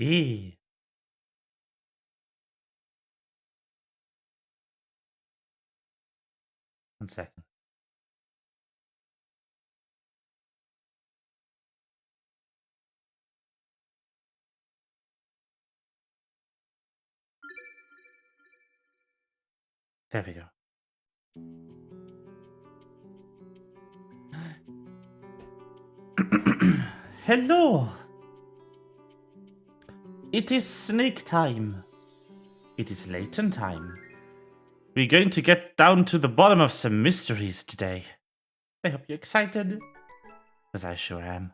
E. 1 second. There we go. Hello! It is snake time. It is Layton time. We're going to get down to the bottom of some mysteries today. I hope you're excited. Because I sure am.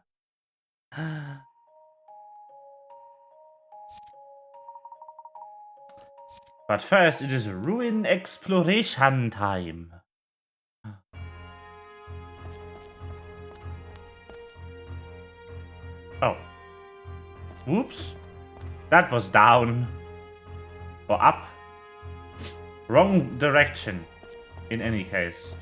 But first, it is ruin exploration time. Oh. Whoops. That was down. Or up. Wrong direction. In any case.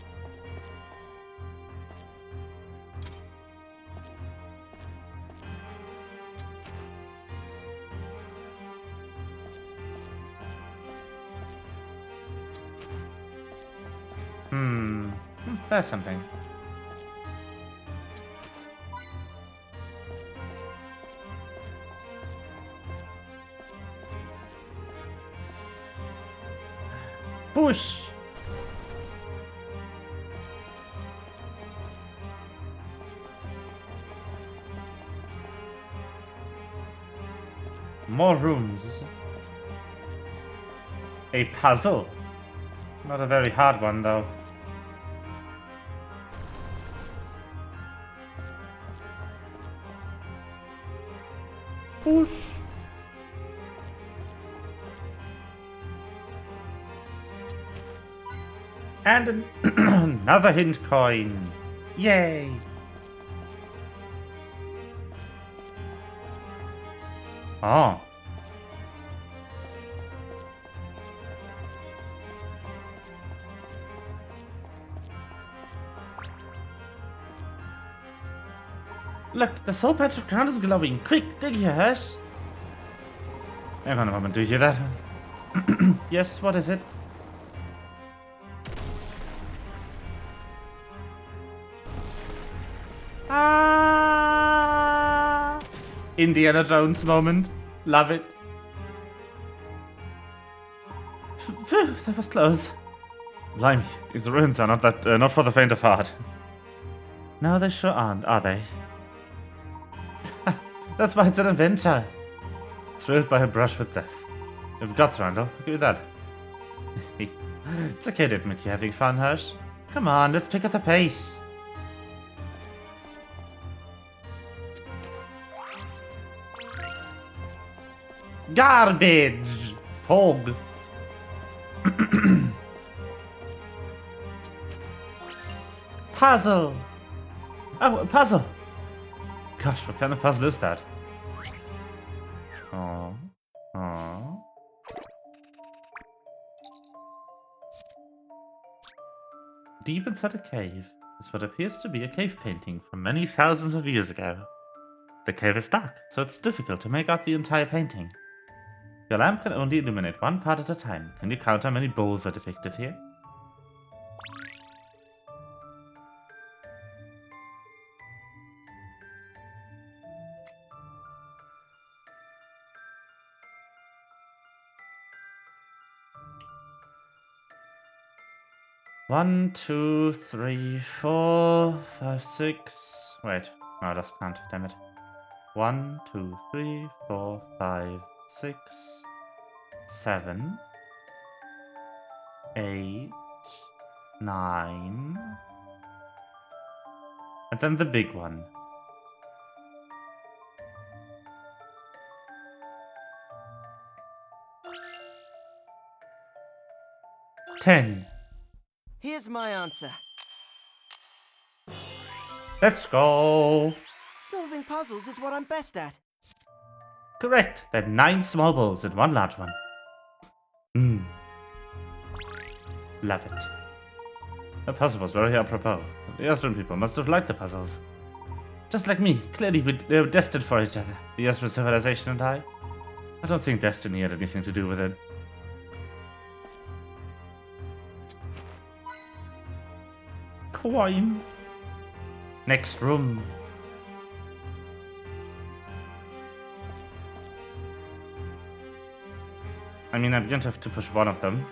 There's something. Push. More rooms. A puzzle. Not a very hard one, though. Push. And another hint coin. Yay. Oh. Look, the soul patch of ground is glowing. Quick, dig here, Hirsch. Hang on a moment, do you hear that? Yes, what is it? Ah! Indiana Jones moment. Love it. Phew, that was close. Blimey, these ruins are not for the faint of heart. No, they sure aren't, are they? That's why it's an adventure. Thrilled by a brush with death. You've guts, Randall. Give you that. It's okay to admit you're having fun, Hirsch. Come on, let's pick up the pace. Garbage! Pog. Puzzle! Oh, a puzzle! Gosh, what kind of puzzle is that? Oh. Oh. Deep inside a cave is what appears to be a cave painting from many thousands of years ago. The cave is dark, so it's difficult to make out the entire painting. Your lamp can only illuminate one part at a time. Can you count how many bowls are depicted here? One, two, three, 4, 5, 6. Wait, no, I lost count. Damn it. 1, 2, 3, 4, 5, 6, 7, 8, 9, and then the big one. 10. Here's my answer. Let's go. Solving puzzles is what I'm best at. Correct. There are 9 small bowls and 1 large one. Love it. The puzzle was very apropos. The Astron people must have liked the puzzles. Just like me. Clearly they were destined for each other. The Astron civilization and I. I don't think Destiny had anything to do with it. Coin. Next room. I mean, I'm going to have to push one of them.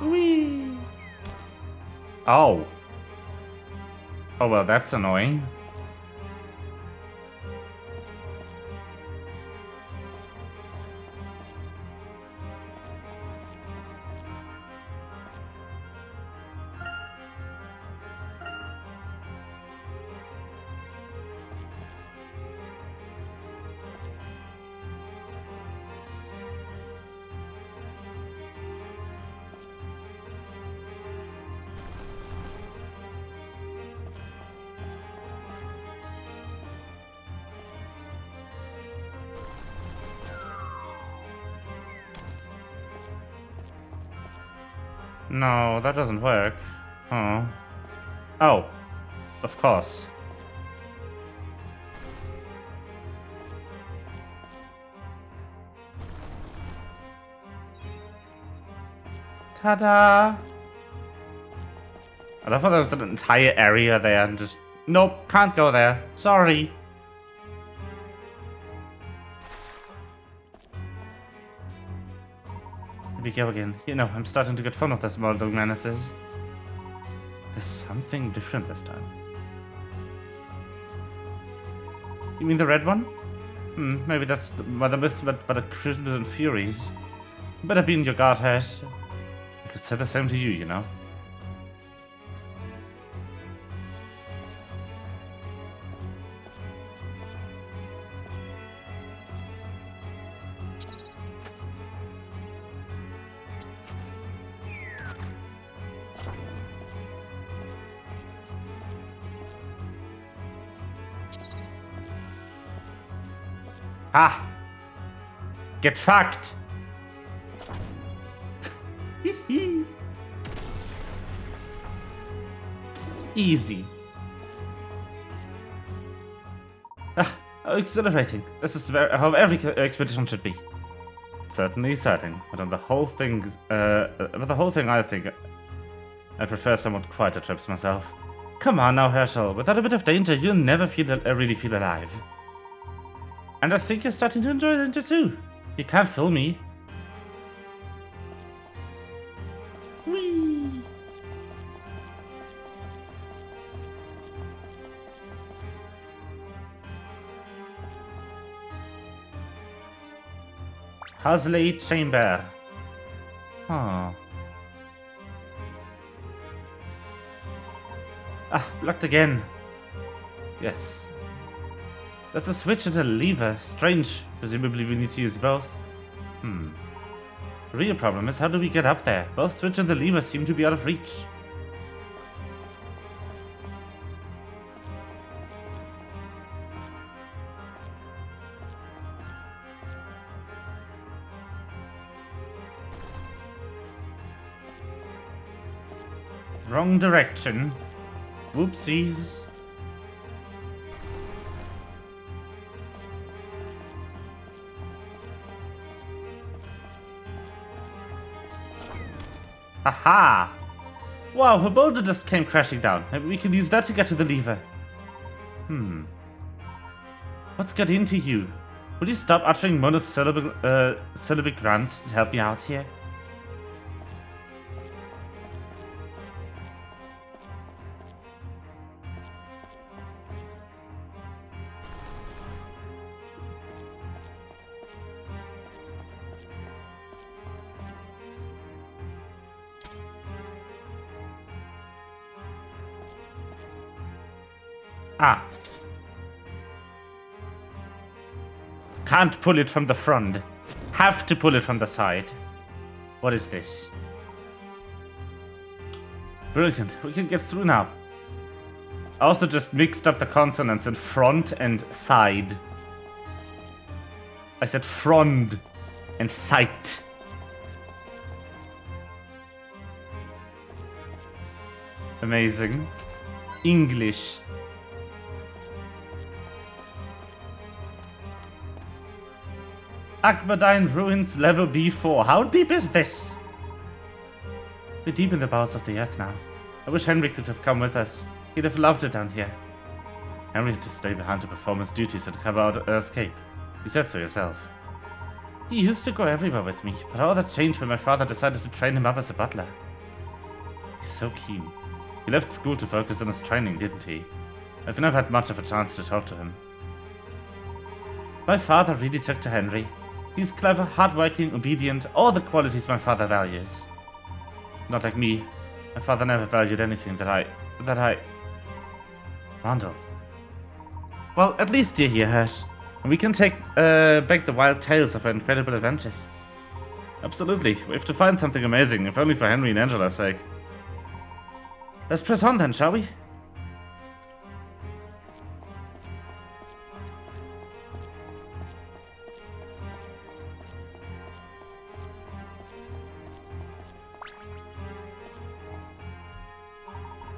Whee! Oh. Oh, well, that's annoying. No, that doesn't work. Oh. Oh. Of course. Ta-da! I love how there was an entire area there and just... Nope, can't go there. Sorry. Here we go again. You know, I'm starting to get fun with the small dog menaces. There's something different this time. You mean the red one? Maybe that's the myths about the Crimson Furies. Better be in your guard, Harris. I could say the same to you, you know. Ha! Get fucked! Easy. How exhilarating. This is how every expedition should be. Certainly exciting, but on the whole thing, I think I prefer somewhat quieter trips myself. Come on now, Herschel. Without a bit of danger, you'll never really feel alive. And I think you're starting to enjoy danger too. You can't fool me. Whee! Husley Chamber. Huh. Blocked again. Yes. There's a switch and a lever. Strange. Presumably we need to use both. The real problem is, how do we get up there? Both switch and the lever seem to be out of reach. Wrong direction. Whoopsies. Aha! Wow, her boulder just came crashing down. Maybe we can use that to get to the lever. What's got into you? Will you stop uttering monosyllabic grunts to help me out here? Ah. Can't pull it from the front. Have to pull it from the side. What is this? Brilliant. We can get through now. I also just mixed up the consonants in front and side. I said front. and sight. Amazing. English. Akmadine Ruins level B4. How deep is this? We're deep in the bowels of the earth now. I wish Henry could have come with us. He'd have loved it down here. Henry had to stay behind to perform his duties and cover out escape. You said so yourself. He used to go everywhere with me, but all that changed when my father decided to train him up as a butler. He's so keen. He left school to focus on his training, didn't he? I've never had much of a chance to talk to him. My father really took to Henry. He's clever, hardworking, obedient, all the qualities my father values. Not like me. My father never valued anything that I... Randall. Well, at least you're here, Hirsch. And we can take back the wild tales of our incredible adventures. Absolutely. We have to find something amazing, if only for Henry and Angela's sake. Let's press on then, shall we?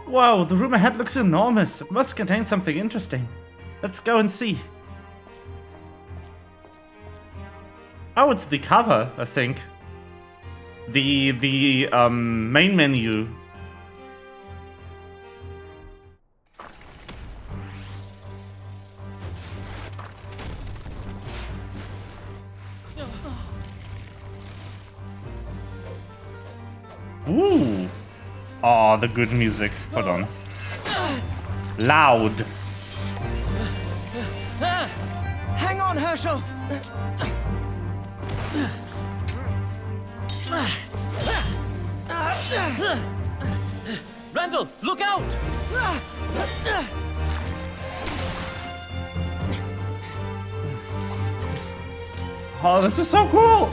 Wow, the room ahead looks enormous. It must contain something interesting. Let's go and see. Oh, it's the cover, I think. The main menu. Ooh. Oh, the good music. Hold on. Loud. Hang on, Herschel! Randall, look out! Oh, this is so cool!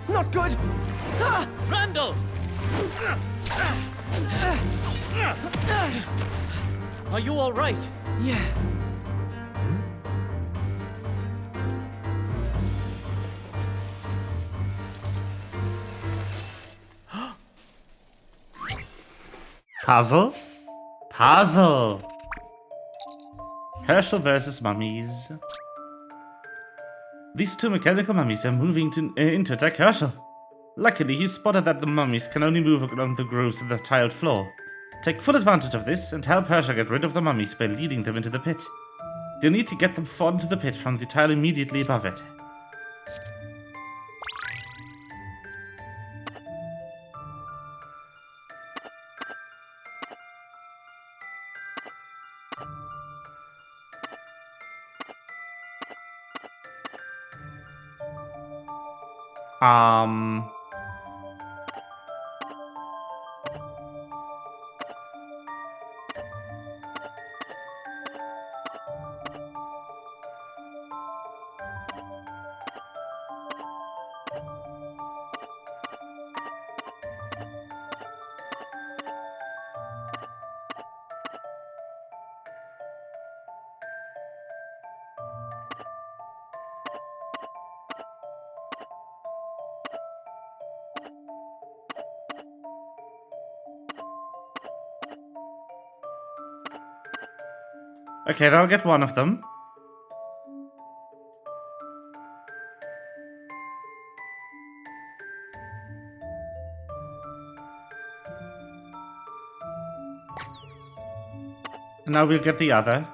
Not good! Randall! Are you all right? Yeah. Puzzle? Puzzle! Herschel versus mummies. These two mechanical mummies are moving in to attack Herschel. Luckily, he spotted that the mummies can only move along the grooves in the tiled floor. Take full advantage of this and help Herschel get rid of the mummies by leading them into the pit. You'll need to get them fall into the pit from the tile immediately above it. Okay, that'll get one of them. And now we'll get the other.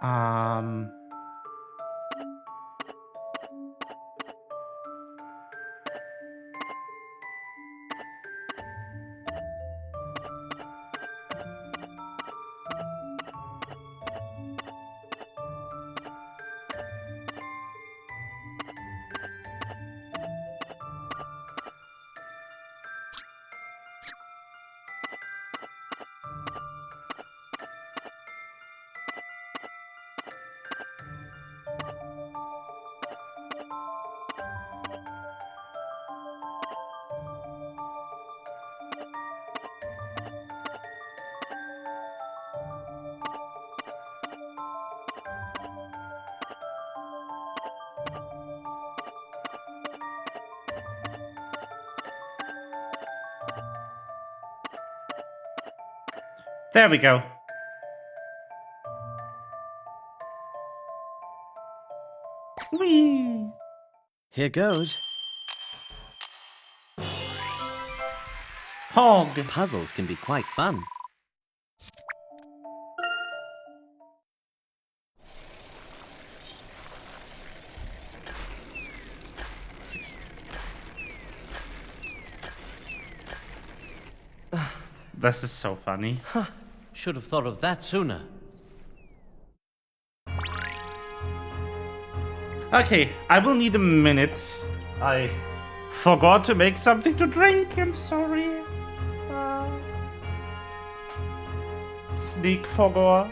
Um... There we go. Whee! Here goes. Hog! Puzzles can be quite fun. This is so funny. Should have thought of that sooner. Okay, I will need a minute. I forgot to make something to drink. I'm sorry. Sneak forgot.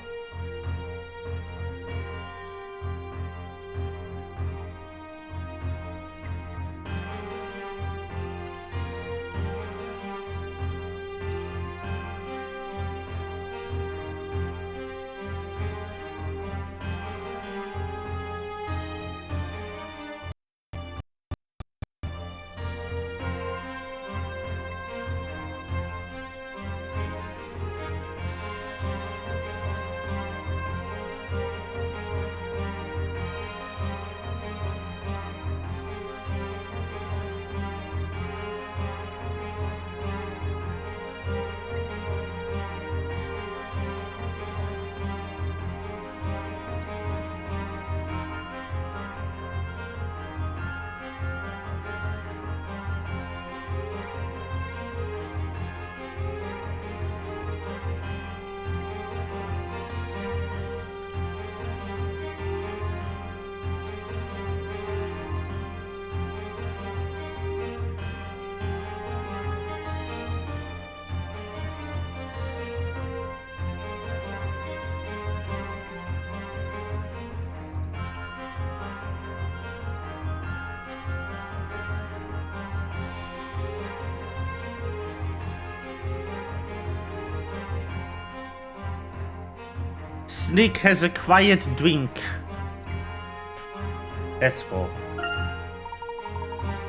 Sneak has a quiet drink. Let's go.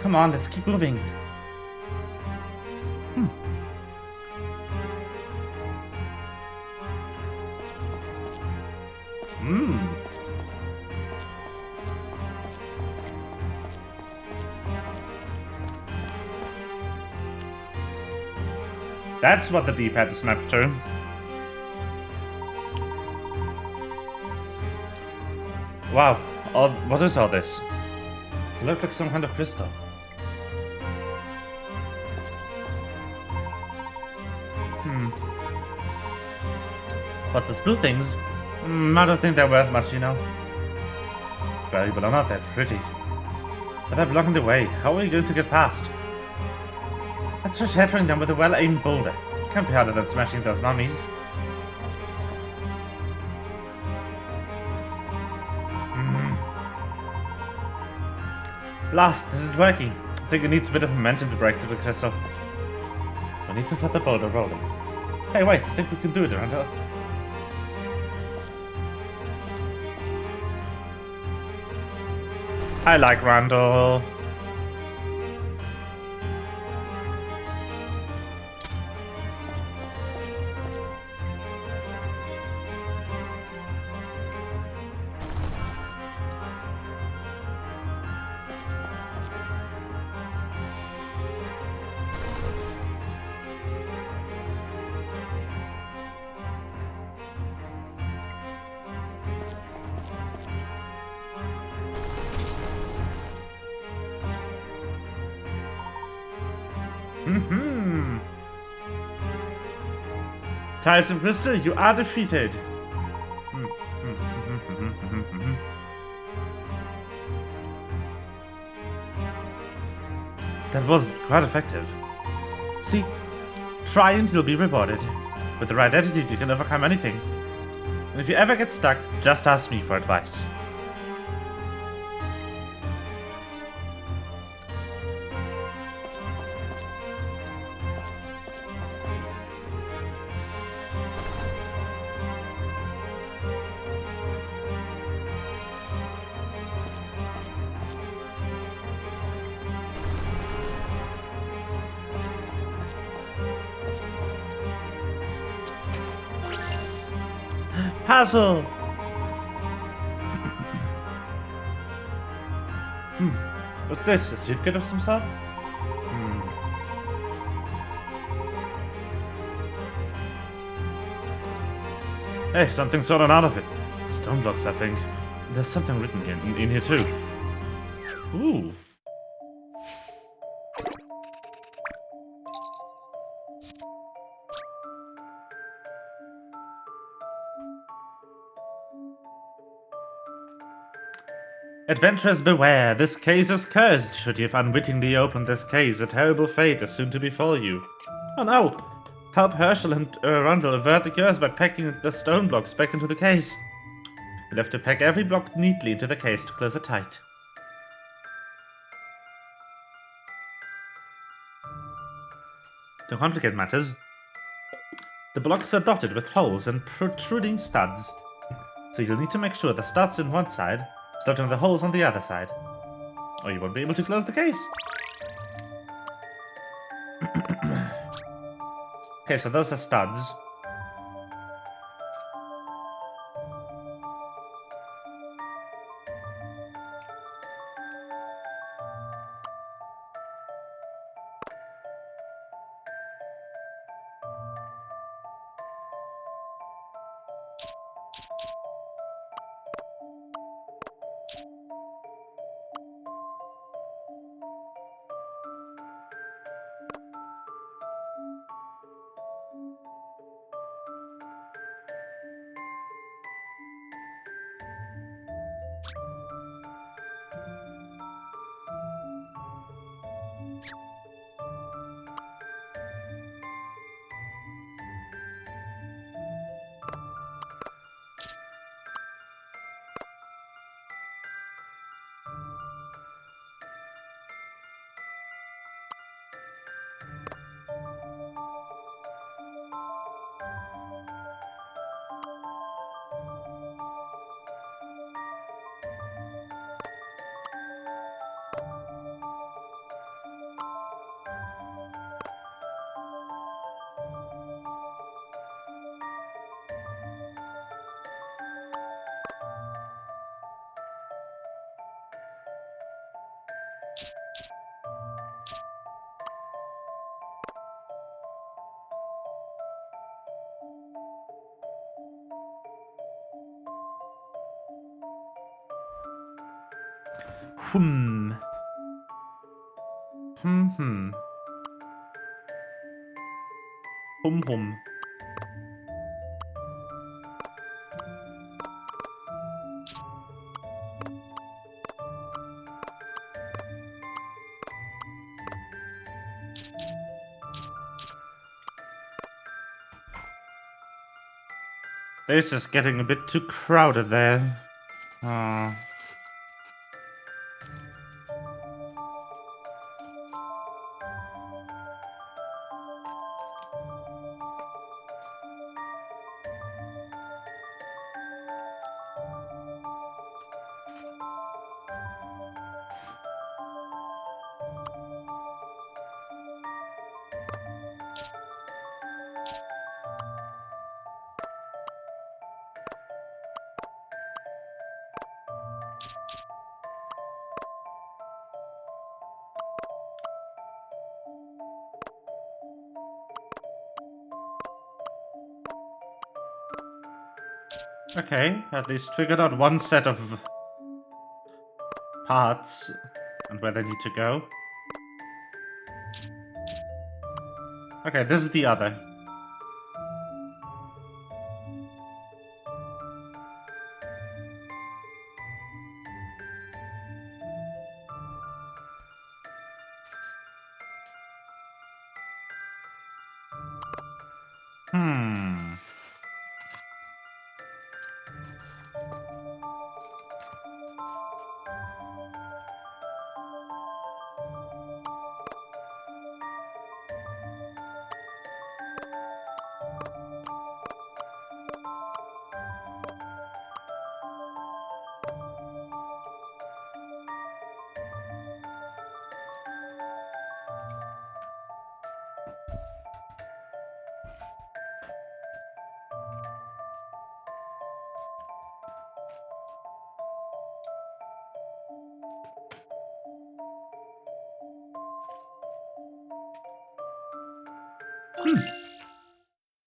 Come on, let's keep moving. That's what the D-pad is mapped to. Wow, what is all this? It looks like some kind of crystal. But those blue things, I don't think they're worth much, you know. Valuable or not, they're pretty. But they're blocking the way. How are we going to get past? Let's try shattering them with a well-aimed boulder. Can't be harder than smashing those mummies. Blast, this is working. I think it needs a bit of momentum to break through the crystal. We need to set the boulder rolling. Hey, wait, I think we can do it, Randall. I like Randall. Mm-hmm. Tyson Crystal, you are defeated. That was quite effective. See, try and you'll be rewarded. With the right attitude, you can overcome anything. And if you ever get stuck, just ask me for advice. Puzzle! What's this? A secret of some sort? Hey, something's fallen out of it. Stone blocks, I think. There's something written in here too. Ooh. Adventurers beware, this case is cursed. Should you have unwittingly opened this case, a terrible fate is soon to befall you. Oh no! Help Herschel and Rundle avert the curse by packing the stone blocks back into the case. You'll have to pack every block neatly into the case to close it tight. To complicate matters, the blocks are dotted with holes and protruding studs, so you'll need to make sure the studs on one side start on the holes on the other side, or you won't be able to close the case. Okay, so those are studs. Hmm. Hum. This is getting a bit too crowded there. Okay, at least figured out one set of parts and where they need to go. Okay, this is the other. Hmm.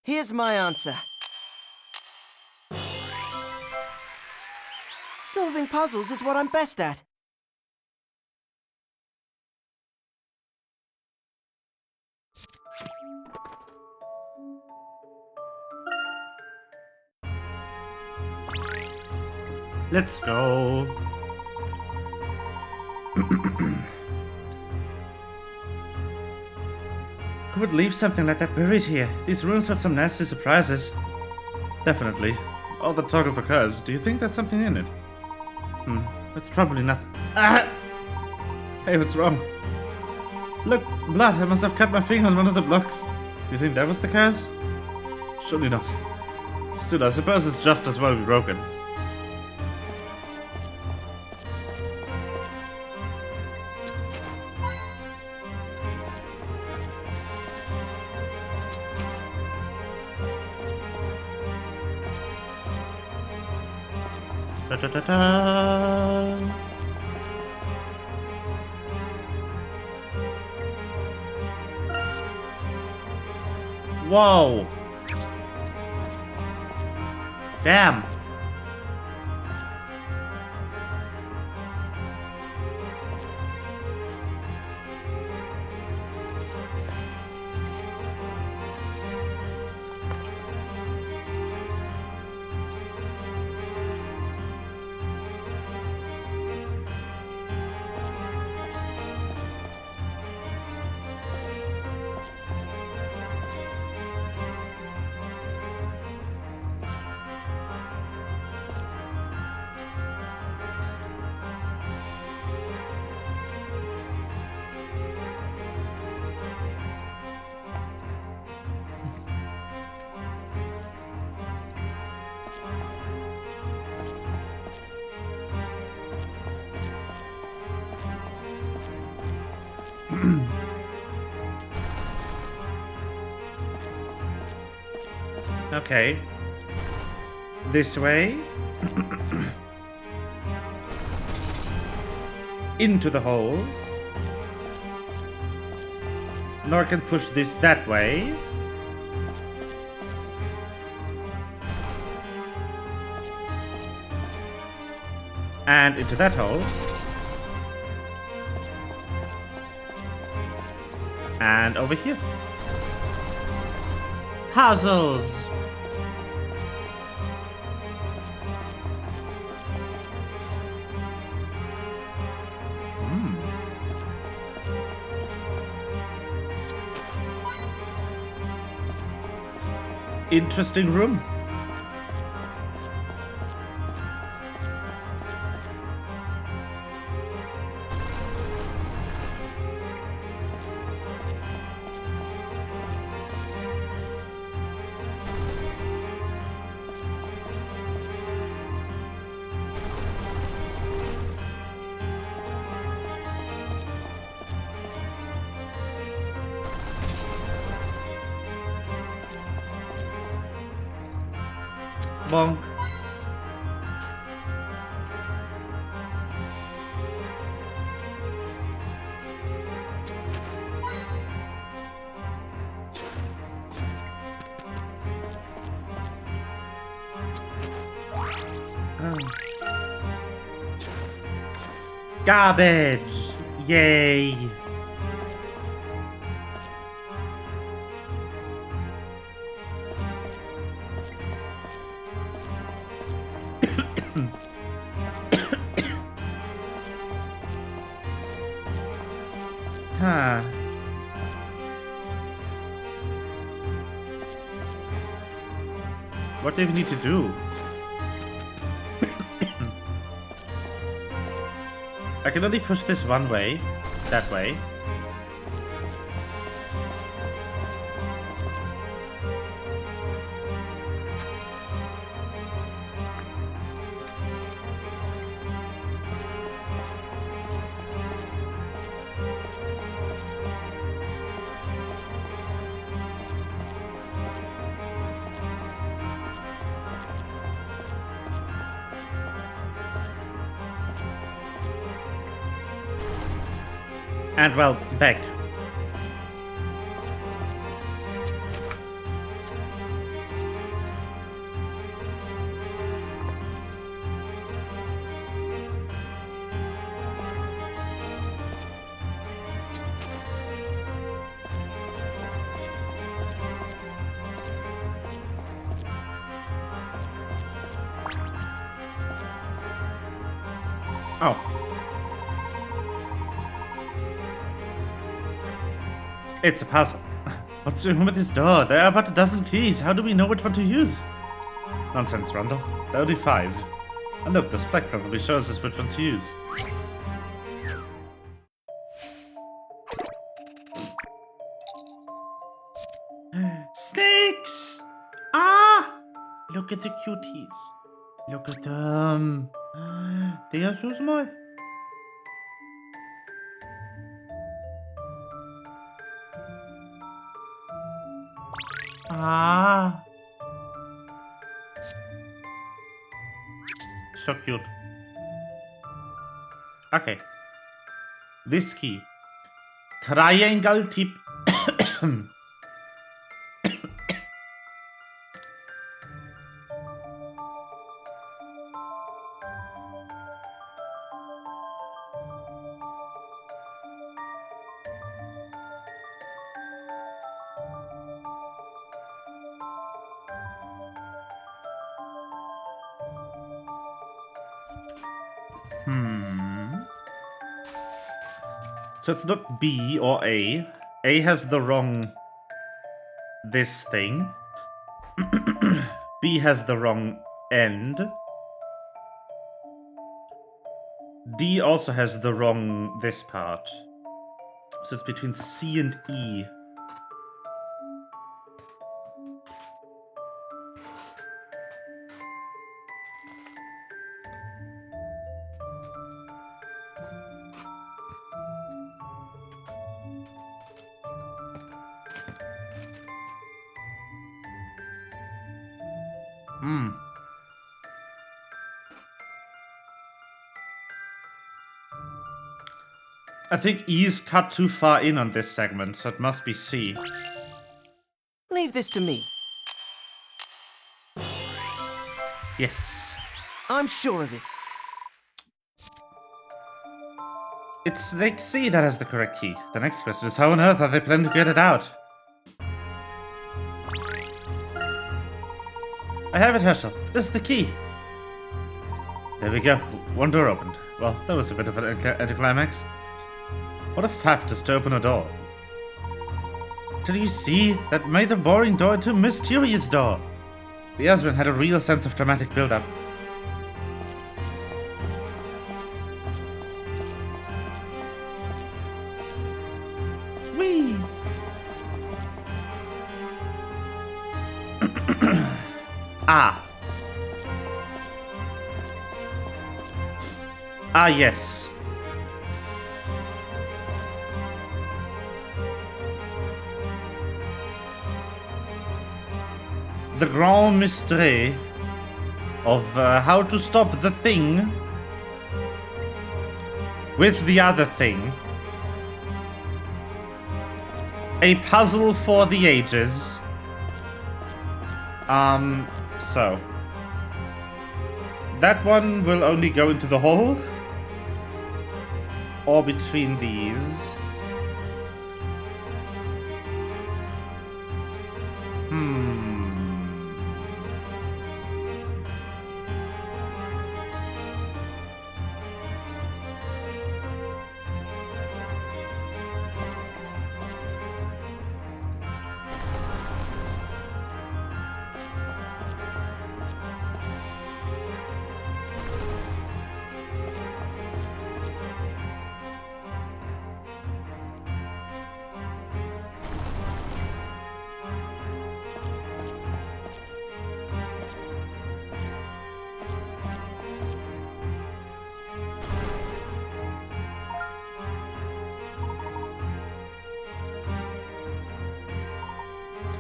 Here's my answer. Solving puzzles is what I'm best at. Let's go. Who would leave something like that buried here? These rooms have some nasty surprises. Definitely. All the talk of occurs. Do you think there's something in it? It's probably nothing. Ah! Hey, what's wrong? Look, blood. I must have cut my finger on one of the blocks. Do you think that was the curse? Surely not. Still, I suppose it's just as well broken. Da, da, da, da. Whoa! Damn! Okay. This way. Into the hole. Now I can push this that way. And into that hole. And over here. Puzzles! Interesting room. Bonk. Garbage! Yay! Huh. What do we need to do? I can only push this one way. That way. And well, back. Oh. It's a puzzle. What's doing with this door? There are about a dozen keys. How do we know which one to use? Nonsense, Rundle. There are only 5. And look, this plaque probably shows us which one to use. Snakes! Ah! Look at the cuties. Look at them. They are so small. Ah. So cute. Okay. This key. Triangle tip. So it's not B or A. A has the wrong this thing. B has the wrong end. D also has the wrong this part. So it's between C and E. I think E's cut too far in on this segment, so it must be C. Leave this to me. Yes. I'm sure of it. It's like C that has the correct key. The next question is how on earth are they planning to get it out? I have it, Herschel. This is the key. There we go. One door opened. Well, that was a bit of an anticlimax. What a faff just to open a door. Did you see? That made the boring door into a mysterious door. The Ezrin had a real sense of dramatic build-up. Whee! Ah. Ah, yes. The grand mystery of how to stop the thing with the other thing. A puzzle for the ages. So. That one will only go into the hole. Or between these.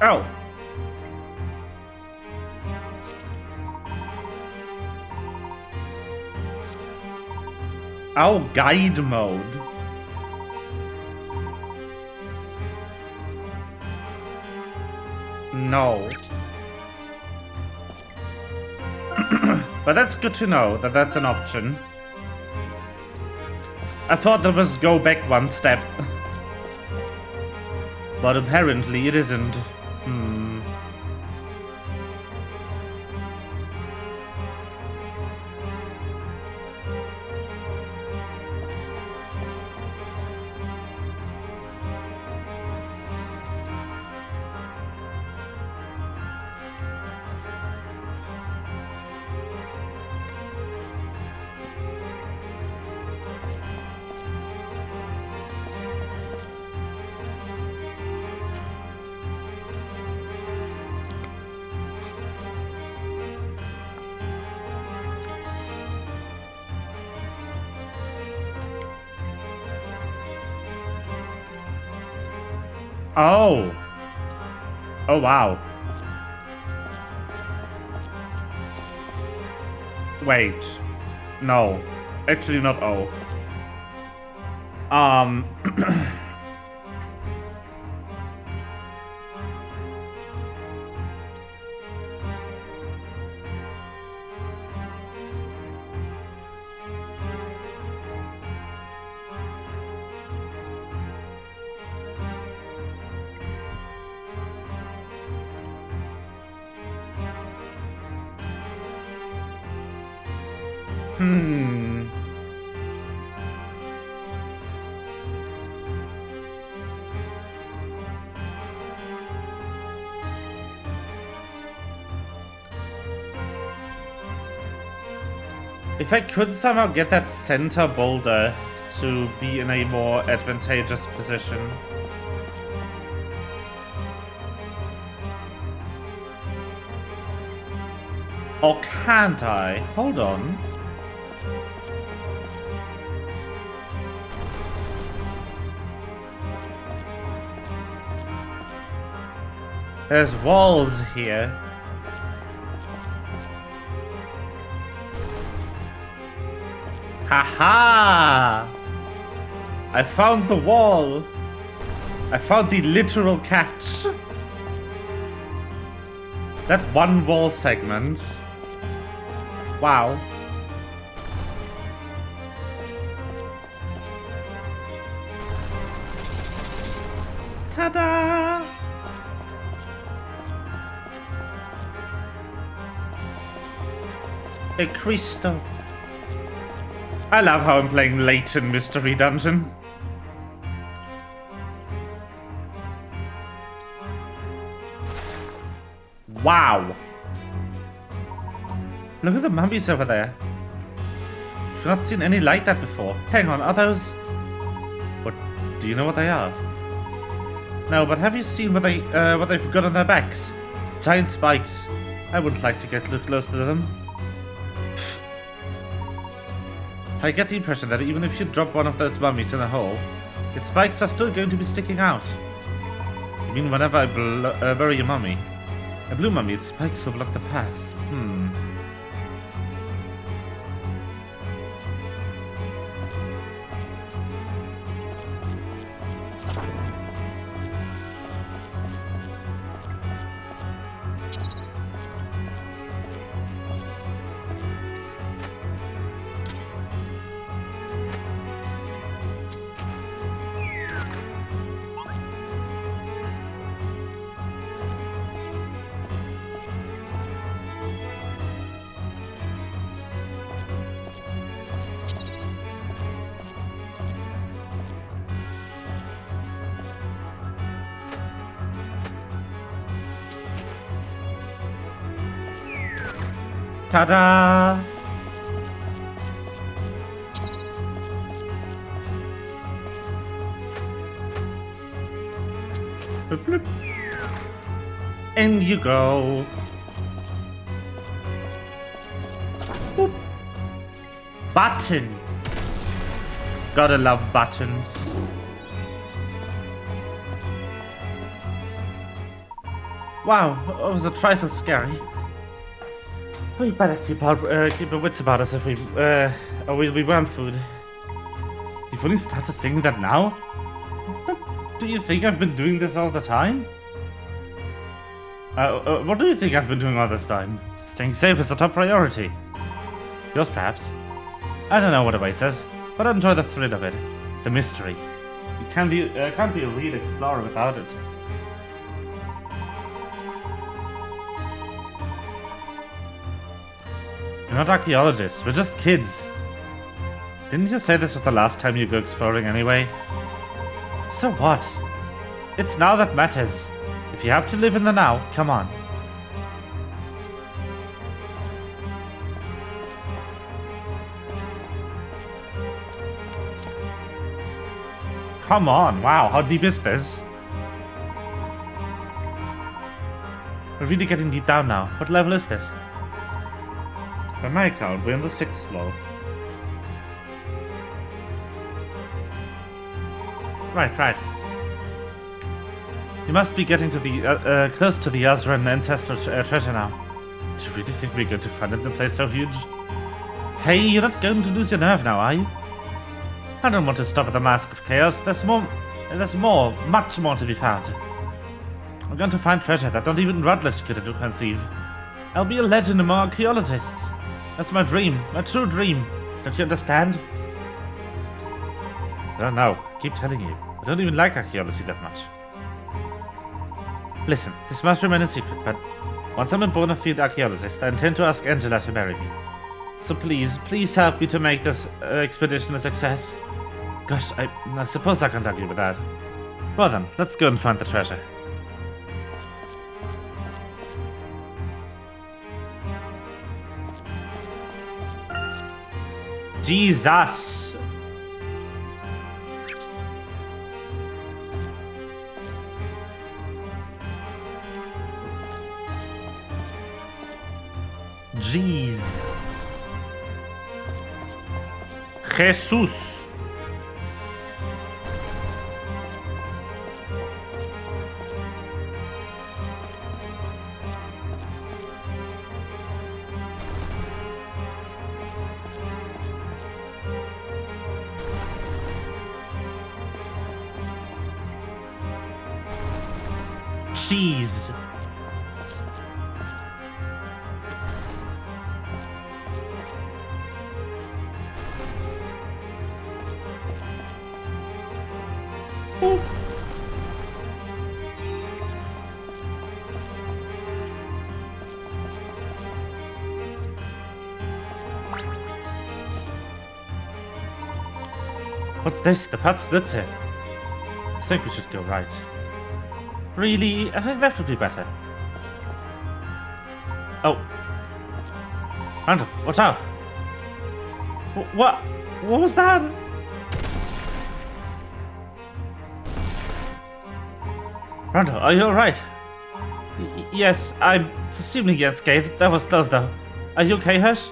Oh. Oh, guide mode. No. But that's good to know that that's an option. I thought there was go back one step. But apparently it isn't. Oh. Oh, wow. Wait. No. Actually not oh. If I could somehow get that center boulder to be in a more advantageous position. Or can't I? Hold on. There's walls here. Haha! I found the wall. I found the literal catch. That one wall segment. Wow. Ta-da! A crystal. I love how I'm playing Layton Mystery Dungeon. Wow. Look at the mummies over there. I've not seen any like that before. Hang on, are those... What? Do you know what they are? No, but have you seen what they've got on their backs? Giant spikes. I wouldn't like to get too close to them. I get the impression that even if you drop one of those mummies in a hole, its spikes are still going to be sticking out. I mean, whenever I bury a mummy, a blue mummy, its spikes will block the path. Ta-da! Bloop, bloop. In you go. Boop. Button. Gotta love buttons. Wow, it was a trifle scary. We better keep our wits about us if we, or we'll be without food. You've only started thinking that now? But do you think I've been doing this all the time? What do you think I've been doing all this time? Staying safe is a top priority. Yours, perhaps. I don't know what awaits us, but I enjoy the thrill of it. The mystery. You can't be a real explorer without it. We're not archaeologists, we're just kids. Didn't you say this was the last time you go exploring anyway? So what? It's now that matters. If you have to live in the now, come on. Come on, wow, how deep is this? We're really getting deep down now. What level is this? By my count, we're on the 6th floor. Right. You must be getting to the close to the Azran ancestral treasure now. Do you really think we're going to find it in a place so huge? Hey, you're not going to lose your nerve now, are you? I don't want to stop at the Mask of Chaos. There's much more to be found. I'm going to find treasure that not even Rutledge could conceive. I'll be a legend among archaeologists. That's my dream, my true dream. Don't you understand? I don't know. I keep telling you. I don't even like archaeology that much. Listen, this must remain a secret, but once I'm a bona fide archaeologist, I intend to ask Angela to marry me. So please help me to make this expedition a success. Gosh, I suppose I can't argue with that. Well then, let's go and find the treasure. Jesus! Jeez. Jesus. Cheese. What's this? The path splits here. I think we should go right. Really? I think left would be better. Oh. Randall, watch out! What? What was that? Randall, are you alright? Yes, I'm assuming you're unscathed. That was close though. Are you okay, Hirsch?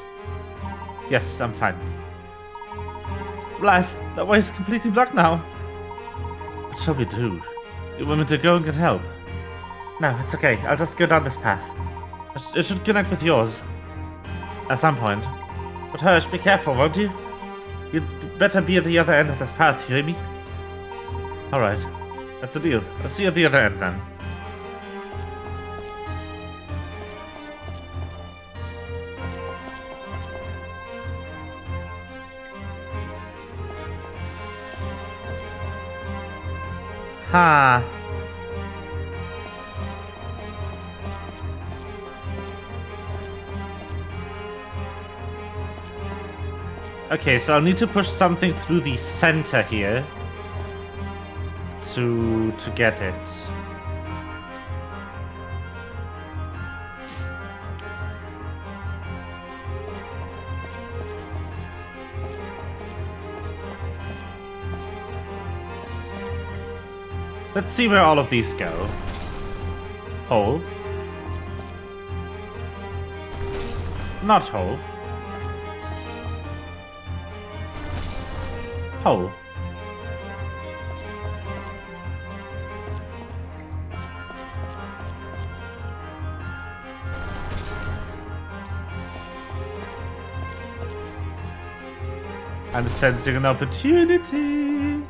Yes, I'm fine. Blast, that way is completely blocked now. What shall we do? You want me to go and get help? No, it's okay. I'll just go down this path. It should connect with yours. At some point. But Hirsch, be careful, won't you? You'd better be at the other end of this path, you hear me? Alright. That's the deal. I'll see you at the other end then. Ha. Okay, so I'll need to push something through the center here to get it. Let's see where all of these go. Hole. Not hole. Hole. I'm sensing an opportunity.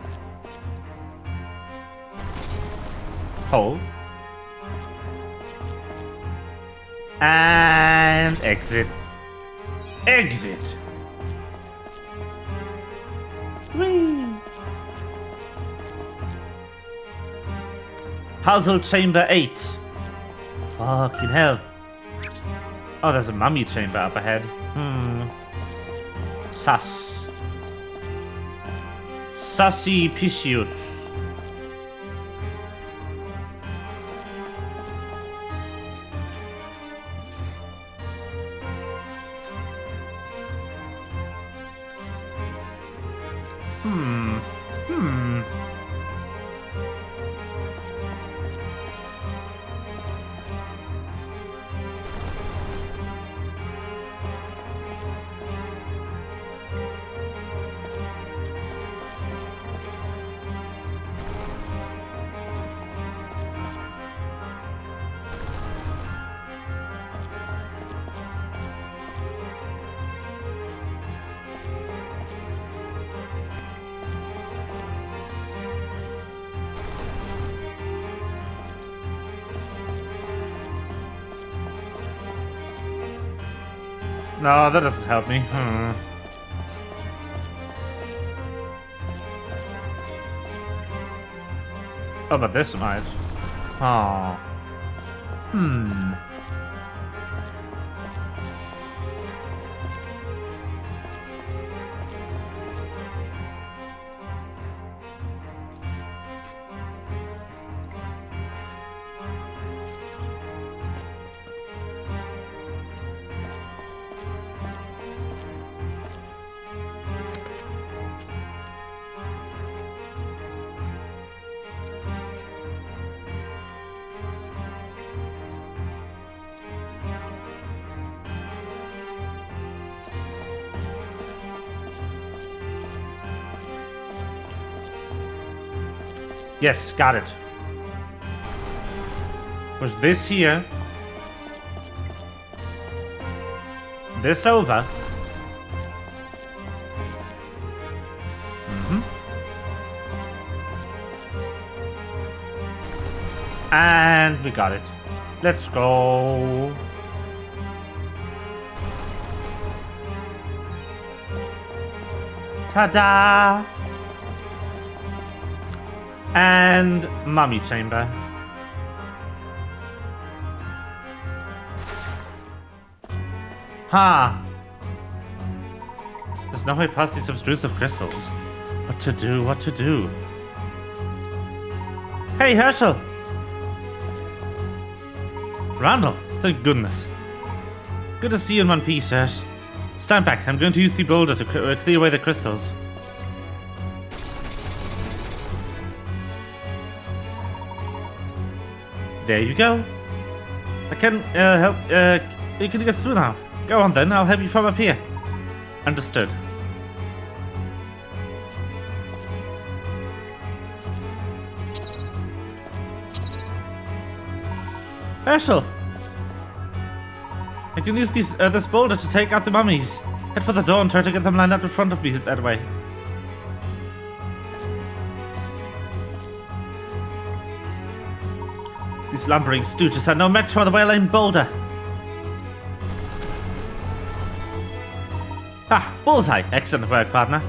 Hold. And exit. Exit. Whee! Puzzle chamber 8. Fucking hell. Oh, there's a mummy chamber up ahead. Sus. Sussy Picius. No, that doesn't help me. Oh, but this might. Oh. Yes, got it. Push this here. This over. And we got it. Let's go. Ta-da! And mummy chamber. Ha! There's no way past these obtrusive crystals. What to do? What to do? Hey, Herschel! Randall, thank goodness. Good to see you in one piece, Hersh. Stand back, I'm going to use the boulder to clear away the crystals. There you go. I can help. You can get through now. Go on then, I'll help you from up here. Understood. Herschel! I can use this boulder to take out the mummies. Head for the door and try to get them lined up in front of me that way. These lumbering stooges are no match for the well-aimed boulder. Ah, bullseye! Excellent work, partner.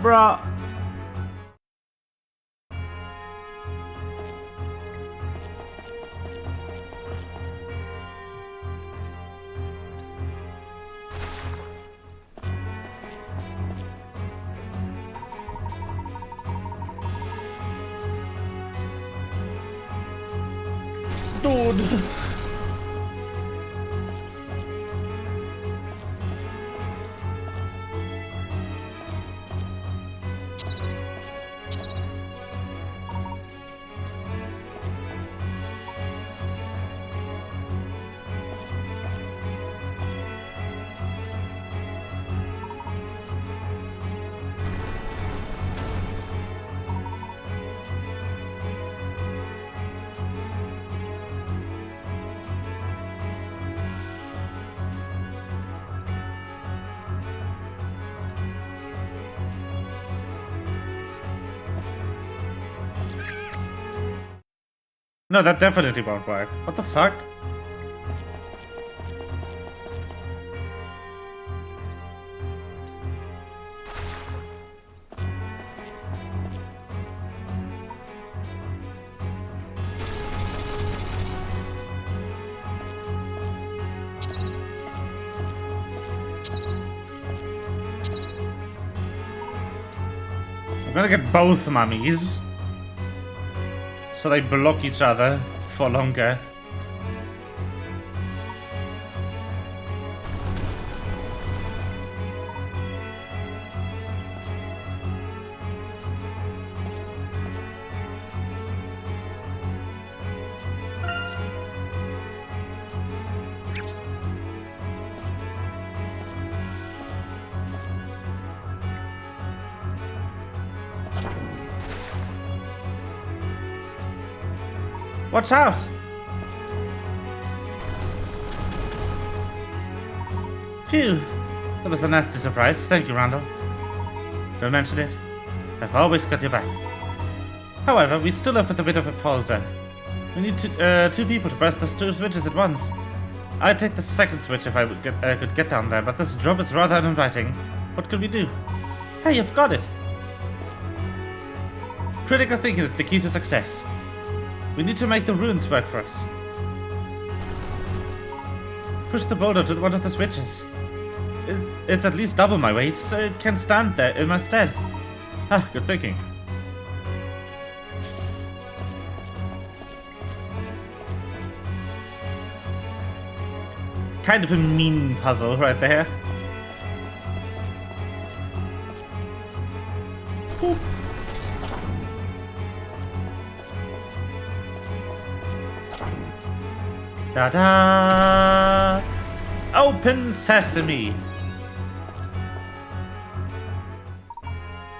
Bruh. Dude. No, that definitely won't work. What the fuck? I'm gonna get both mummies. So they block each other for longer. Watch out! Phew, that was a nasty surprise. Thank you, Randall. Don't mention it. I've always got your back. However, we still have a bit of a pause there. We need two people to press the two switches at once. I'd take the second switch if I could get down there, but this job is rather uninviting. What could we do? Hey, you've got it! Critical thinking is the key to success. We need to make the runes work for us. Push the boulder to one of the switches. It's at least double my weight, so it can stand there in my stead. Ah, good thinking. Kind of a mean puzzle right there. Boop. Ta-da! Open sesame!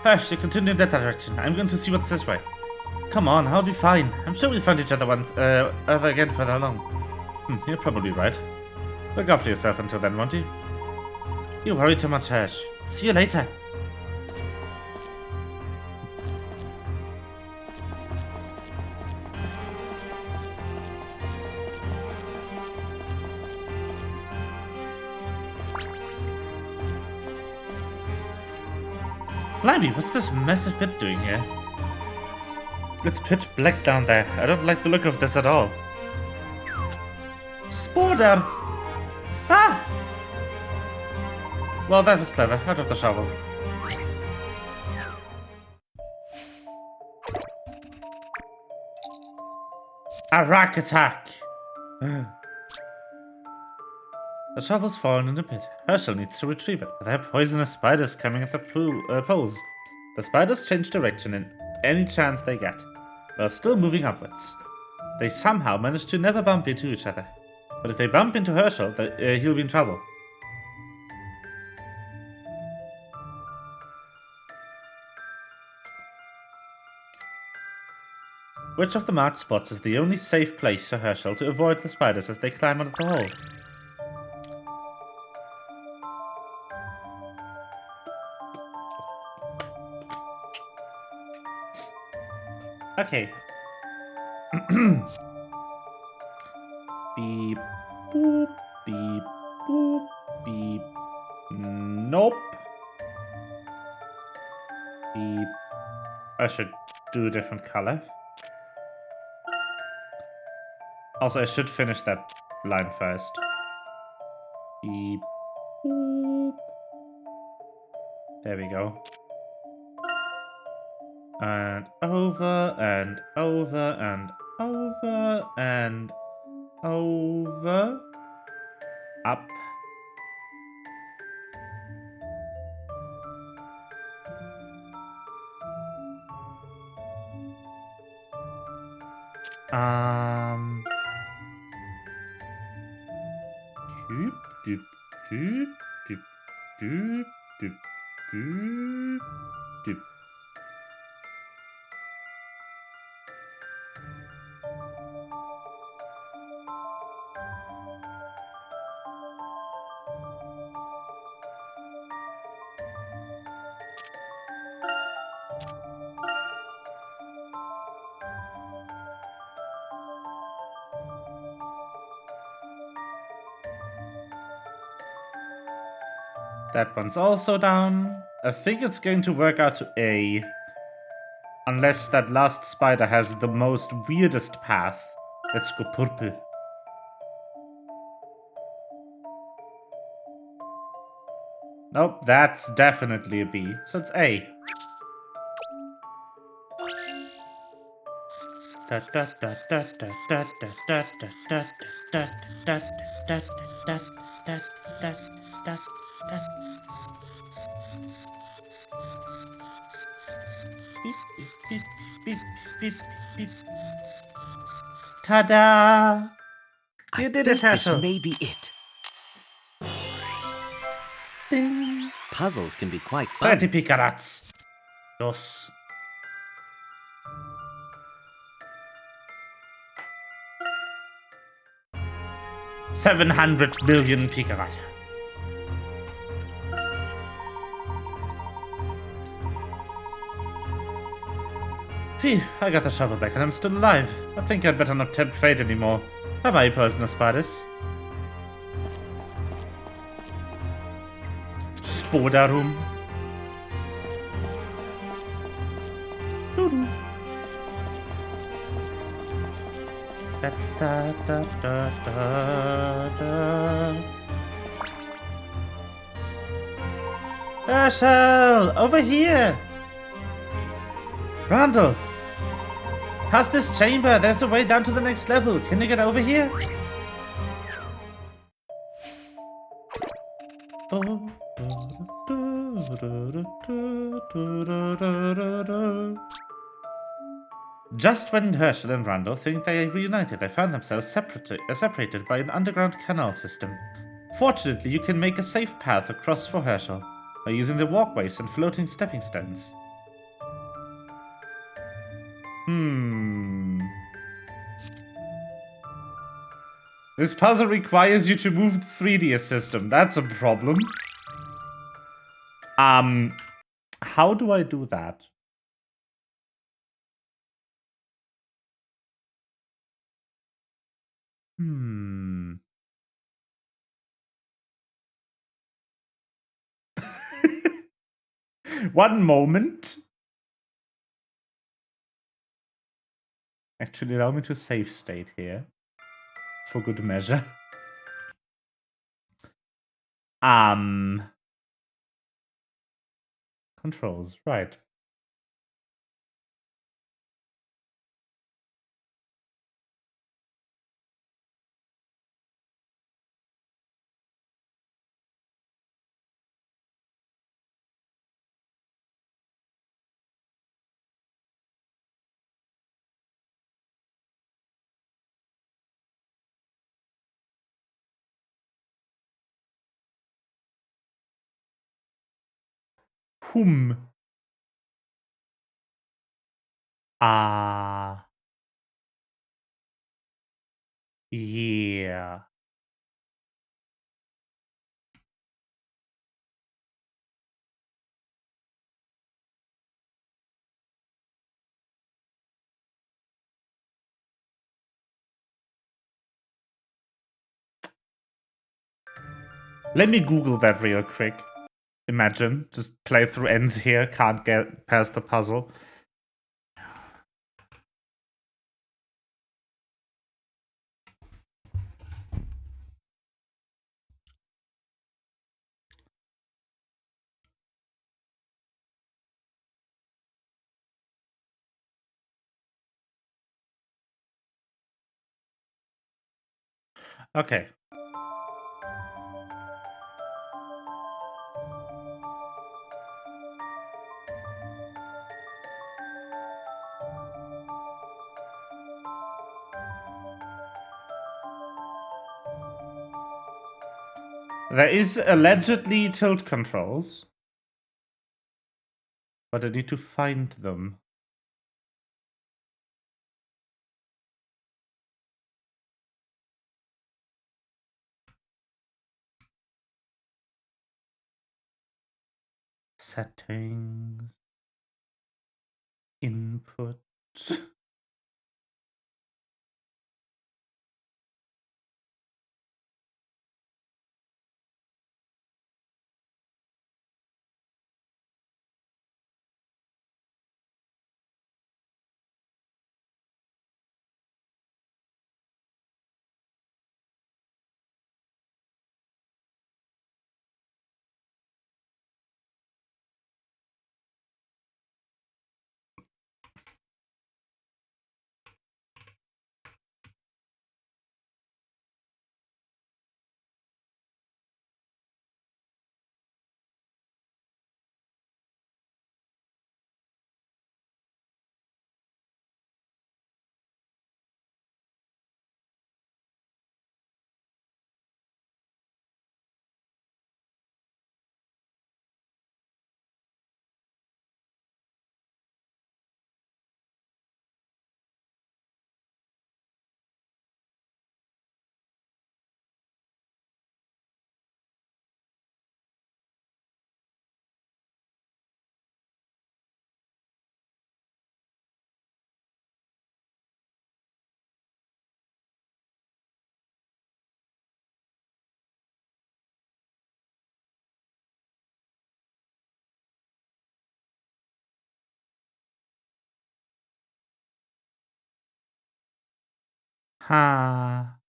Hush, you continue in that direction. I'm going to see what's this way. Come on, I'll be fine. I'm sure we'll find each other again further along. You're probably right. Look after yourself until then, won't you? You worry too much, Hirsch. See you later. Blimey, what's this massive pit doing here? It's pitch black down there. I don't like the look of this at all. Sporder! Ah! Well, that was clever. Out of the shovel. A rock attack! The shovel's fallen in the pit. Herschel needs to retrieve it, but there are poisonous spiders coming at the poles. The spiders change direction in any chance they get, while still moving upwards. They somehow manage to never bump into each other. But if they bump into Herschel, he'll be in trouble. Which of the marked spots is the only safe place for Herschel to avoid the spiders as they climb out of the hole? Okay. Beep, boop, beep, boop, beep. Nope. Beep. I should do a different color. Also, I should finish that line first. Beep, boop. There we go. And over, and over, and over, and over. Up. Doop, doop, doop, doop, doop, doop, doop, doop. That one's also down. I think it's going to work out to A. Unless that last spider has the most weirdest path. Let's go purple. Nope, that's definitely a B. So it's A. Ta-da! You I did think it, this Herschel. may be it. Ding. Puzzles can be quite fun. 30 picarats. Dos. $700 million picarat. Phew, I got the shovel back and I'm still alive. I think I'd better not tempt fate anymore. Bye-bye, poisonous spiders. Spodarum. Doo-doo. Da, da, da, da, da, da. Herschel, over here! Randall! Past this chamber, there's a way down to the next level. Can you get over here? Just when Herschel and Randall think they are reunited, they find themselves separated by an underground canal system. Fortunately, you can make a safe path across for Herschel by using the walkways and floating stepping stones. This puzzle requires you to move the 3D system. That's a problem. How do I do that? One moment. Actually, allow me to save state here. For good measure. Controls, right. Yeah. Let me Google that real quick. Imagine, just playthrough ends here, can't get past the puzzle. Okay. There is allegedly tilt controls. But I need to find them. Settings. Input. Ha.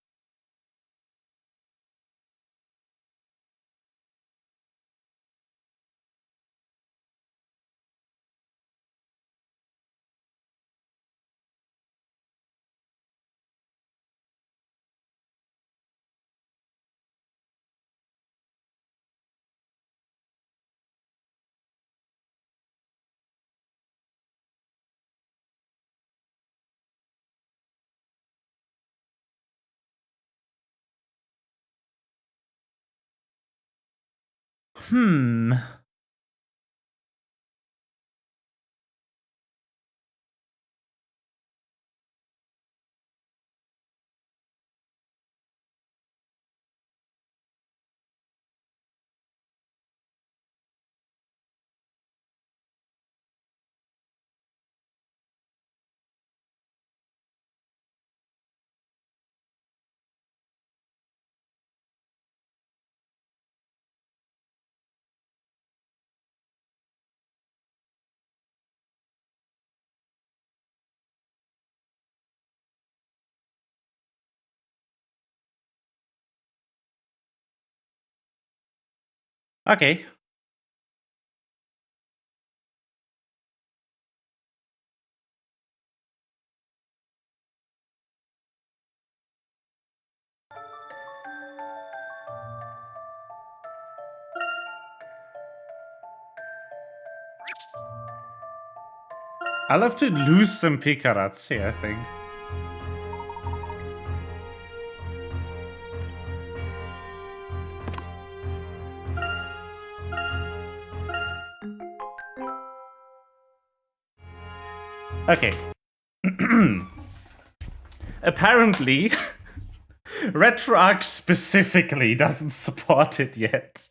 Hmm. Okay. I'll have to lose some picarazzi, I think. Okay. Apparently, RetroArch specifically doesn't support it yet.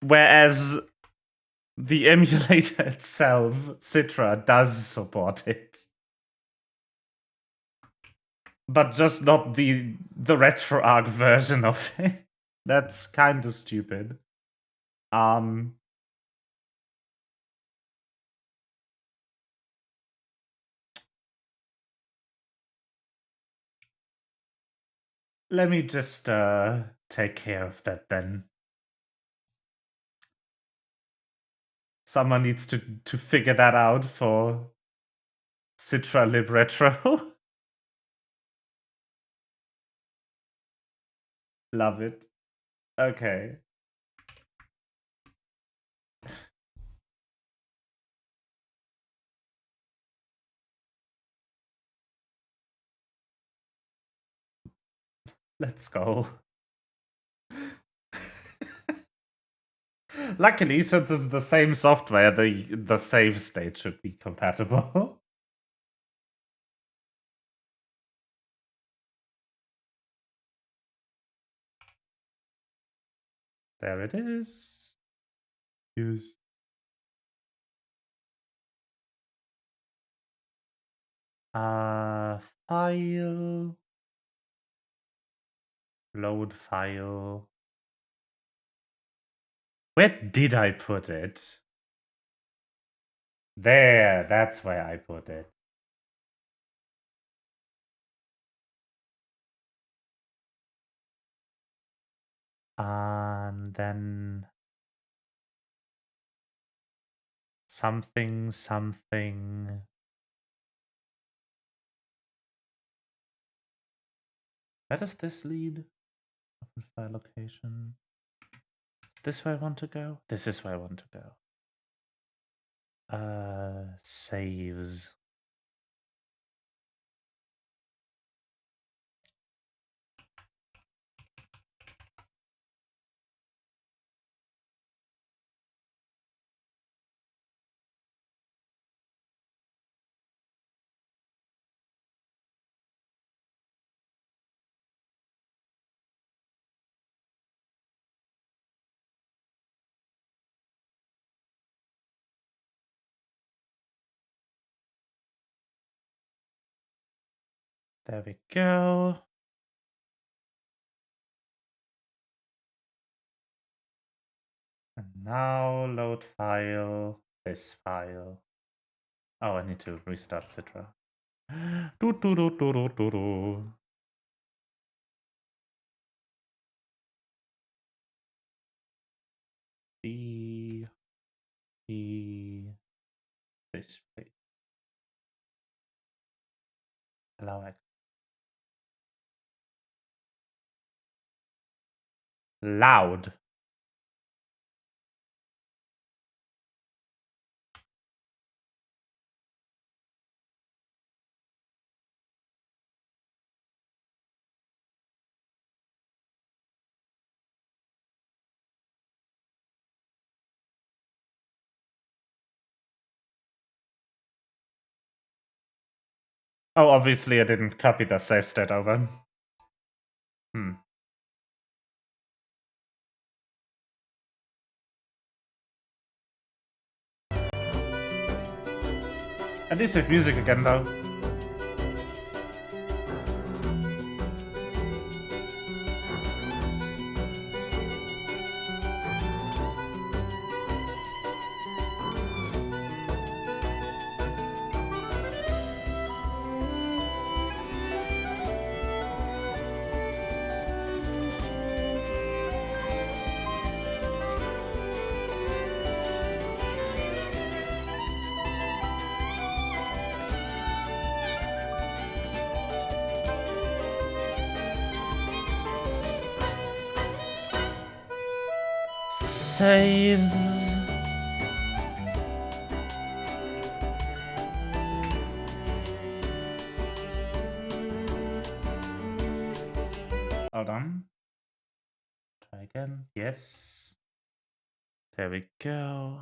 Whereas the emulator itself, Citra, does support it. But just not the RetroArch version of it. That's kind of stupid. Let me just take care of that then. Someone needs to figure that out for Citra Lib Retro. Love it. Okay. Let's go. Luckily, since it's the same software, the save state should be compatible. There it is. Use. File. Load file. Where did I put it? There, that's where I put it. And then something. Where does this lead? Open file location. This where I want to go? This is where I want to go. Saves. There we go. And now load file, this file. Oh, I need to restart Citra. Do do do do do do do. D display. Allow X. Loud. Oh, obviously I didn't copy the save state over. At least with music again, though. Saves. Hold on. Try again. Yes. There we go.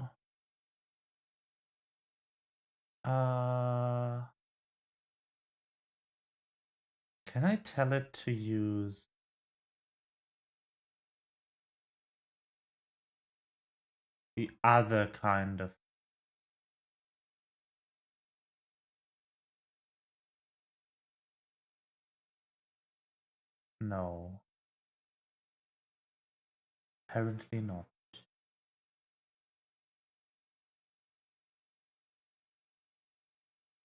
Can I tell it to use the other kind of... No. Apparently not.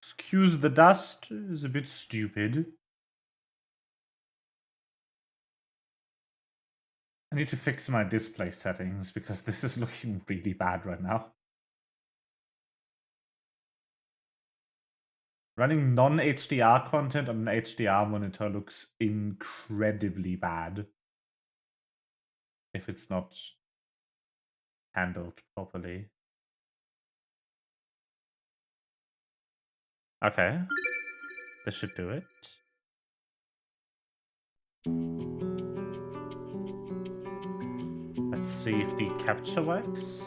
Excuse the dust is a bit stupid. I need to fix my display settings because this is looking really bad right now. Running non-HDR content on an HDR monitor looks incredibly bad if it's not handled properly. Okay. This should do it. Let's see if the capture works.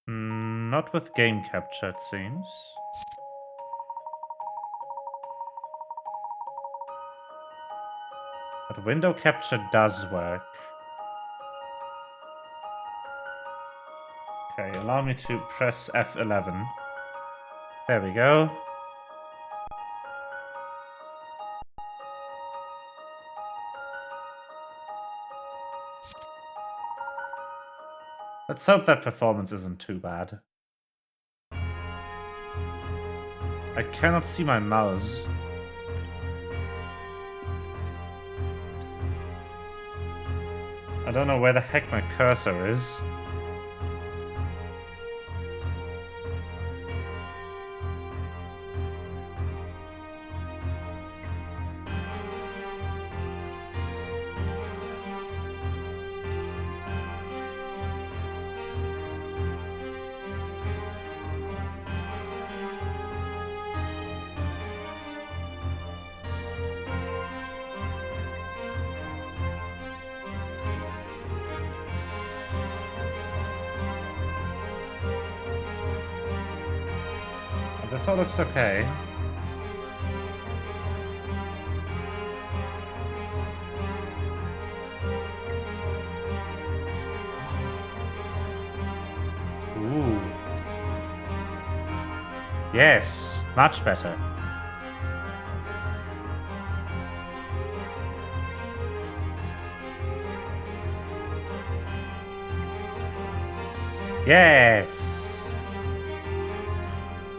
Not with game capture, it seems. But window capture does work. Okay, allow me to press F11. There we go. Let's hope that performance isn't too bad. I cannot see my mouse. I don't know where the heck my cursor is. This all looks okay. Ooh. Yes, much better. Yes!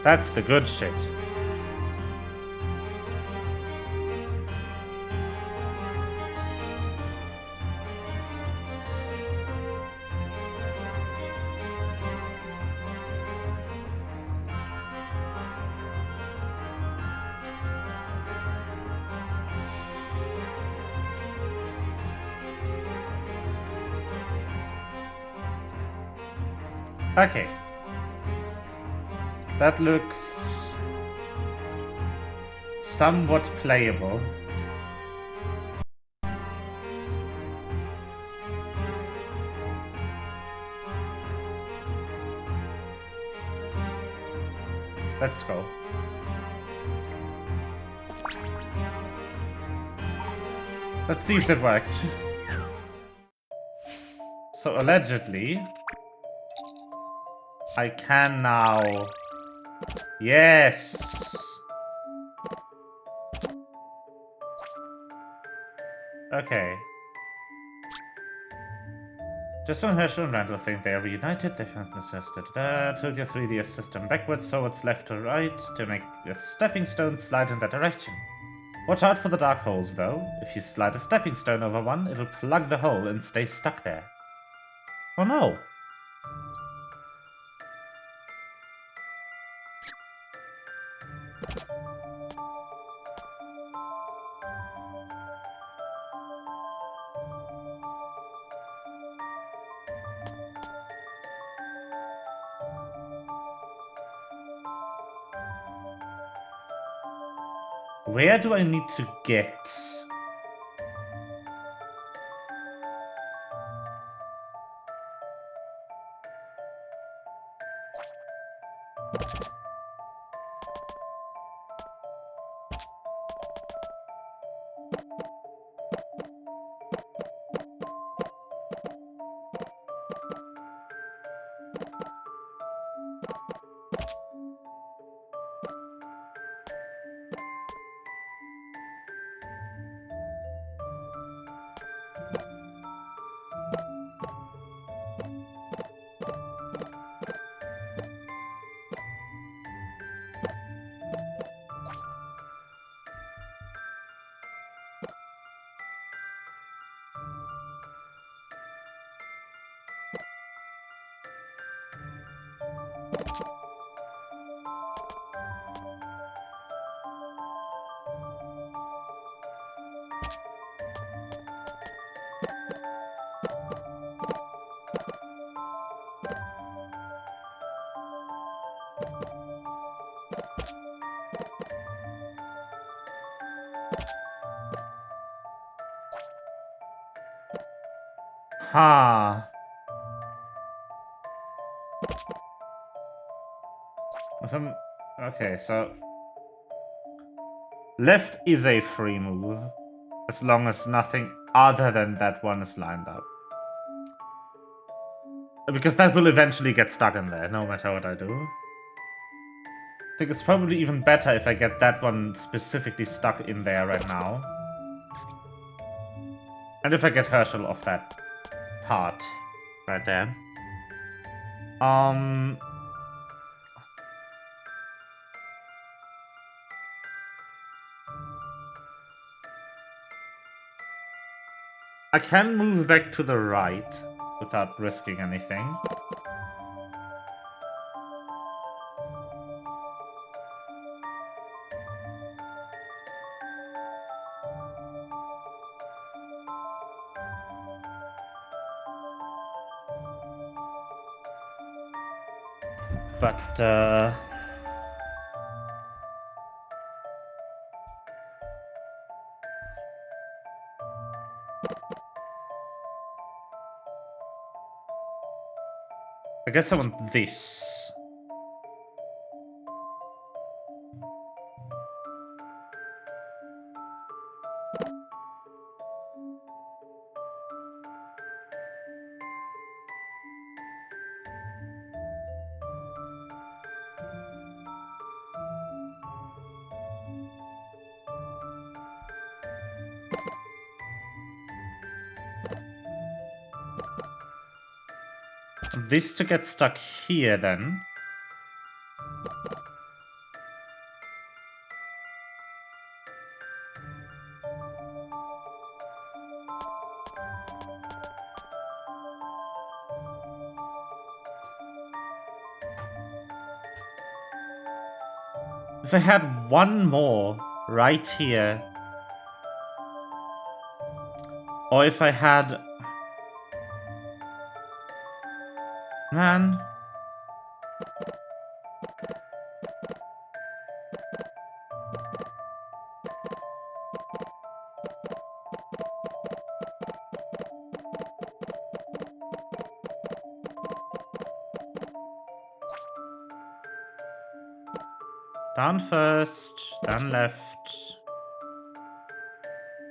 That's the good shit. Okay. That looks somewhat playable. Let's go. Let's see if that worked. So allegedly, I can now... Yes! Okay. Just when Herschel and Randall think they are reunited, they find themselves tilt your 3DS system backwards so it's left to right to make a stepping stone slide in that direction. Watch out for the dark holes though. If you slide a stepping stone over one, it'll plug the hole and stay stuck there. Oh no! Where do I need to get? Huh. Okay, so... Left is a free move, as long as nothing other than that one is lined up. Because that will eventually get stuck in there, no matter what I do. I think it's probably even better if I get that one specifically stuck in there right now. And if I get Herschel off that part right there. I can move back to the right without risking anything. But, I guess I want this. this to get stuck here then. If I had one more right here, or if I had... Man. Down first, then left,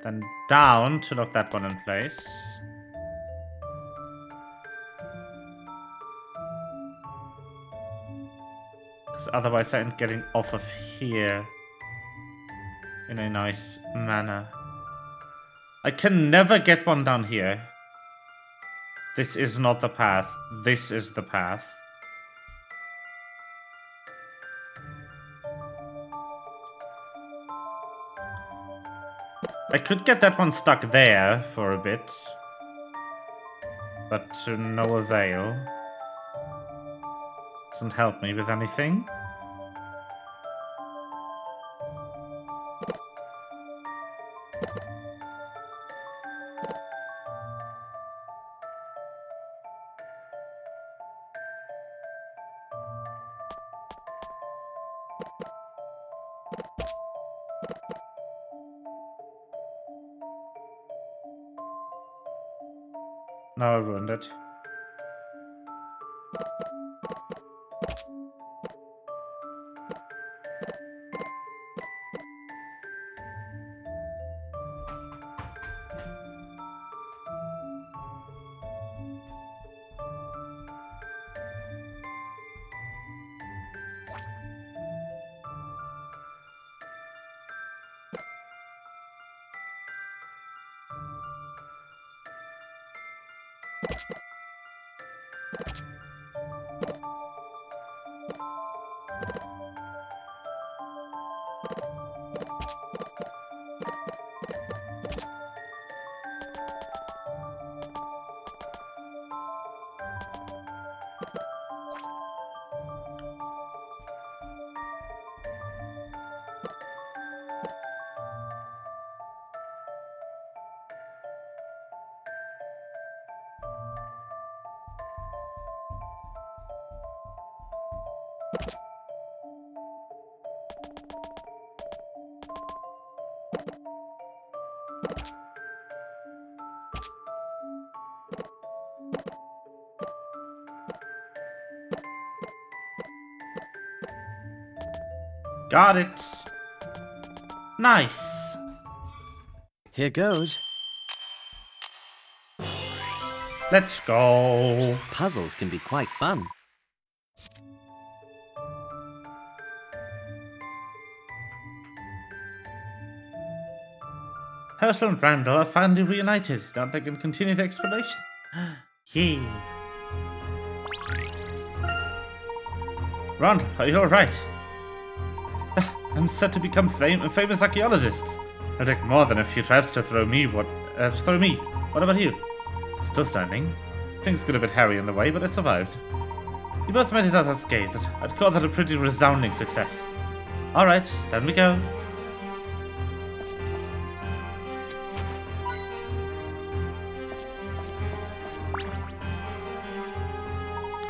then down to lock that one in place. Because otherwise I ain't getting off of here in a nice manner. I can never get one down here. This is not the path. This is the path. I could get that one stuck there for a bit, but to no avail. Doesn't help me with anything. No, I ruined it. Got it. Nice. Here goes. Let's go. Puzzles can be quite fun. Herschel and Randall are finally reunited. Now they can continue the exploration. Yay. Randall, are you alright? I'm set to become famous archaeologists. It'll take more than a few traps to throw me. What about you? Still standing. Things got a bit hairy in the way, but I survived. You both made it out unscathed. I'd call that a pretty resounding success. Alright, down we go.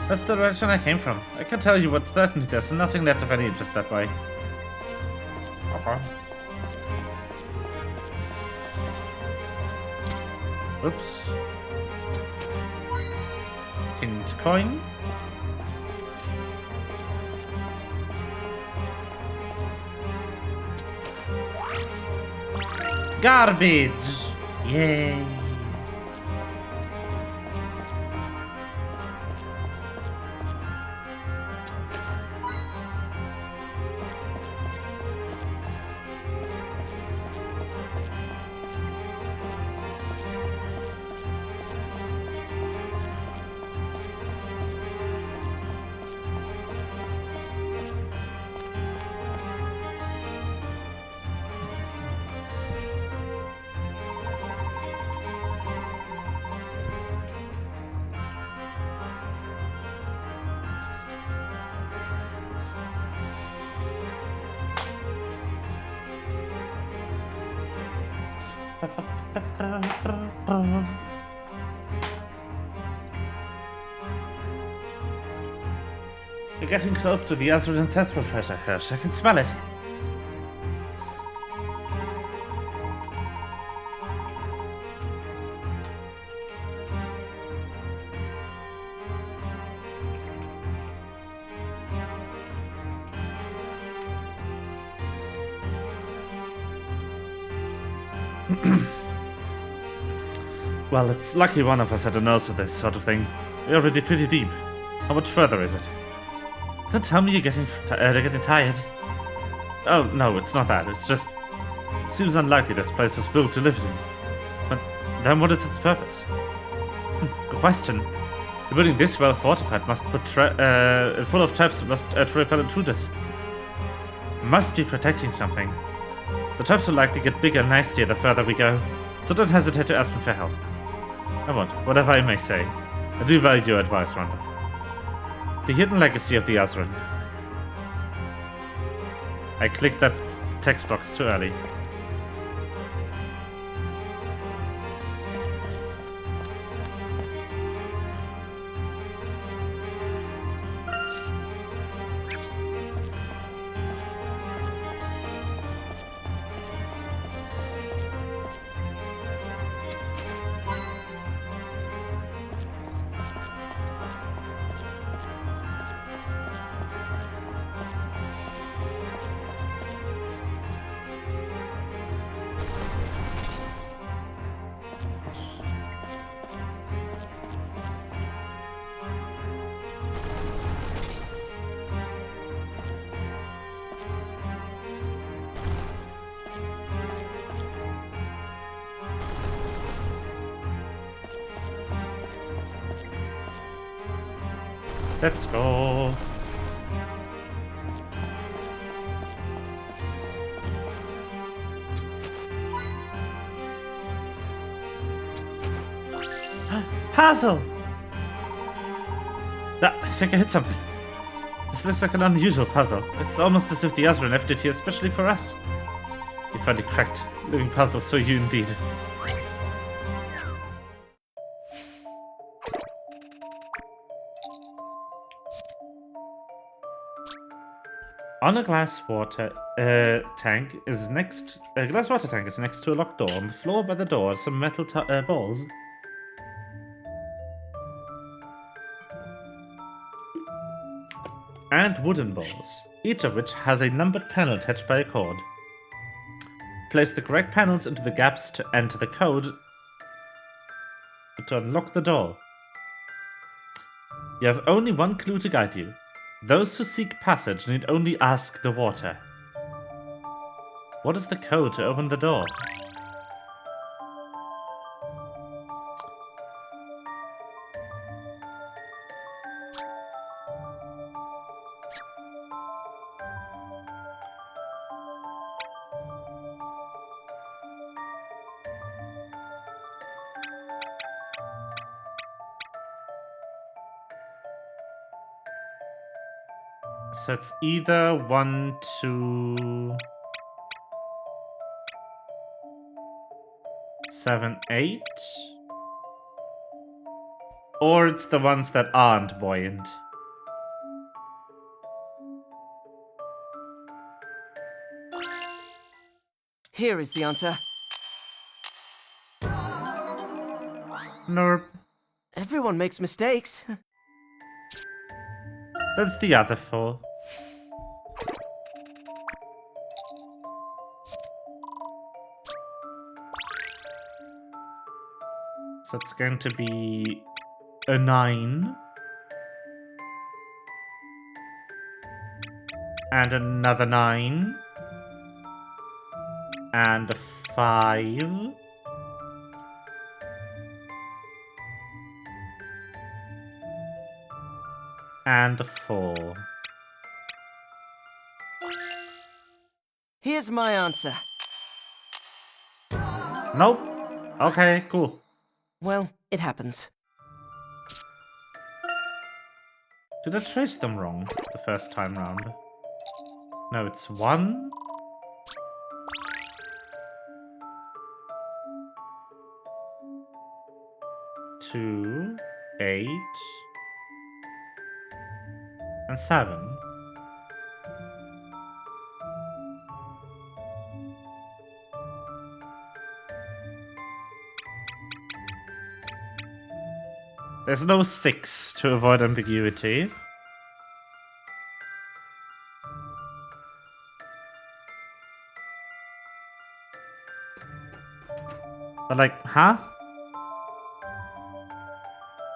That's the direction I came from. I can tell you what certainty there's nothing left of any interest that way. Oops. Tinned coin. Garbage! Yay! You're getting close to the Azure ancestral treasure, Hirsch. I can smell it. Well, it's lucky one of us had a nose for this sort of thing. We're already pretty deep. How much further is it? Don't tell me you're getting tired. Oh, no, it's not that. It's just... seems unlikely this place was built to live in. But then what is its purpose? Good question. A building this well fortified must put full of traps must to repel intruders. Must be protecting something. The traps will likely get bigger and nastier the further we go, so don't hesitate to ask me for help. I won't, whatever I may say. I do value your advice, Rhonda. The hidden legacy of the Azran. I clicked that text box too early. Let's go. Puzzle! I think I hit something. This looks like an unusual puzzle. It's almost as if the Azran left it here especially for us. You find it cracked. Living puzzle, so you indeed. On a glass water tank is next. A glass water tank is next to a locked door. On the floor by the door are some metal balls. And wooden balls, each of which has a numbered panel attached by a cord. Place the correct panels into the gaps to enter the code to unlock the door. You have only one clue to guide you. Those who seek passage need only ask the water. What is the code to open the door? So it's either 1, 2, 7, 8, or it's the ones that aren't buoyant. Here is the answer. Nope. Everyone makes mistakes. That's the other 4. So it's going to be a 9. And another 9. And a 5. And a 4. Here's my answer. Nope. Okay, cool. Well, it happens. Did I trace them wrong the first time round? No, it's 1. 2, 8, and 7. There's no 6 to avoid ambiguity. But like, huh?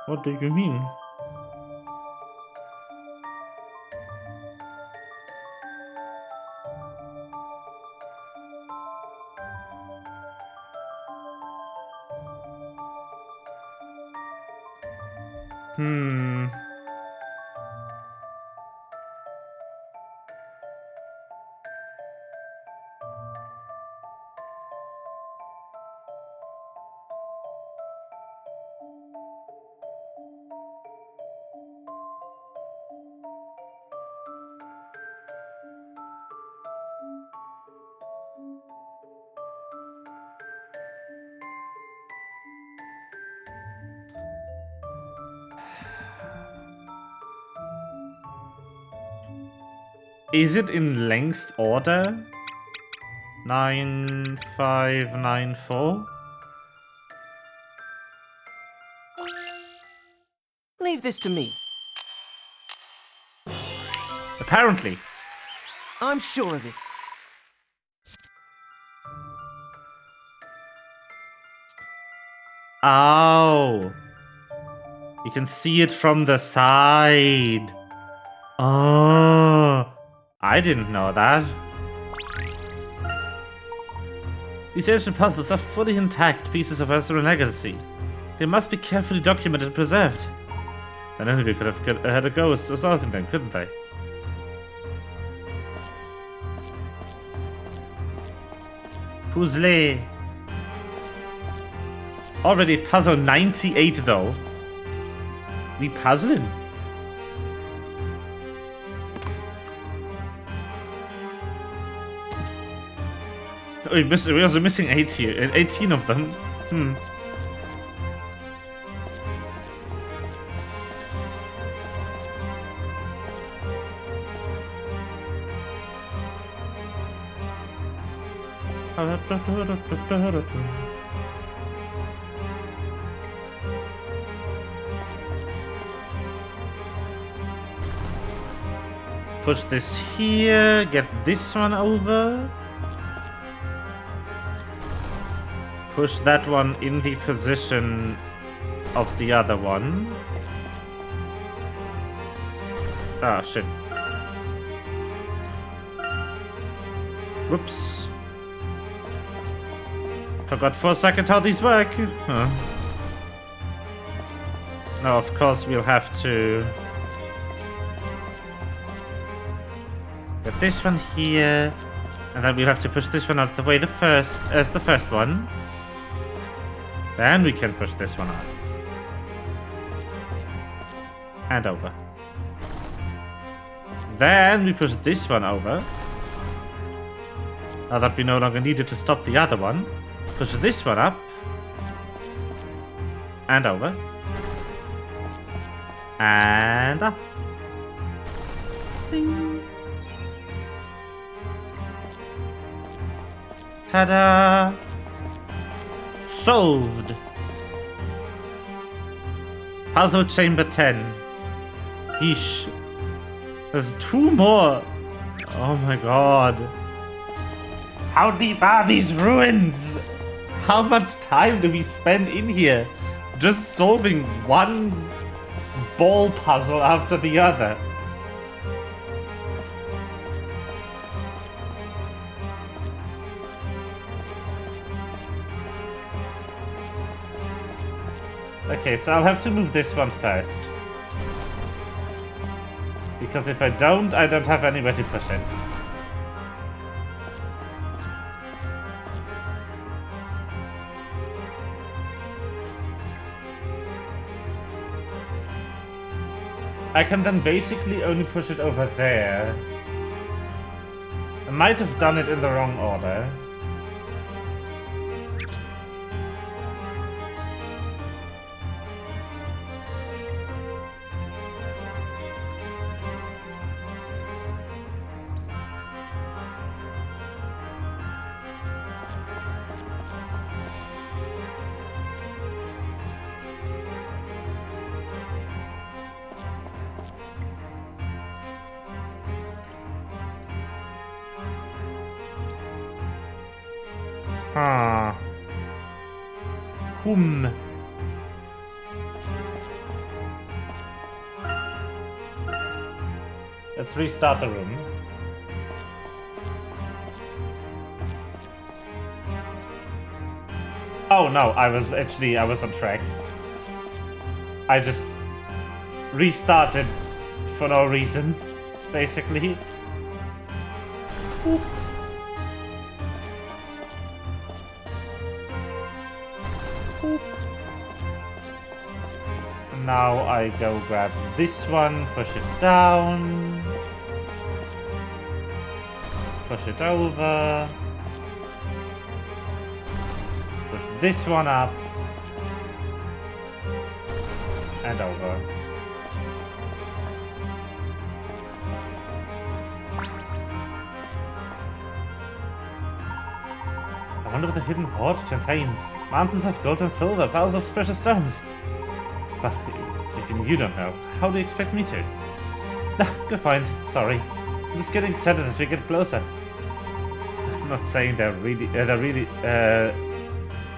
What do you mean? Is it in length order? 9, 5, 9, 4? Leave this to me. Apparently. I'm sure of it. Oh. You can see it from the side. Oh. I didn't know that. These ancient puzzles are fully intact pieces of Ezra legacy. They must be carefully documented and preserved. An enemy could have had a go of solving them, couldn't they? Puzzle. Already puzzle 98 though. We puzzling. Oh, we're also missing 18 of them. Push this here, get this one over. Push that one in the position of the other one. Ah, shit. Whoops. Forgot for a second how these work. Huh. Now, of course, we'll have to get this one here, and then we'll have to push this one out of the way as the first one. Then we can push this one out. And over. Then we push this one over. Now that we no longer need it to stop the other one. Push this one up. And over. And up. Ding. Ta-da! Solved! Puzzle Chamber 10. Yeesh. There's 2 more! Oh my god. How deep are these ruins? How much time do we spend in here? Just solving one ball puzzle after the other. Okay, so I'll have to move this one first. Because if I don't have anywhere to push it. I can then basically only push it over there. I might have done it in the wrong order. Huh. Let's restart the room. Oh no, I was on track. I just restarted for no reason, basically. Oop. Oop. Now I go grab this one, push it down, push it over, push this one up, and over. I wonder what the hidden hoard contains. Mountains of gold and silver, piles of precious stones. But if you don't know, how do you expect me to? Nah, good point. Sorry. I'm just getting excited as we get closer. I'm not saying there really are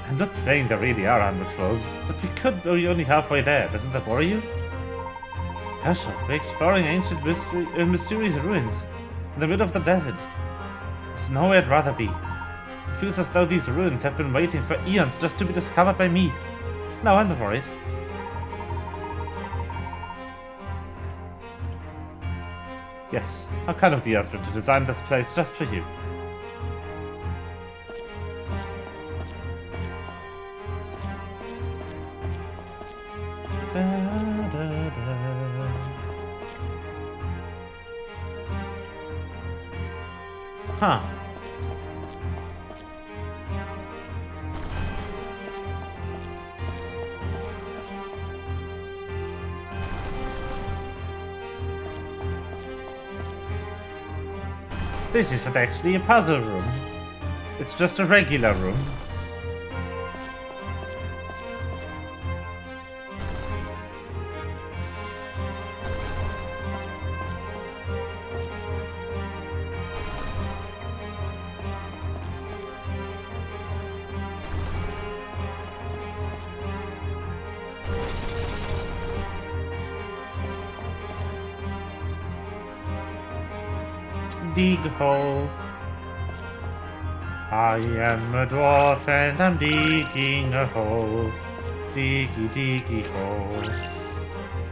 100 floors, but we could be only halfway there. Doesn't that worry you? Herschel, we're exploring ancient mysterious ruins in the middle of the desert. There's nowhere I'd rather be. It feels as though these ruins have been waiting for eons just to be discovered by me. No, I'm not worried. Yes, I'm kind of the husband to design this place just for you. Huh. This isn't actually a puzzle room. It's just a regular room. Dig hole. I am a dwarf and I'm digging a hole. Diggy diggy hole.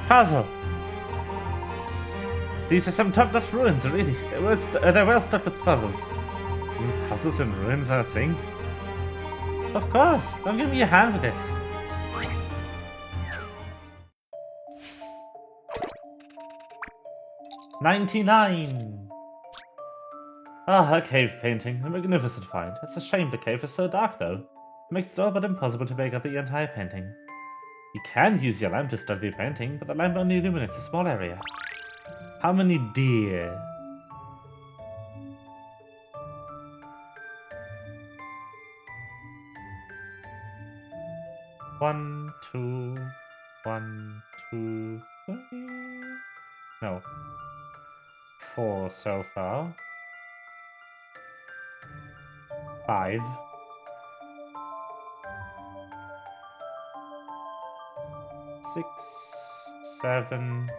Puzzle. These are some top-notch ruins, really. They're well stuck with puzzles. Puzzles and ruins are a thing? Of course. Don't give me a hand with this. $99. Ah, a cave painting. A magnificent find. It's a shame the cave is so dark, though. It makes it all but impossible to make out the entire painting. You can use your lamp to study the painting, but the lamp only illuminates a small area. How many deer? One, two, 3. No. 4 so far. 5. 6, 7.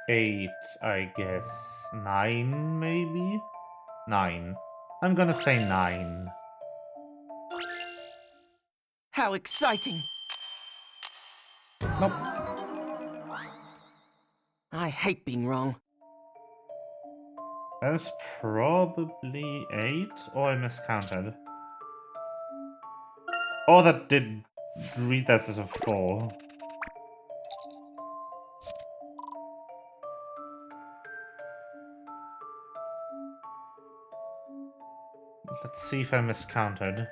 8, I guess. 9, maybe? 9. I'm gonna say 9. How exciting! Nope. I hate being wrong. That's probably 8, or I miscounted. Or that did read that as a 4. Let's see if I miscounted.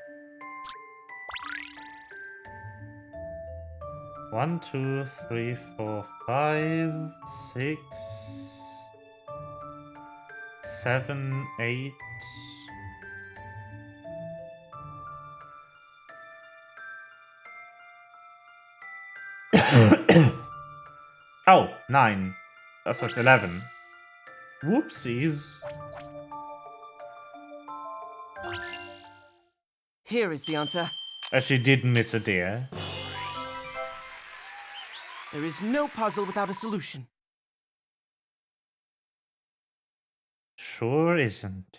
1, 2, 3, 4, 5, 6, 7, 8, Oh, 9. Oh, so it's 11. Whoopsies. Here is the answer. She did miss a deer. There is no puzzle without a solution. Sure isn't.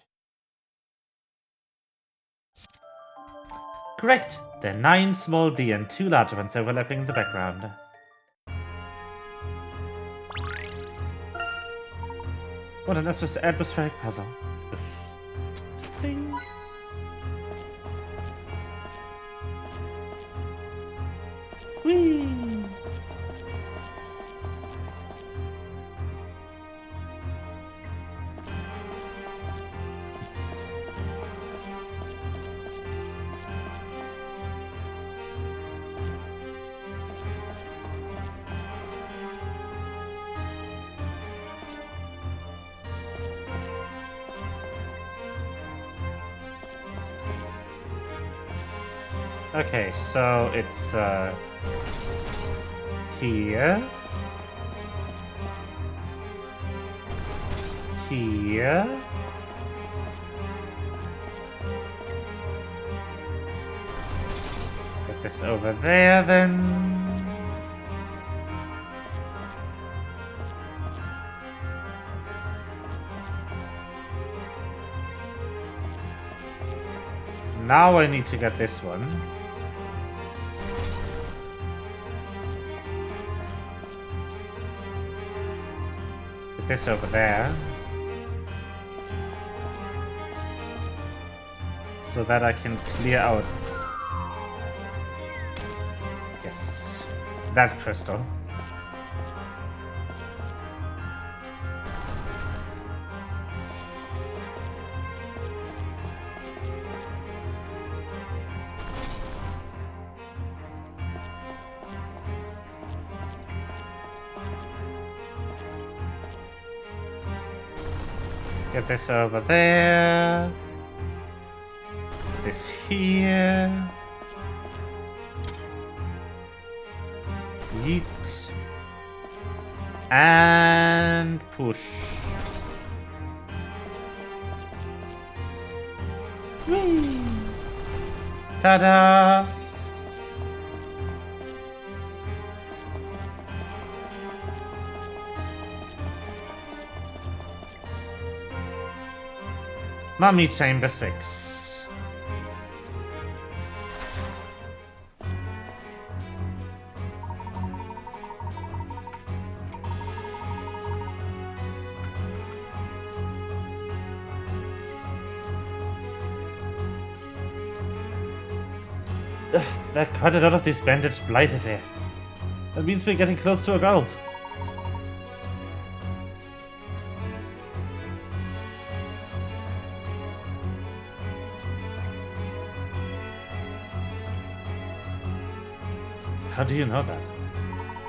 Correct. There are 9 small deer and 2 large ones overlapping in the background. What an atmospheric puzzle. Ding. Whee! Okay, so it's here, here, get this over there then. Now I need to get this one. Put this over there. So that I can clear out. Yes. That crystal. Get this over there. This here. Yeet. And push. Whee! Ta-da! Mummy Chamber 6. There are quite a lot of these bandaged blighters here. That means we're getting close to a goal. How do you know that?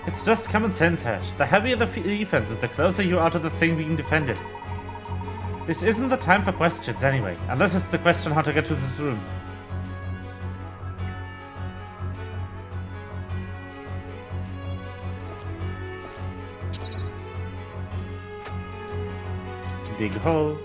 It's just common sense, Hash. The heavier the defense is, the closer you are to the thing being defended. This isn't the time for questions anyway, unless it's the question how to get to this room. Dig hole.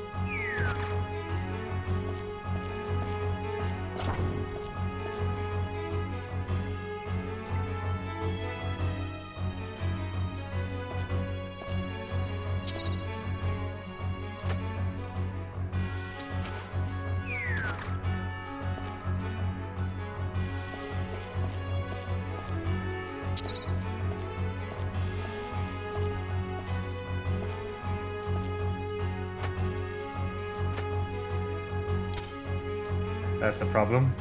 That's a problem.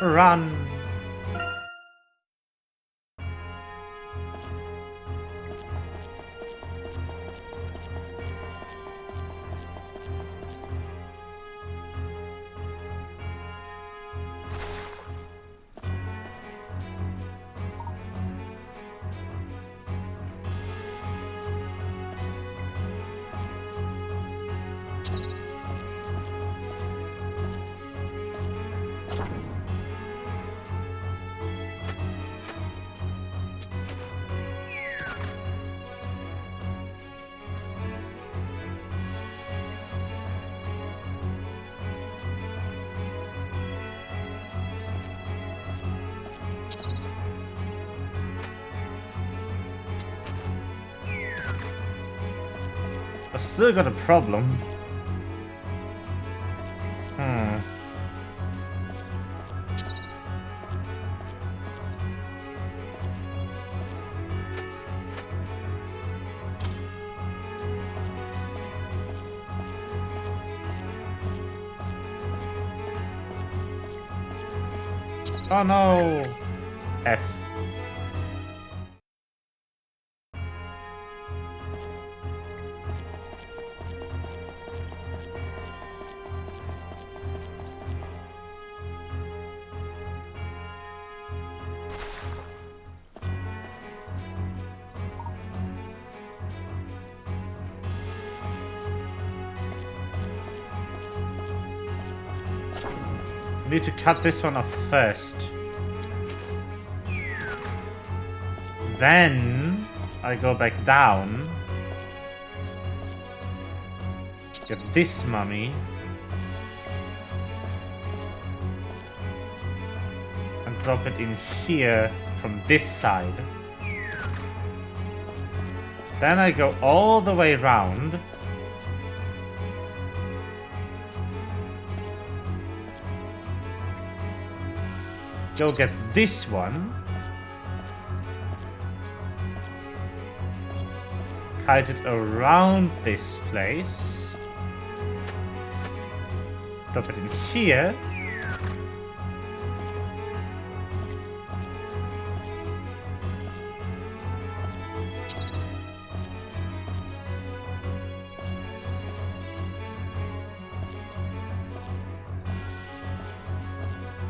Run! Still got a problem. Oh no! F. Need to cut this one off first. Then I go back down. Get this mummy. And drop it in here from this side. Then I go all the way around. Go get this one. Kite it around this place. Drop it in here.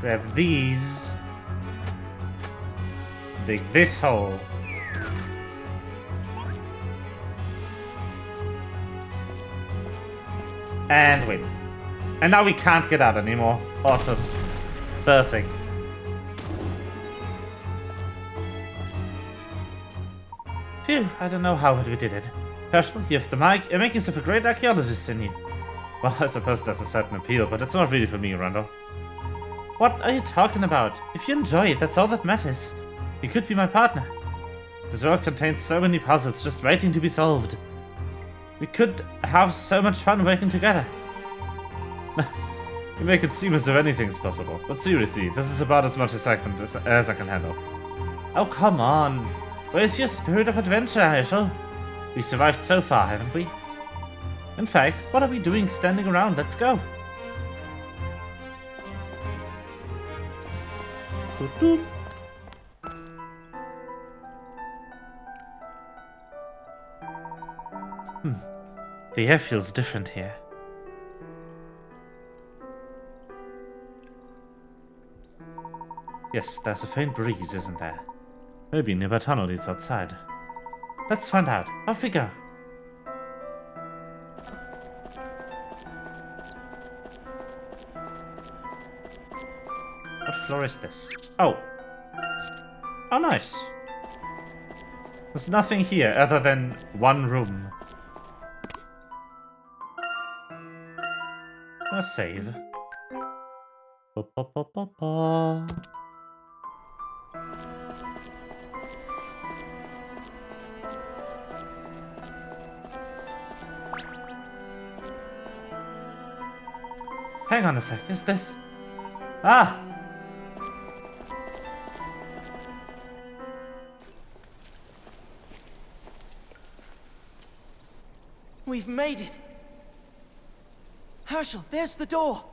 Grab these. Dig this hole. And win. And now we can't get out anymore. Awesome. Perfect. Phew, I don't know how we did it. Herschel, you have the mic. You're making yourself a great archaeologist in you. Well, I suppose there's a certain appeal, but it's not really for me, Randall. What are you talking about? If you enjoy it, that's all that matters. You could be my partner. This world contains so many puzzles just waiting to be solved. We could have so much fun working together. You make it seem as if anything's possible, but seriously, this is about as much as I can handle. Oh, come on. Where's your spirit of adventure, Herschel? We survived so far, haven't we? In fact, what are we doing standing around? Let's go. Doop. The air feels different here. Yes, there's a faint breeze, isn't there? Maybe a nearby tunnel leads outside. Let's find out. Off we go. What floor is this? Oh. Oh, nice. There's nothing here other than one room. A save. Hang on a sec, is this... Ah! We've made it! Herschel, there's the door!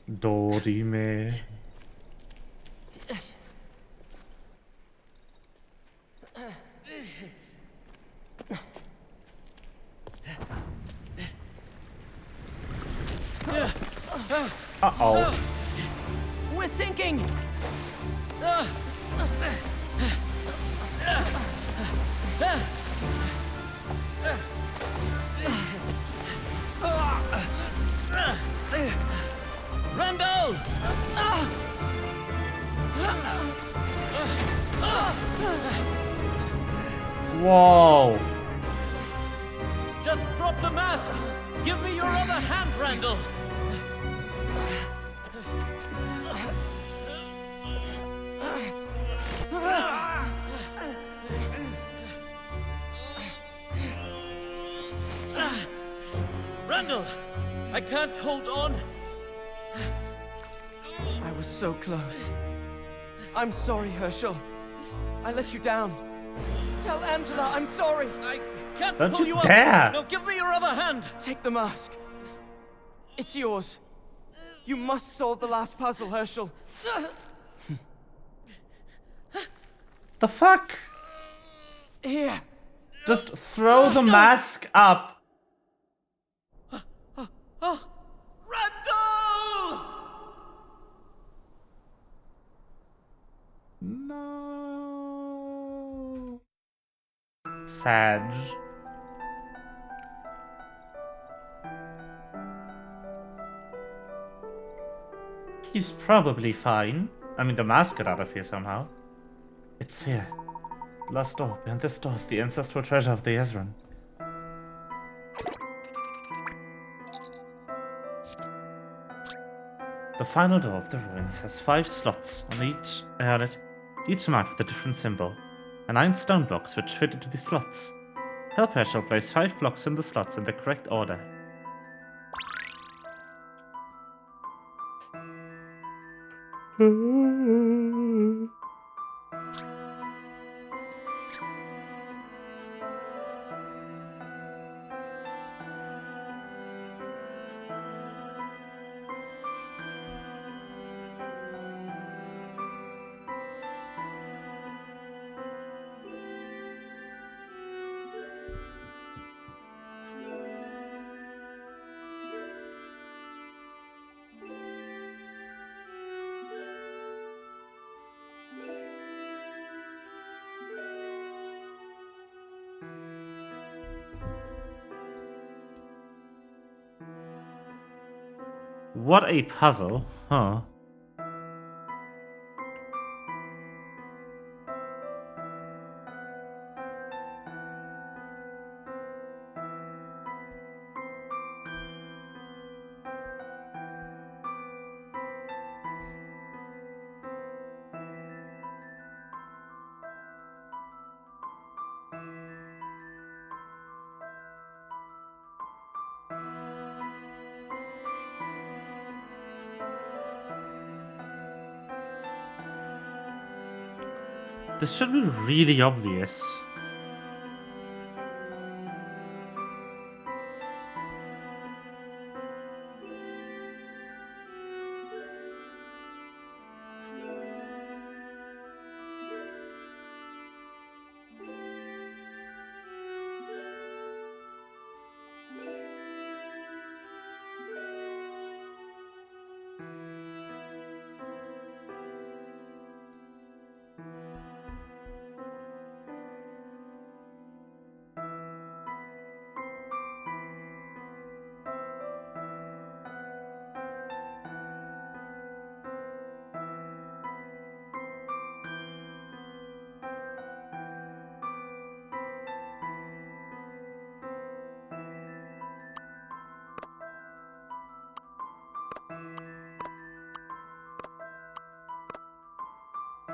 Dorime. Uh-oh. We're sinking! Randall! Whoa. Just drop the mask! Give me your other hand, Randall! I can't hold on. I was so close. I'm sorry, Herschel. I let you down. Tell Angela I'm sorry. I can't Don't pull you you dare. up. No, give me your other hand. Take the mask. It's yours. You must solve the last puzzle, Herschel. The fuck? Here. Just throw the mask up. Randall! No. Sag. He's probably fine. I mean, the mask got out of here somehow. It's here. Last door. Behind this door is the ancestral treasure of the Ezran. The final door of the ruins has 5 slots on it, each marked with a different symbol, and 9 stone blocks which fit into the slots. Help Herschel place 5 blocks in the slots in the correct order. What a puzzle, huh? This should be really obvious.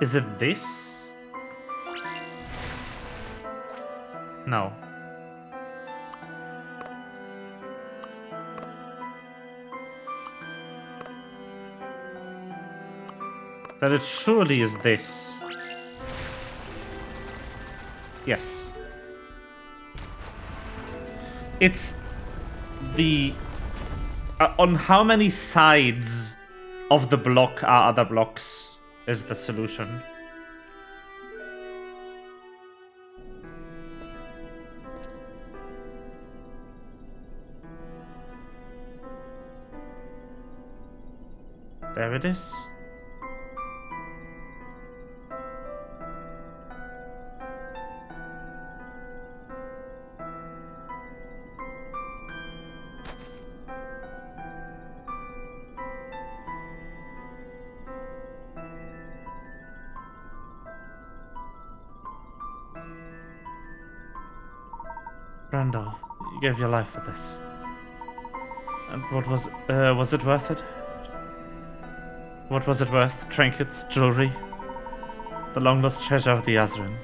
Is it this? No. That it surely is this. Yes. It's the... on how many sides of the block are other blocks is the solution. There it is. Randall, you gave your life for this. And what was it worth it? What was it worth? Trinkets, jewelry? The long-lost treasure of the Ezran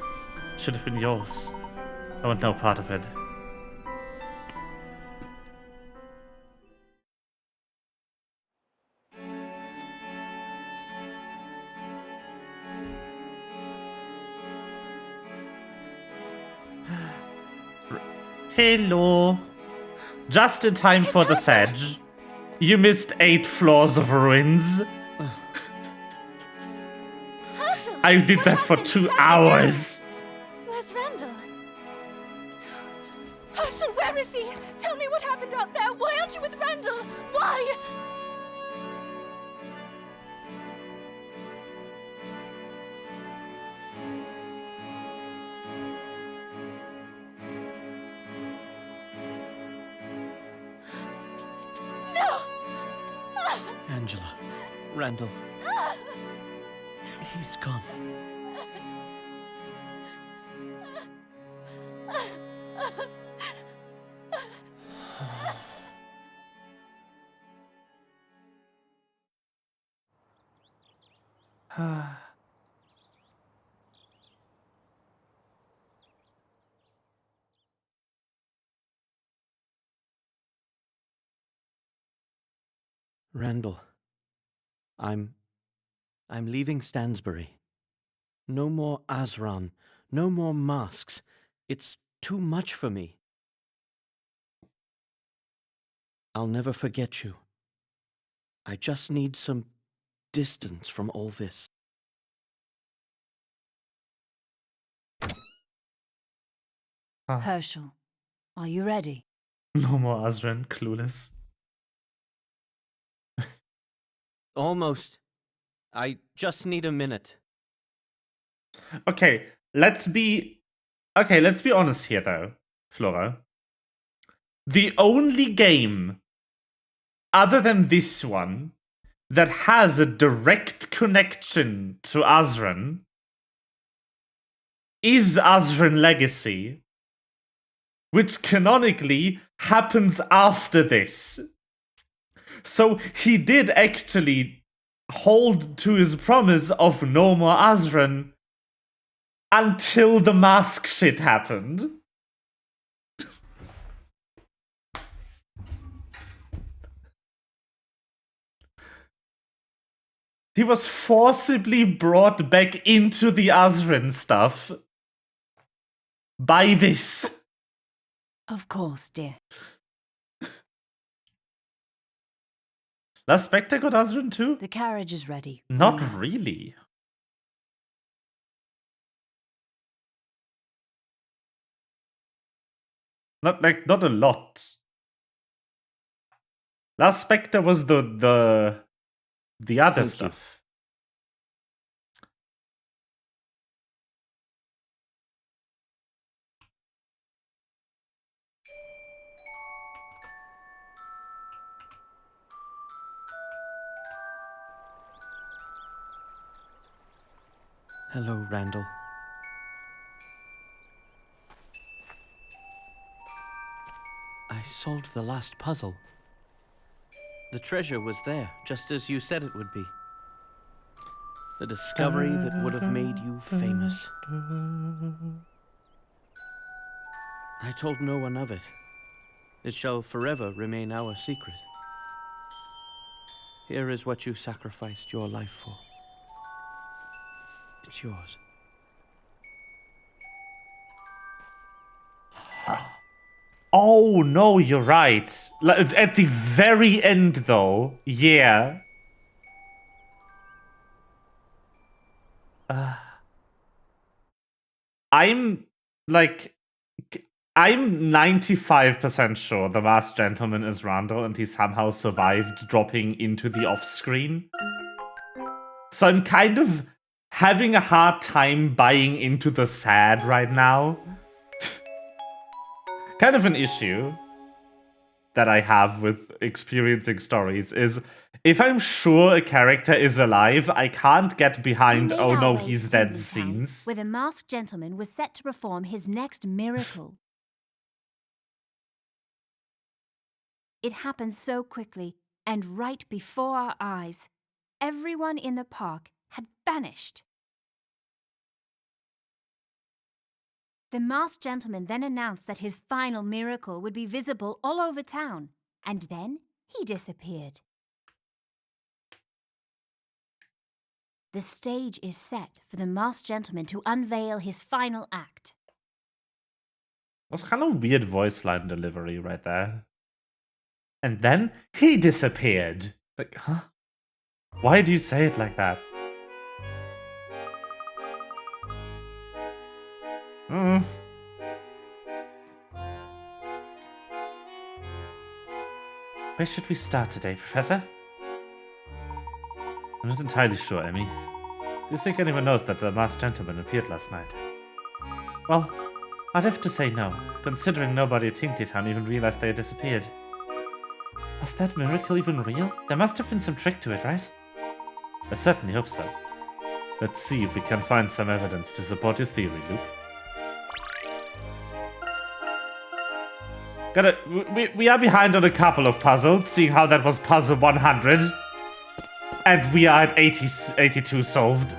should have been yours. I want no part of it. Hello. Just in time for the sedge. You missed 8 floors of ruins. Herschel, I did what that for happened? 2 How'd it hours. go? Where's Randall? Herschel, where is he? Tell me what happened out there. Why aren't you with Randall? Why? No! Angela. Randall. He's gone. Randall. I'm leaving Stansbury. No more Azran. No more masks. It's too much for me. I'll never forget you. I just need some distance from all this. Herschel, are you ready? No more Azran, clueless. Almost. I just need a minute. Okay, let's be honest here though, Flora. The only game other than this one that has a direct connection to Azran is Azran Legacy, which canonically happens after this. So he did actually hold to his promise of no more Azran until the mask shit happened. He was forcibly brought back into the Azran stuff by this. Of course, dear. Last Spectre got Azran too? The carriage is ready. when Not you are. really. Not a lot. Last Spectre was the other Thank you. stuff. Hello, Randall. I solved the last puzzle. The treasure was there, just as you said it would be. The discovery that would have made you famous. I told no one of it. It shall forever remain our secret. Here is what you sacrificed your life for. It's yours. Oh no, you're right. At the very end though, yeah. I'm 95% sure the masked gentleman is Randall and he somehow survived dropping into the off-screen. So I'm kind of having a hard time buying into the sad right now. Kind of an issue that I have with experiencing stories is if I'm sure a character is alive, I can't get behind, We made oh our no, way he's to dead Tingley Town, scenes. where the masked gentleman was set to perform his next miracle. It happened so quickly, and right before our eyes. Everyone in the park had vanished. The masked gentleman then announced that his final miracle would be visible all over town, and then he disappeared. The stage is set for the masked gentleman to unveil his final act. Was kind of weird voice line delivery right there. And then he disappeared. Like, huh? Why do you say it like that? Where should we start today, Professor? I'm not entirely sure, Emmy. Do you think anyone knows that the masked gentleman appeared last night? Well, I'd have to say no, considering nobody at Hinkley Town even realized they had disappeared. Was that miracle even real? There must have been some trick to it, right? I certainly hope so. Let's see if we can find some evidence to support your theory, Luke. We are behind on a couple of puzzles, seeing how that was puzzle 100. And we are at 82 solved.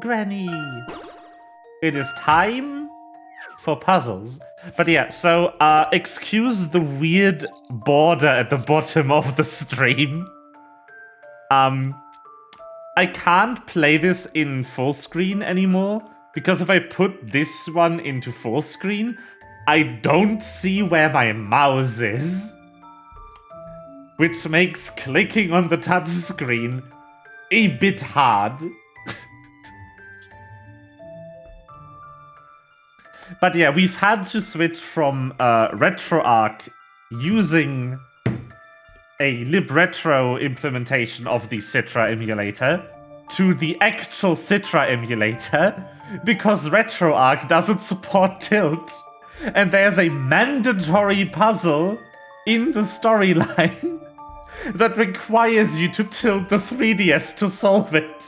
Granny. It is time for puzzles. But yeah, so excuse the weird border at the bottom of the stream. I can't play this in full screen anymore, because if I put this one into full screen, I don't see where my mouse is. Which makes clicking on the touchscreen a bit hard. But yeah, we've had to switch from RetroArch using a libretro implementation of the Citra emulator to the actual Citra emulator because RetroArch doesn't support tilt. And there's a mandatory puzzle in the storyline that requires you to tilt the 3DS to solve it.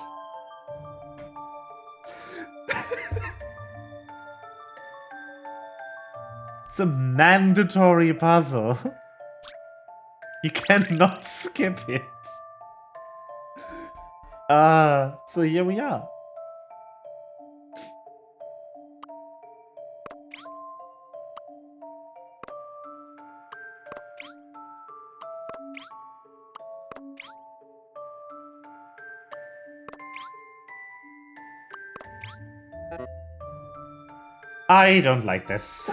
It's a mandatory puzzle. You cannot skip it. So here we are. I don't like this.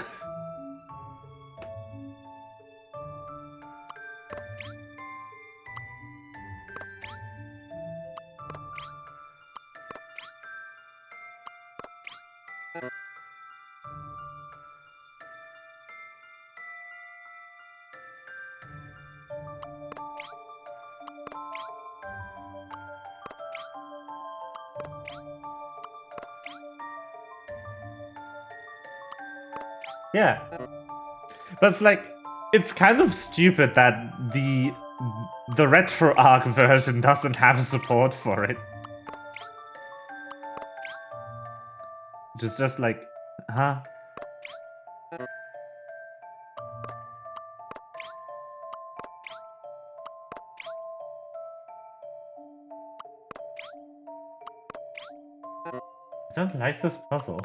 Yeah. But it's like, it's kind of stupid that the RetroArch version doesn't have support for it. Which is just like, huh? I don't like this puzzle.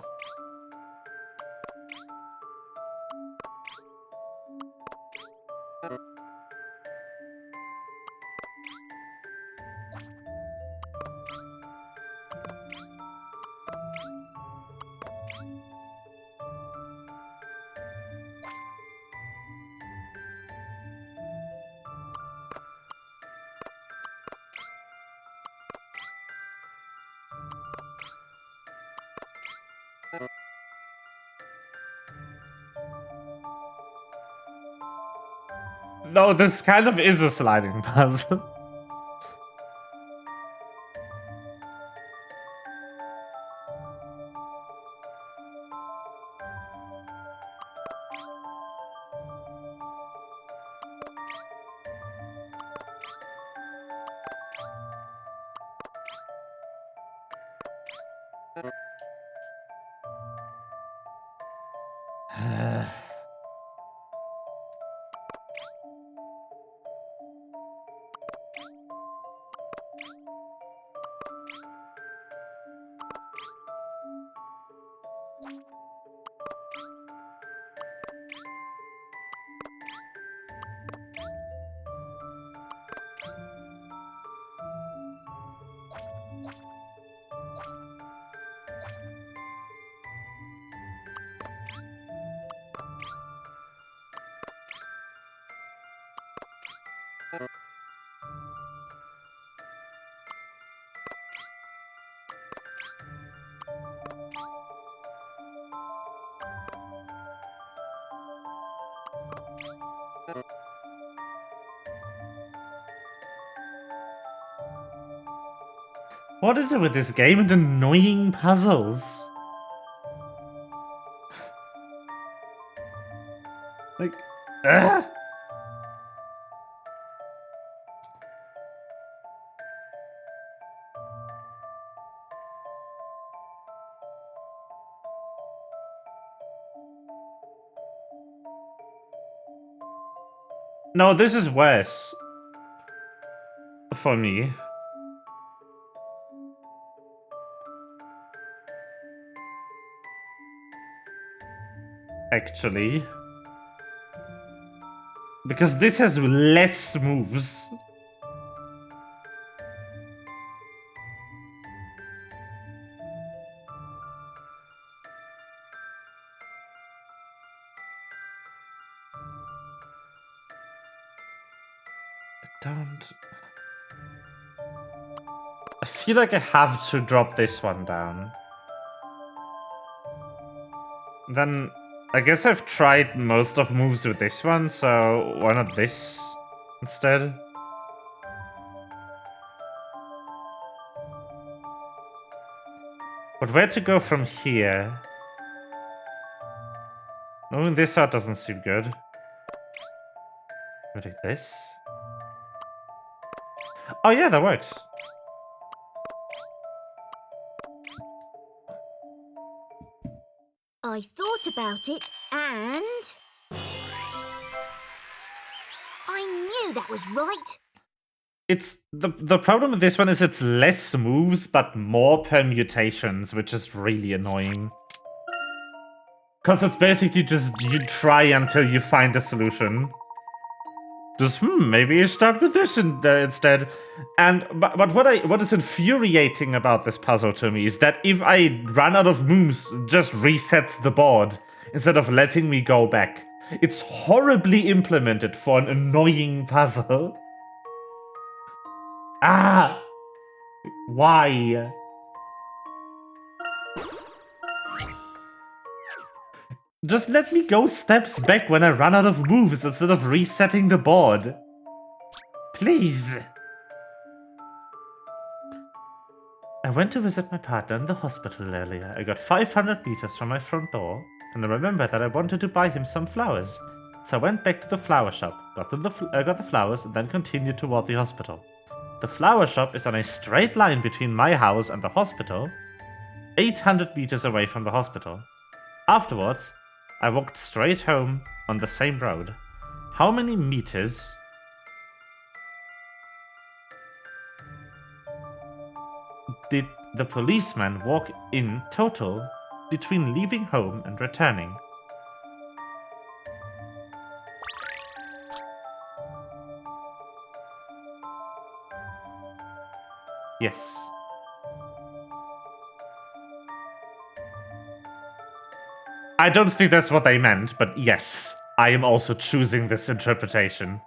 No, this kind of is a sliding puzzle. What is it with this game and annoying puzzles? Like, ah! No, this is worse. For me. Actually. Because this has less moves. I feel like I have to drop this one down. Then I guess I've tried most of moves with this one, so why not this instead? But where to go from here? Moving this out doesn't seem good. Go like this. Oh yeah, that works. I thought about it, and I knew that was right. It's the problem with this one is it's less moves but more permutations, which is really annoying. Cause it's basically just you try until you find a solution. Just maybe you start with this instead. And but what is infuriating about this puzzle to me is that if I run out of moves, it just resets the board instead of letting me go back. It's horribly implemented for an annoying puzzle. Ah! Why? Just let me go steps back when I run out of moves instead of resetting the board. Please. I went to visit my partner in the hospital earlier. I got 500 meters from my front door, and I remembered that I wanted to buy him some flowers. So I went back to the flower shop, got the flowers, and then continued toward the hospital. The flower shop is on a straight line between my house and the hospital, 800 meters away from the hospital. Afterwards, I walked straight home on the same road. How many meters did the policeman walk in total between leaving home and returning? Yes. I don't think that's what they meant, but yes, I am also choosing this interpretation.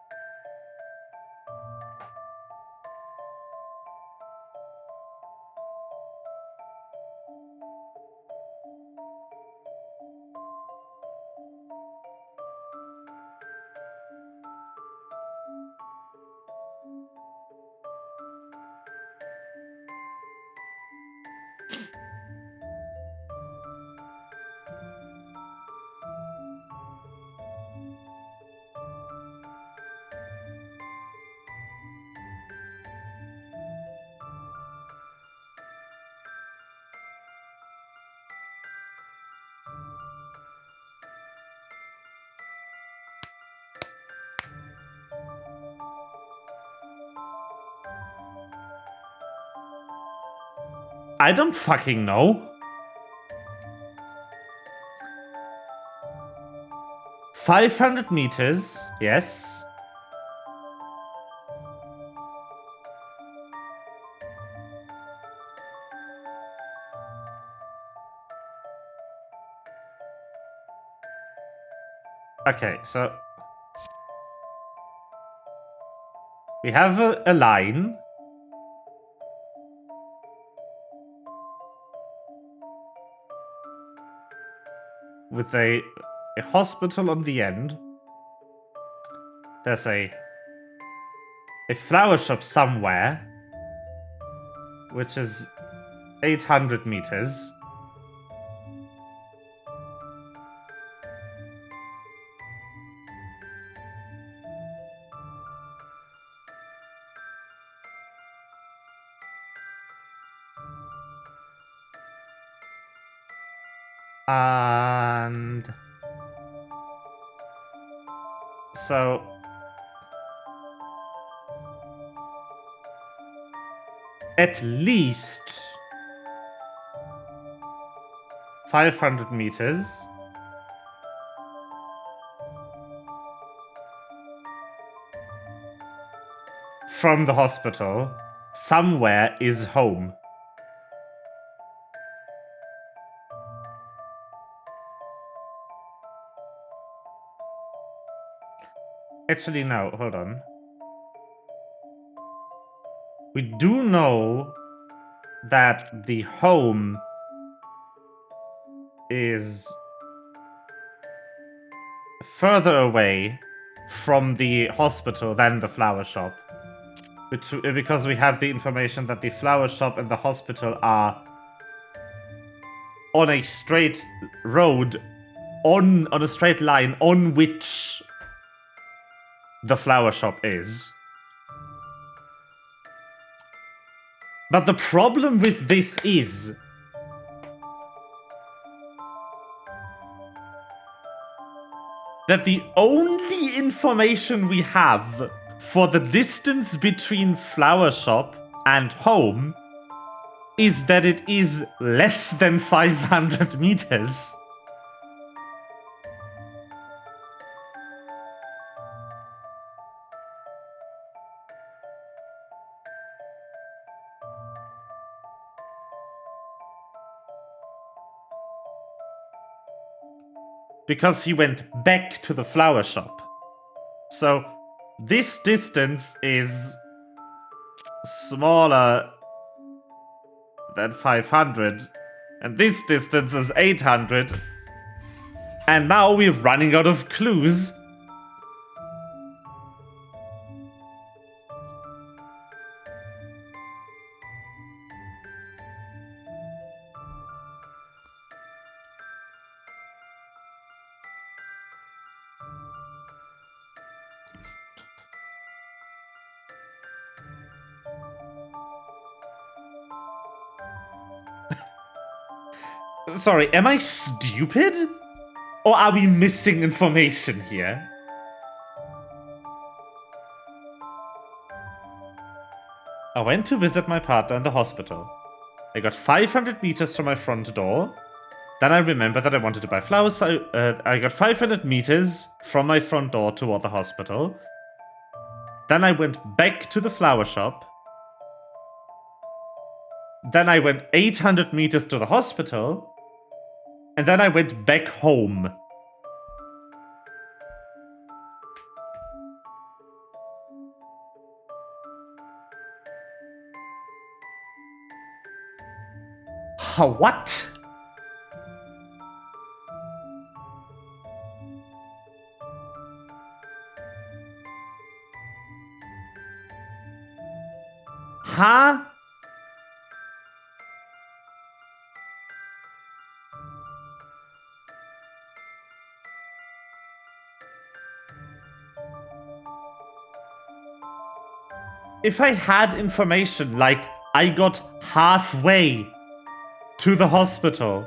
I don't fucking know. 500 meters, yes. Okay, so We have a line. With a hospital on the end. There's a flower shop somewhere, which is 800 meters. And so at least 500 meters from the hospital, somewhere is home. Actually, no, hold on. We do know that the home is further away from the hospital than the flower shop. Because we have the information that the flower shop and the hospital are on a straight road, on a straight line on which the flower shop is. But the problem with this is that the only information we have for the distance between flower shop and home is that it is less than 500 meters. Because he went back to the flower shop. So this distance is smaller than 500, and this distance is 800. And now we're running out of clues. Sorry, am I stupid? Or are we missing information here? I went to visit my partner in the hospital. I got 500 meters from my front door. Then I remembered that I wanted to buy flowers, so I got 500 meters from my front door toward the hospital. Then I went back to the flower shop. Then I went 800 meters to the hospital. And then I went back home. What? Huh? If I had information like I got halfway to the hospital,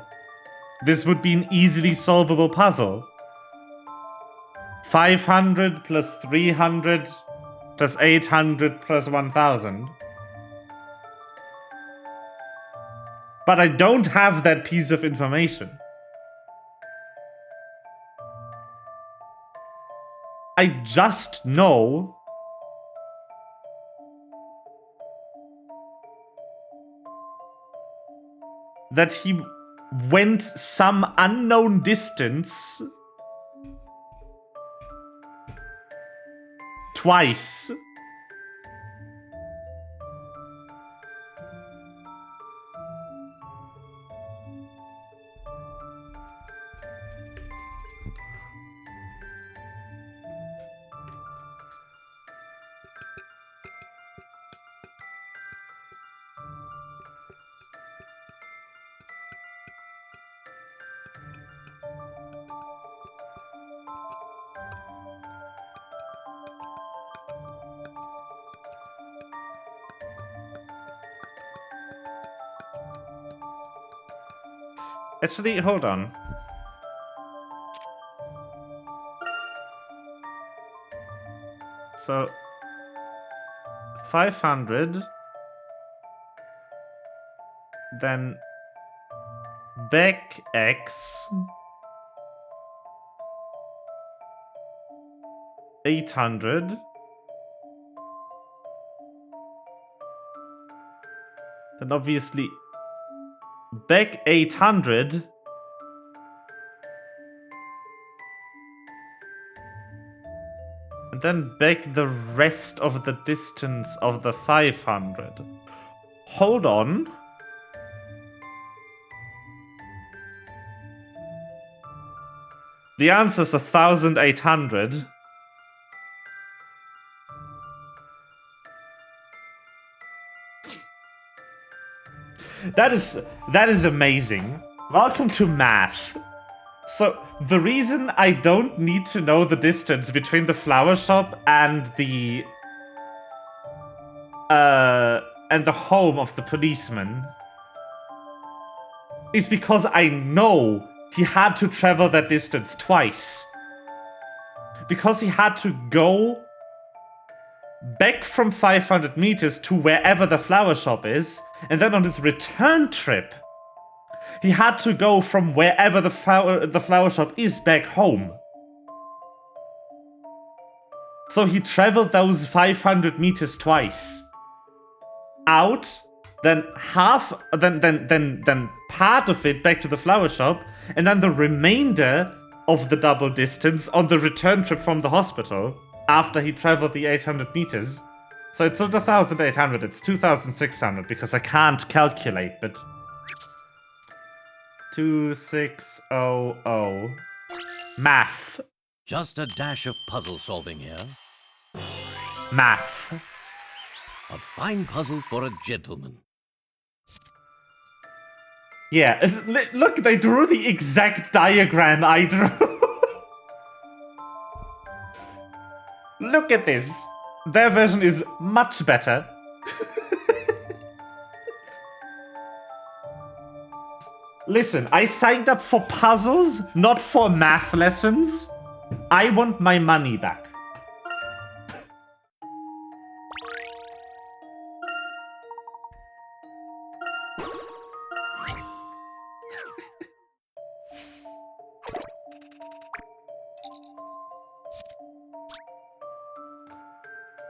this would be an easily solvable puzzle. 500 plus 300 plus 800 plus 1000. But I don't have that piece of information. I just know that he went some unknown distance twice Actually, hold on. So 500, then back X 800, then obviously back 800, and then back the rest of the distance of the 500. Hold on. The answer's 1,800. That is amazing. Welcome to math. So the reason I don't need to know the distance between the flower shop and the home of the policeman is because I know he had to travel that distance twice. Because he had to go back from 500 meters to wherever the flower shop is, and then on his return trip, he had to go from wherever the flower shop is back home. So he traveled those 500 meters twice. Out, then then part of it back to the flower shop, and then the remainder of the double distance on the return trip from the hospital after he traveled the 800 meters. So it's not 1,800, it's 2,600 because I can't calculate, but 2600. Math. Just a dash of puzzle solving here. Math. A fine puzzle for a gentleman. Yeah, look, they drew the exact diagram I drew. Look at this. Their version is much better. Listen, I signed up for puzzles, not for math lessons. I want my money back.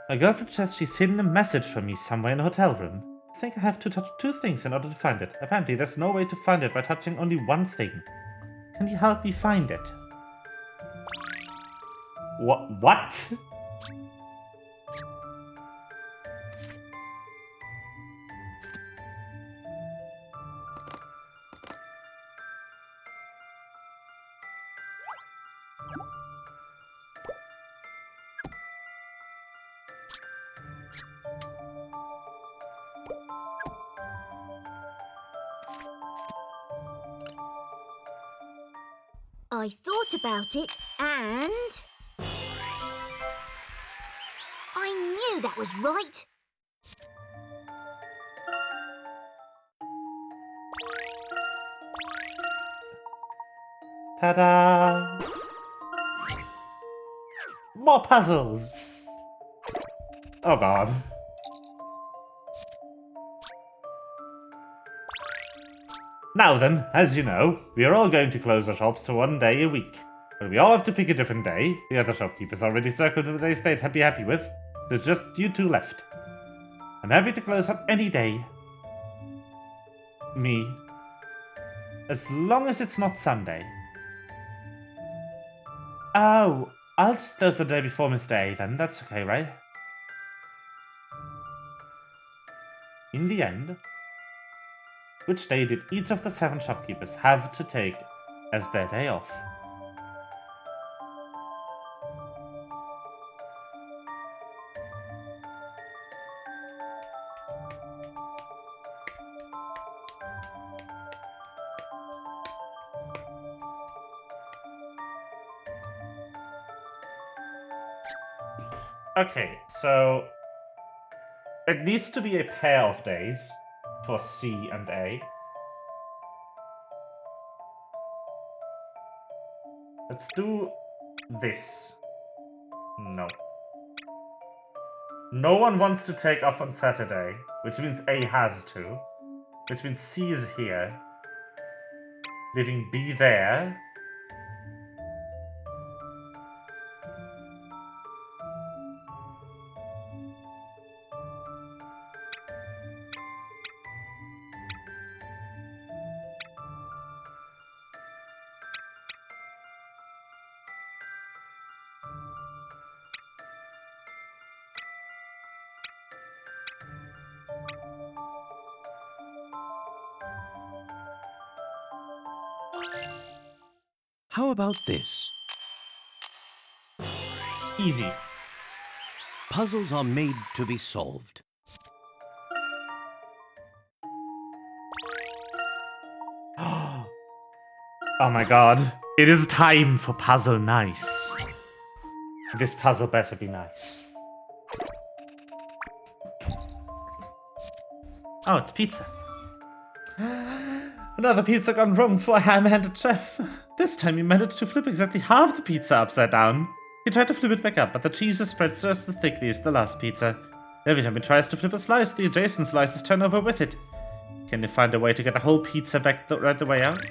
My girlfriend says she's hidden a message for me somewhere in a hotel room. I think I have to touch 2 things in order to find it. Apparently, there's no way to find it by touching only 1 thing. Can you help me find it? What? I thought about it, and I knew that was right. Ta-da! More puzzles! Oh god. Now then, as you know, we are all going to close our shops for 1 day a week. But we all have to pick a different day. The other shopkeepers already circled the days they'd be happy with. There's just you 2 left. I'm happy to close on any day. Me. As long as it's not Sunday. Oh, I'll just close the day before Mr. A then. That's okay, right? In the end, which day did each of the 7 shopkeepers have to take as their day off? Okay, so it needs to be a pair of days for C and A. Let's do this. No. No one wants to take off on Saturday, which means A has to. Which means C is here. Leaving B there. How about this? Easy. Puzzles are made to be solved. Oh my god. It is time for puzzle nice. This puzzle better be nice. Oh, it's pizza. Another pizza gone wrong for a ham-handed chef. This time he managed to flip exactly half the pizza upside down. He tried to flip it back up, but the cheese is spread just as thickly as the last pizza. Every time he tries to flip a slice, the adjacent slices turn over with it. Can you find a way to get the whole pizza back right the way out?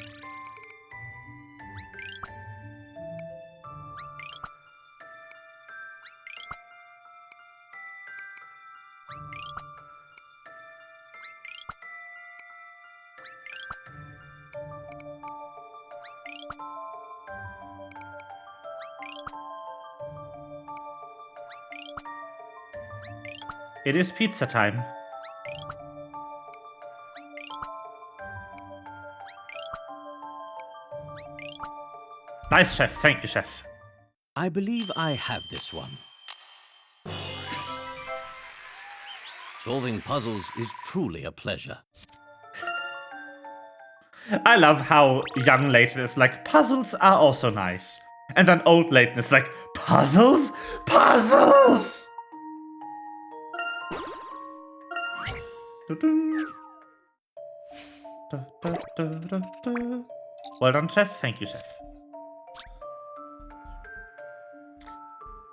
It is pizza time. Nice, chef. Thank you, chef. I believe I have this one. Solving puzzles is truly a pleasure. I love how young Layton is like, puzzles are also nice. And then old Layton is like, puzzles? Puzzles! Well done, chef. Thank you, chef.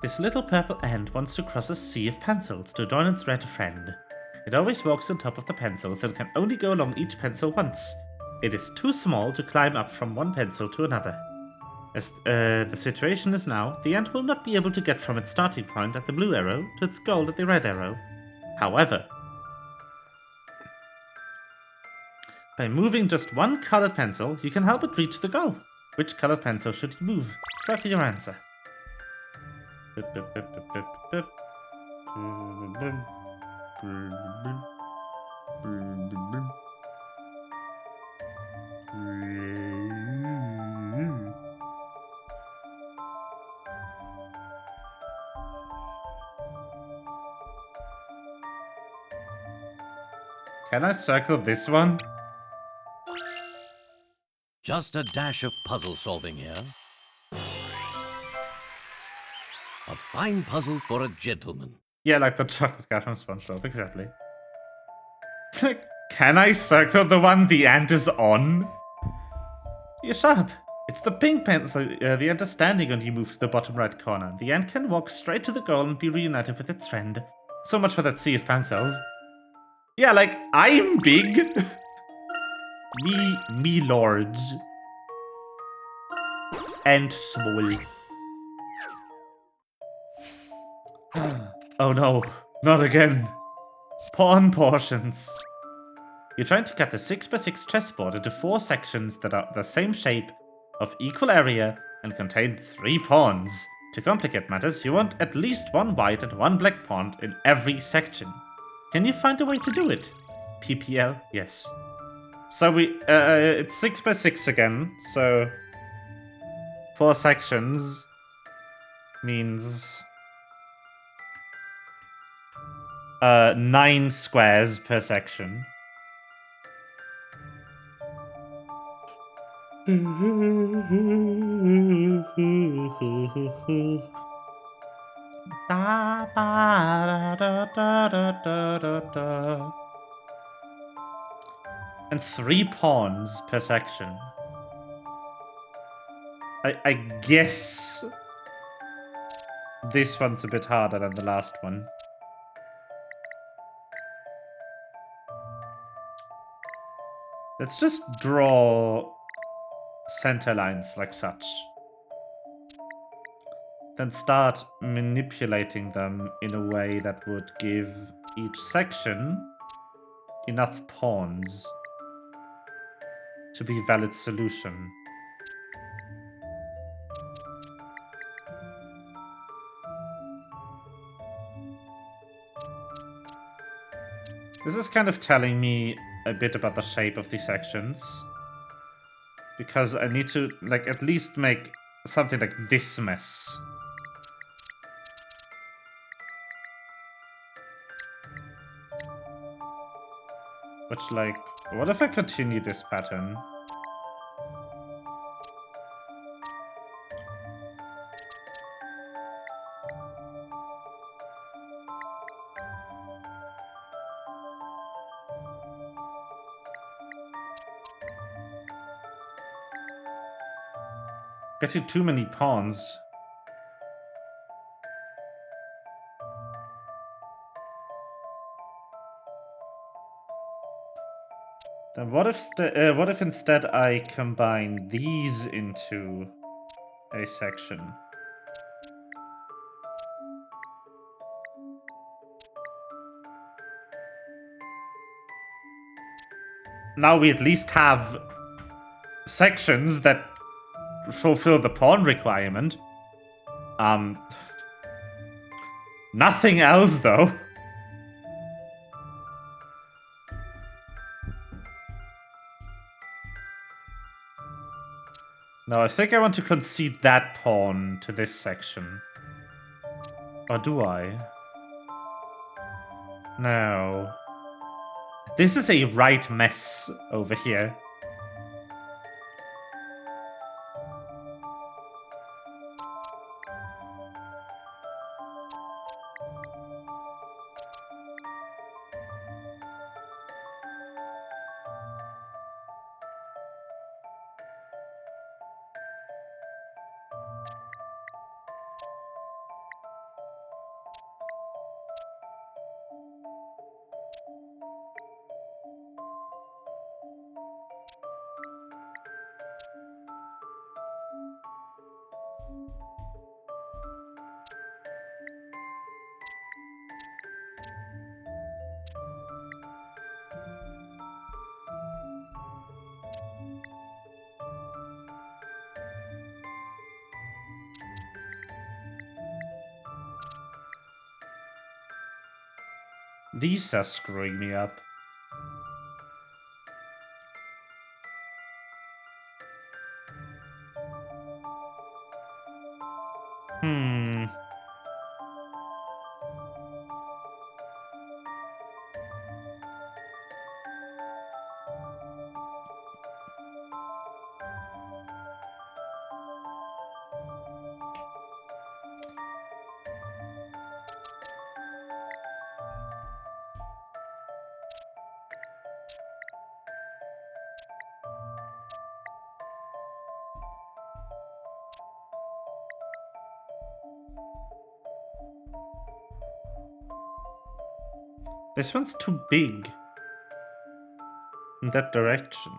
This little purple ant wants to cross a sea of pencils to join its red friend. It always walks on top of the pencils and can only go along each pencil once. It is too small to climb up from one pencil to another. As the situation is now, the ant will not be able to get from its starting point at the blue arrow to its goal at the red arrow. However, by moving just one colored pencil, you can help it reach the goal. Which colored pencil should you move? Circle your answer. Can I circle this one? Just a dash of puzzle solving here. A fine puzzle for a gentleman. Yeah, like the chocolate guy from SpongeBob, exactly. Can I circle the one the ant is on? You're sharp. It's the pink pencil the ant is standing on. You move to the bottom right corner. The ant can walk straight to the goal and be reunited with its friend. So much for that sea of pencils. Yeah, like, I'm big. me large. And small. Oh no, not again. Pawn portions. You're trying to cut the 6x6 chessboard into 4 sections that are the same shape, of equal area, and contain 3 pawns. To complicate matters, you want at least 1 white and 1 black pawn in every section. Can you find a way to do it? PPL? Yes. So it's 6x6 again, so 4 sections means 9 squares per section. And 3 pawns per section. I guess this one's a bit harder than the last one. Let's just draw center lines like such. Then start manipulating them in a way that would give each section enough pawns to be a valid solution. This is kind of telling me a bit about the shape of these sections. Because I need to, like, at least make something like this mess. Which, like, what if I continue this pattern? Getting too many pawns. Then what if instead I combine these into a section? Now we at least have sections that fulfill the pawn requirement. Nothing else though. No, I think I want to concede that pawn to this section. Or do I? No. This is a right mess over here. These are screwing me up. This one's too big in that direction.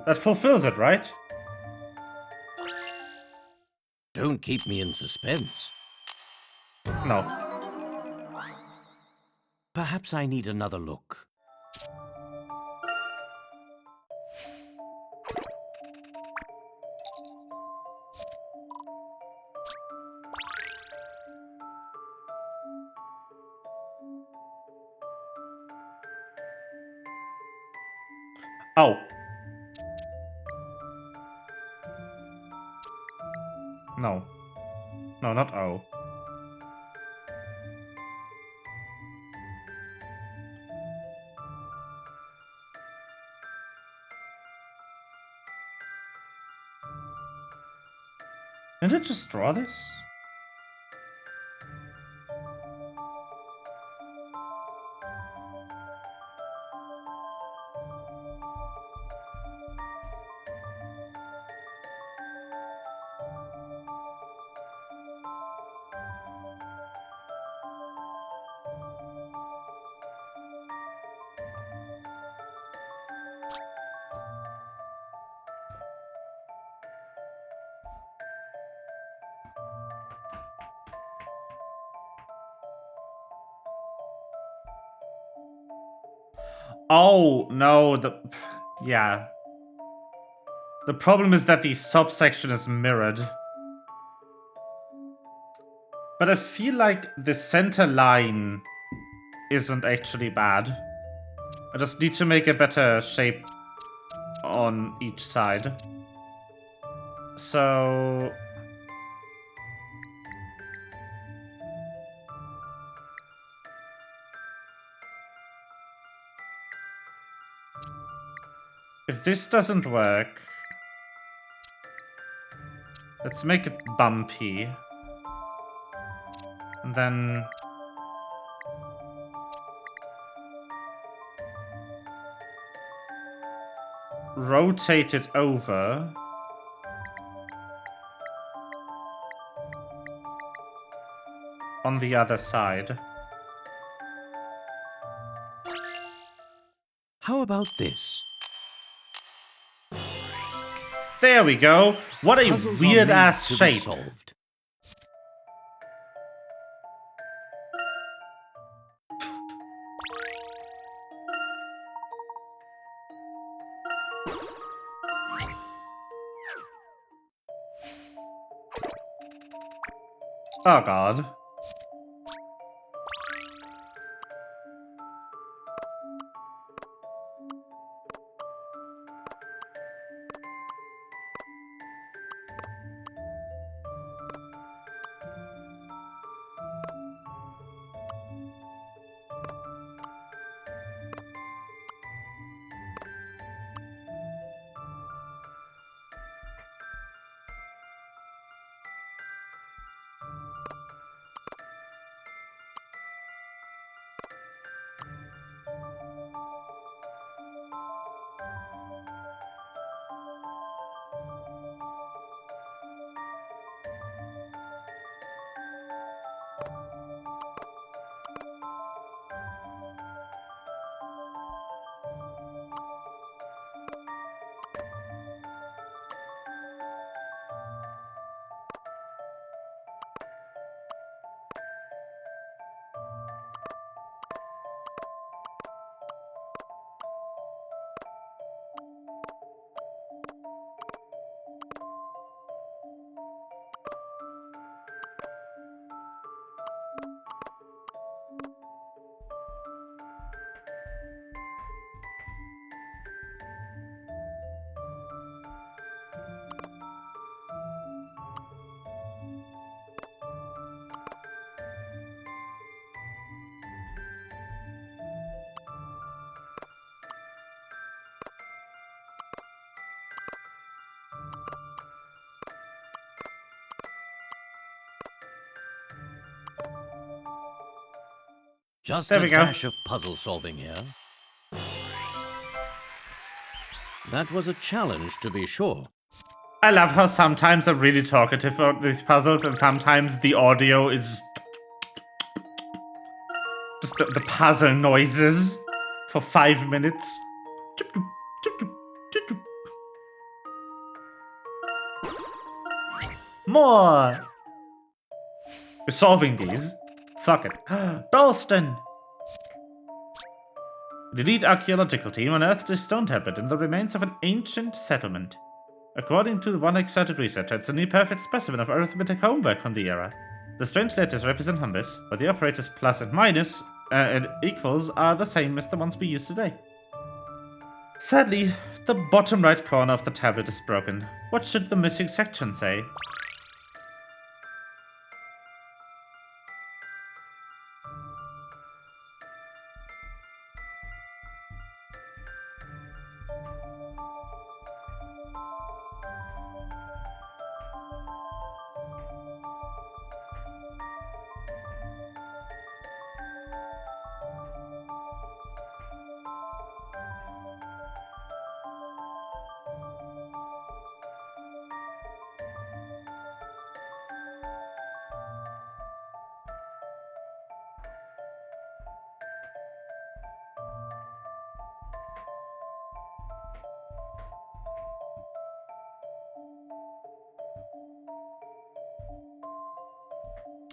That fulfills it, right? Don't keep me in suspense. No. Perhaps I need another look. Oh. No. No, not O. Did I just draw this? Oh, no, yeah. The problem is that the subsection is mirrored. But I feel like the center line isn't actually bad. I just need to make a better shape on each side. So... if this doesn't work... let's make it bumpy. And then... rotate it over. On the other side. How about this? There we go. What a Puzzles are weird made ass to be shape. solved. Oh god. Just There a we go. dash of puzzle solving here. That was a challenge, to be sure. I love how sometimes I'm really talkative about these puzzles and sometimes the audio is just the puzzle noises for 5 minutes. More! We're solving these. Fuck it. Dalston! The elite archaeological team unearthed a stone tablet in the remains of an ancient settlement. According to one excited researcher, it's a near perfect specimen of arithmetic homework from the era. The strange letters represent numbers, but the operators plus and minus and equals are the same as the ones we use today. Sadly, the bottom right corner of the tablet is broken. What should the missing section say?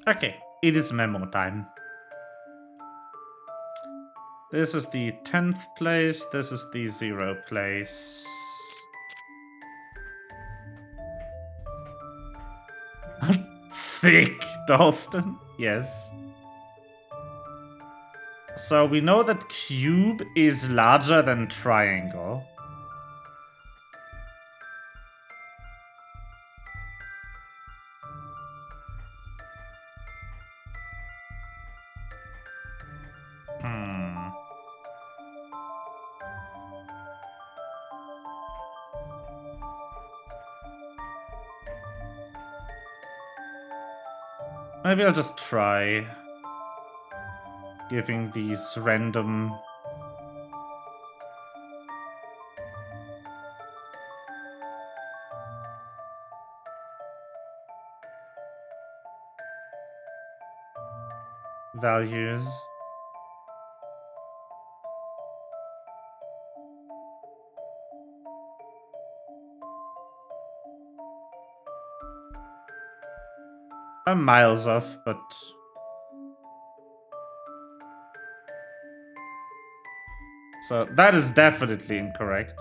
Okay, it is memo time. This is the 10th place, this is the 0 place. Thick, Dalston. Yes. So we know that cube is larger than triangle. Maybe I'll just try giving these random values. I'm miles off, but so that is definitely incorrect.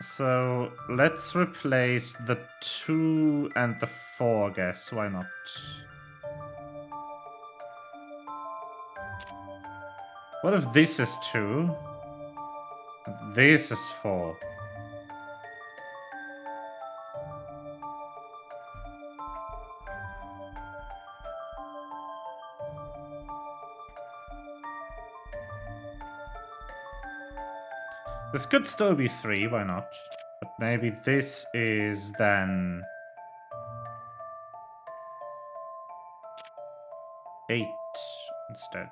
So let's replace the 2 and the 4, I guess. Why not? What if this is 2? This is 4. This could still be 3, why not? But maybe this is then 8 instead.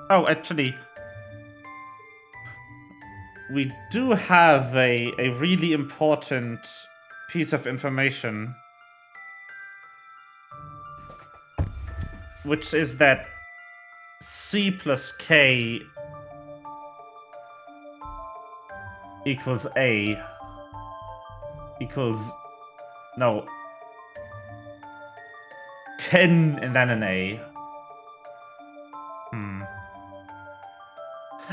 Oh, actually, we do have a really important piece of information, which is that C plus K equals A equals, no, 10 and then an A.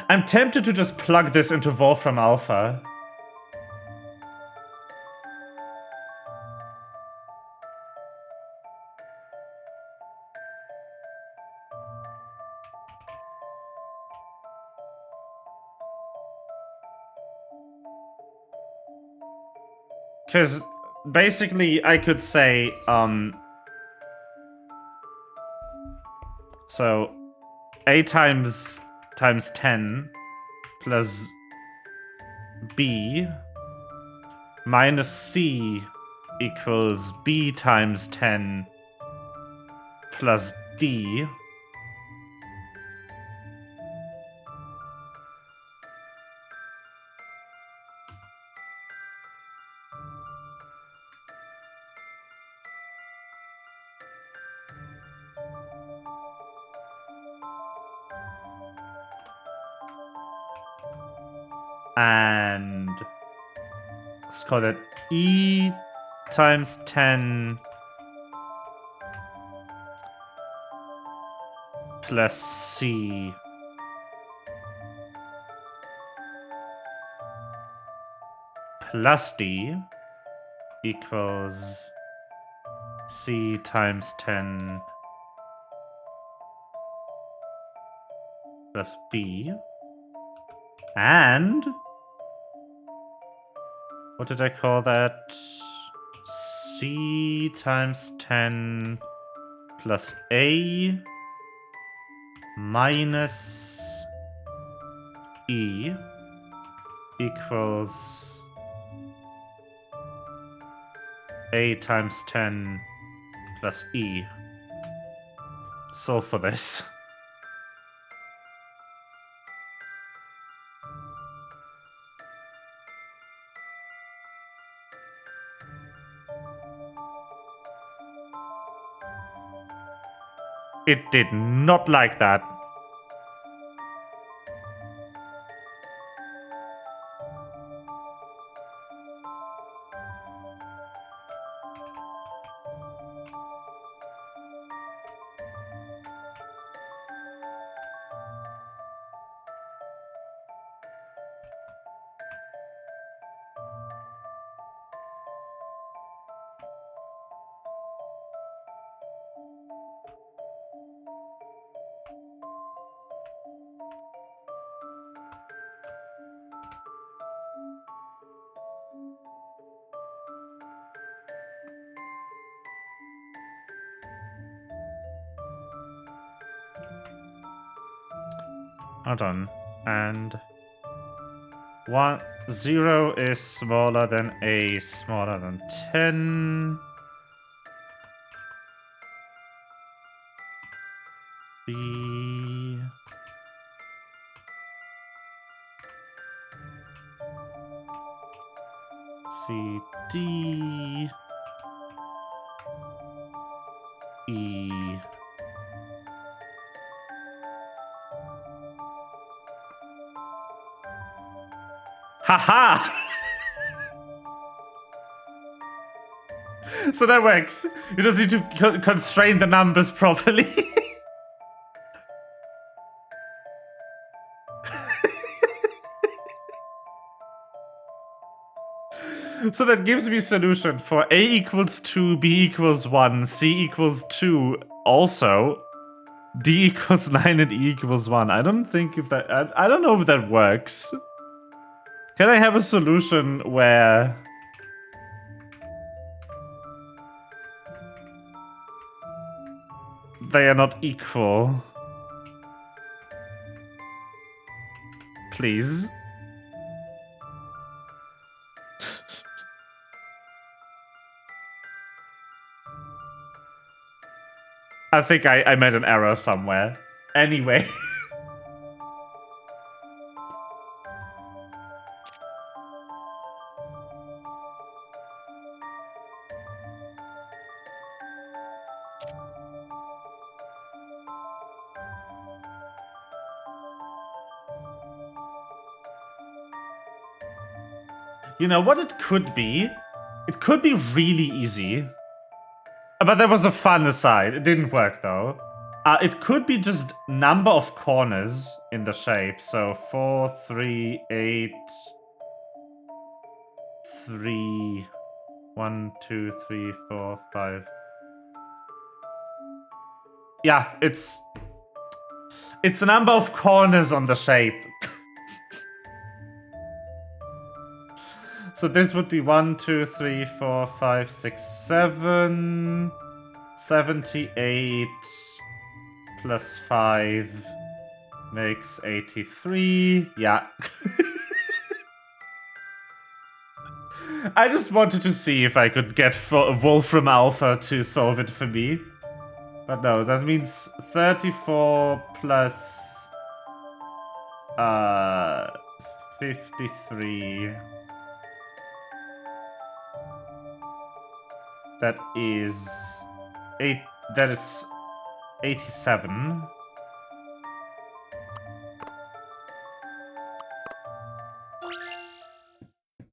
I'm tempted to just plug this into Wolfram Alpha. Because basically I could say, so A times 10 plus B minus C equals B times 10 plus D. And let's call it E times 10 plus C plus D equals C times 10 plus B. And what did I call that? C times 10 plus A minus E equals A times 10 plus E. Solve for this. It did not like that. Hold on. And 0 is smaller than A, smaller than 10. B. C, D. E. Haha! So that works. You just need to constrain the numbers properly. So that gives me solution for A equals 2, B equals 1, C equals 2, also D equals 9 and E equals 1. I don't think if that... I don't know if that works. Can I have a solution where... they are not equal? Please. I think I made an error somewhere. Anyway. You know what it could be? It could be really easy. But there was a fun aside. It didn't work though. It could be just number of corners in the shape. So 4, 3, 8, 3, 1, 2, 3, 4, 5. Yeah, it's the number of corners on the shape. So this would be 1, 2, 3, 4, 5, 6, 7, 78 plus 5 makes 83. Yeah. I just wanted to see if I could get Wolfram Alpha to solve it for me. But no, that means 34 plus 53. That is 87.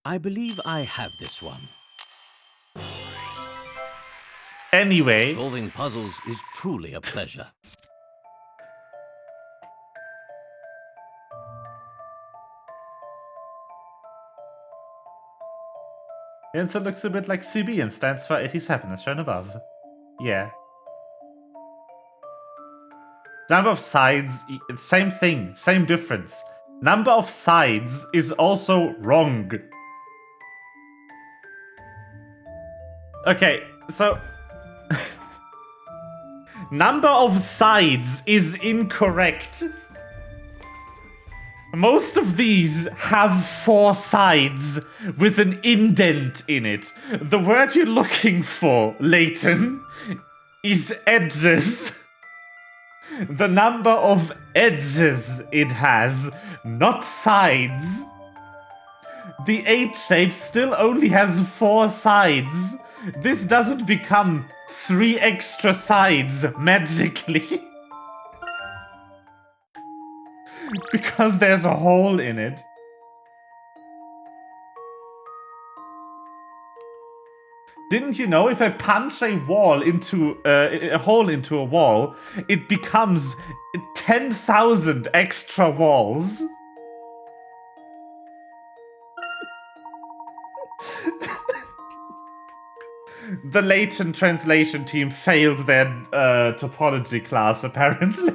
I believe I have this one. Anyway. Solving puzzles is truly a pleasure. The answer looks a bit like CB and stands for 87 as shown above. Yeah. Number of sides, same thing, same difference. Number of sides is also wrong. Okay, so... number of sides is incorrect. Most of these have 4 sides with an indent in it. The word you're looking for, Layton, is edges. The number of edges it has, not sides. The H shape still only has 4 sides. This doesn't become 3 extra sides magically. Because there's a hole in it. Didn't you know if I punch a wall into a hole into a wall, it becomes 10,000 extra walls? The Layton translation team failed their topology class, apparently.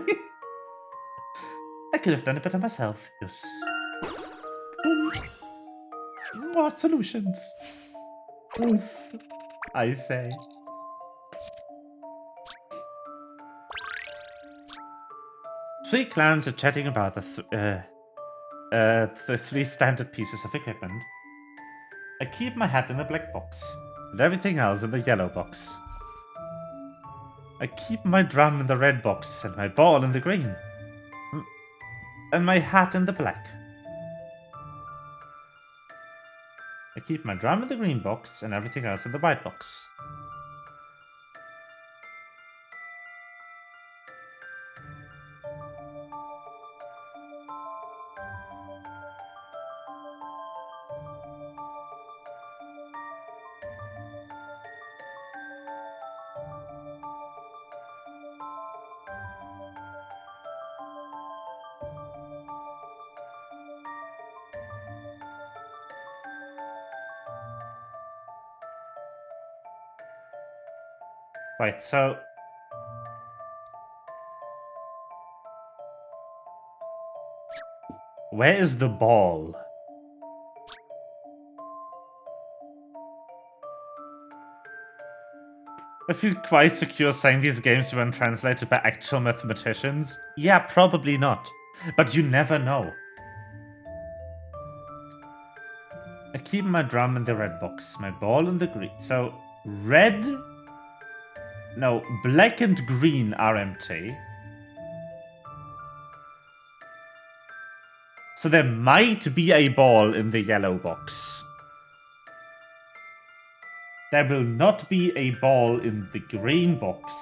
I could have done it better myself. Yes. More solutions. Oof. I say. Three clowns are chatting about the 3 standard pieces of equipment. I keep my hat in the black box, and everything else in the yellow box. I keep my drum in the red box, and my ball in the green. And my hat in the black. I keep my drum in the green box, and everything else in the white box. Right, so... where is the ball? I feel quite secure saying these games weren't translated by actual mathematicians. Yeah, probably not. But you never know. I keep my drum in the red box, my ball in the green. So, red... no, black and green are empty. So there might be a ball in the yellow box. There will not be a ball in the green box.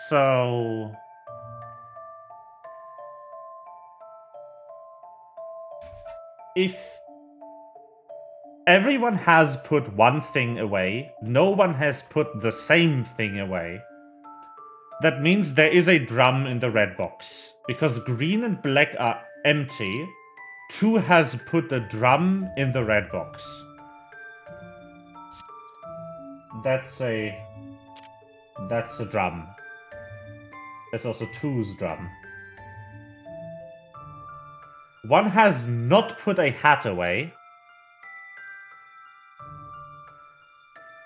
So... if everyone has put one thing away, no one has put the same thing away, that means there is a drum in the red box. Because green and black are empty, 2 has put a drum in the red box. That's a drum. There's also 2's drum. 1 has not put a hat away.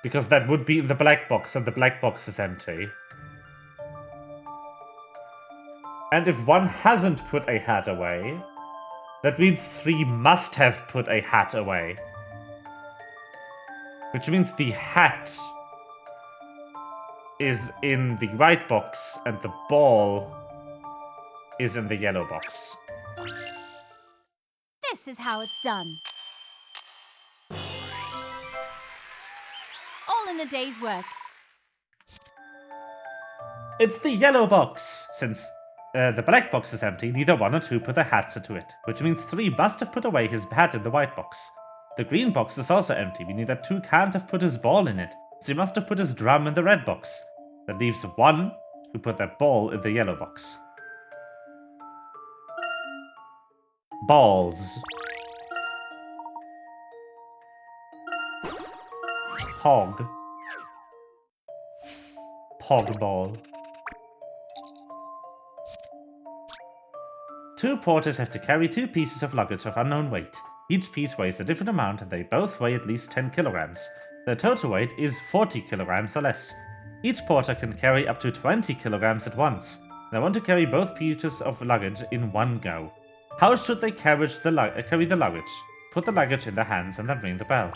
Because that would be in the black box, and the black box is empty. And if 1 hasn't put a hat away, that means 3 must have put a hat away. Which means the hat is in the white box and the ball is in the yellow box. This is how it's done. All in a day's work. It's the yellow box. Since the black box is empty, neither 1 or 2 put their hats into it, which means 3 must have put away his hat in the white box. The green box is also empty, meaning that 2 can't have put his ball in it, so he must have put his drum in the red box. That leaves 1 who put their ball in the yellow box. Balls. Pog. Pog ball. 2 porters have to carry 2 pieces of luggage of unknown weight. Each piece weighs a different amount and they both weigh at least 10 kilograms. Their total weight is 40 kilograms or less. Each porter can carry up to 20 kilograms at once. They want to carry both pieces of luggage in one go. How should they carry the luggage? Put the luggage in their hands and then ring the bell.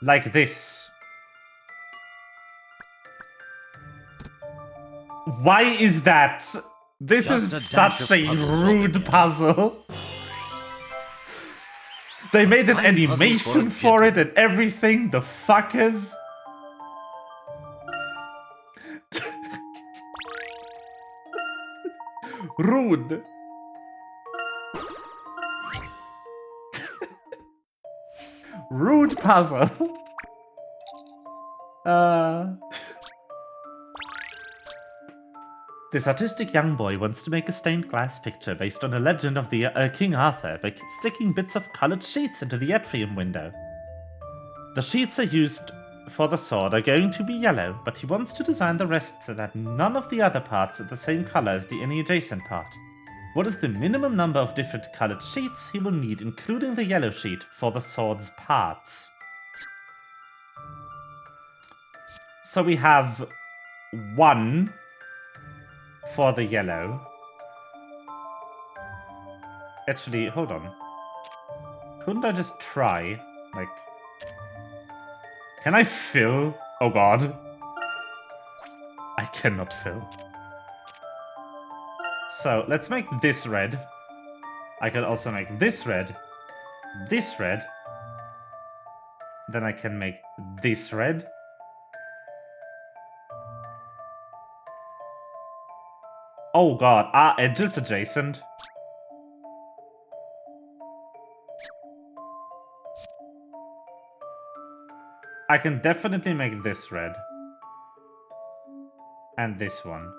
Like this. Why is that? This Just is a dash such of a puzzle rude solving. puzzle. They made an Fine puzzle animation for for a it and everything, the fuckers. Rude. Rude puzzle. This artistic young boy wants to make a stained glass picture based on a legend of the King Arthur by sticking bits of colored sheets into the atrium window. The sheets are used for the sword are going to be yellow, but he wants to design the rest so that none of the other parts are the same color as any adjacent part. What is the minimum number of different colored sheets he will need, including the yellow sheet, for the sword's parts? So we have 1 for the yellow. Actually, hold on. Couldn't I just try? Like, can I fill? Oh god. I cannot fill. So, let's make this red. I can also make this red. This red. Then I can make this red. Oh god, edges adjacent. I can definitely make this red. And this one.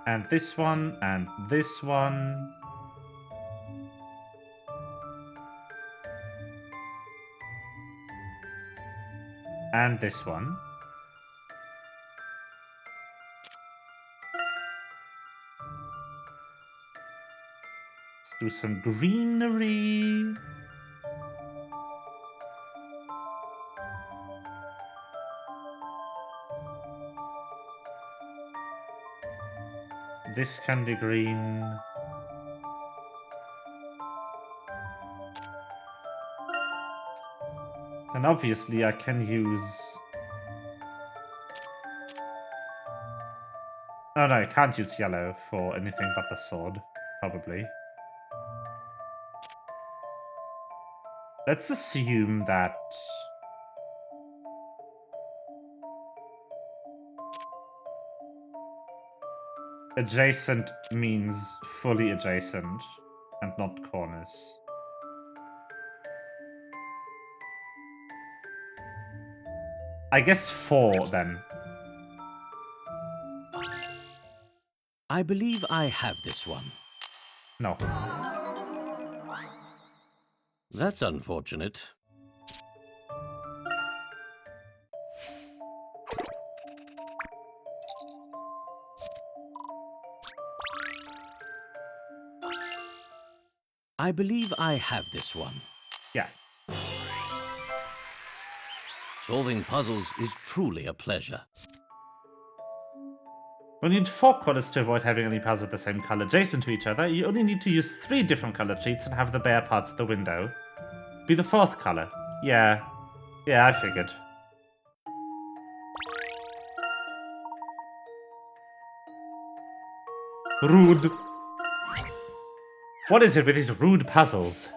And this one, and this one. And this one. Let's do some greenery. This can be green. And obviously I can use... Oh no, I can't use yellow for anything but the sword, probably. Let's assume that... adjacent means fully adjacent and not corners. I guess 4 then. I believe I have this one. No. That's unfortunate. I believe I have this one. Yeah. Solving puzzles is truly a pleasure. When you need 4 colors to avoid having any parts with the same color adjacent to each other, you only need to use 3 different colored sheets and have the bare parts of the window be the 4th color. Yeah, I figured. Rude. What is it with these rude puzzles?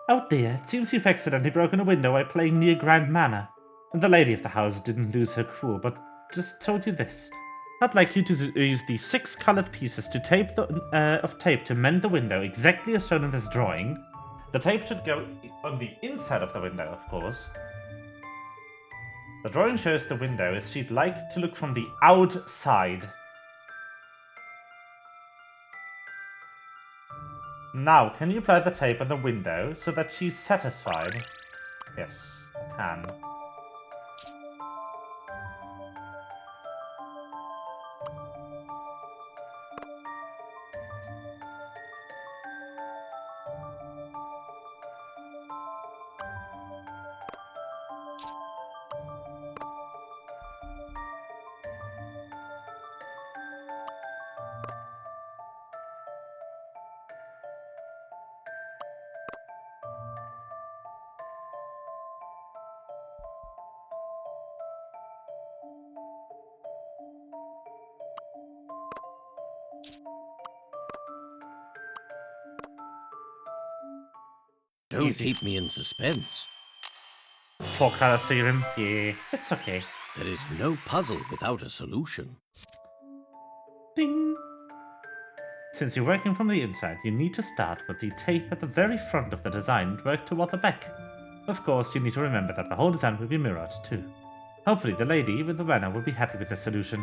Oh dear, it seems you've accidentally broken a window while playing near Grand Manor. The lady of the house didn't lose her cool, but just told you this. I'd like you to use the 6 colored pieces to tape of tape to mend the window exactly as shown in this drawing. The tape should go on the inside of the window, of course. The drawing shows the window as she'd like to look from the outside. Now, can you apply the tape on the window so that she's satisfied? Yes, I can. Don't Easy. keep me in suspense. 4-color theorem? Yeah, it's okay. There is no puzzle without a solution. Ding! Since you're working from the inside, you need to start with the tape at the very front of the design and work toward the back. Of course, you need to remember that the whole design will be mirrored, too. Hopefully the lady with the banner will be happy with the solution.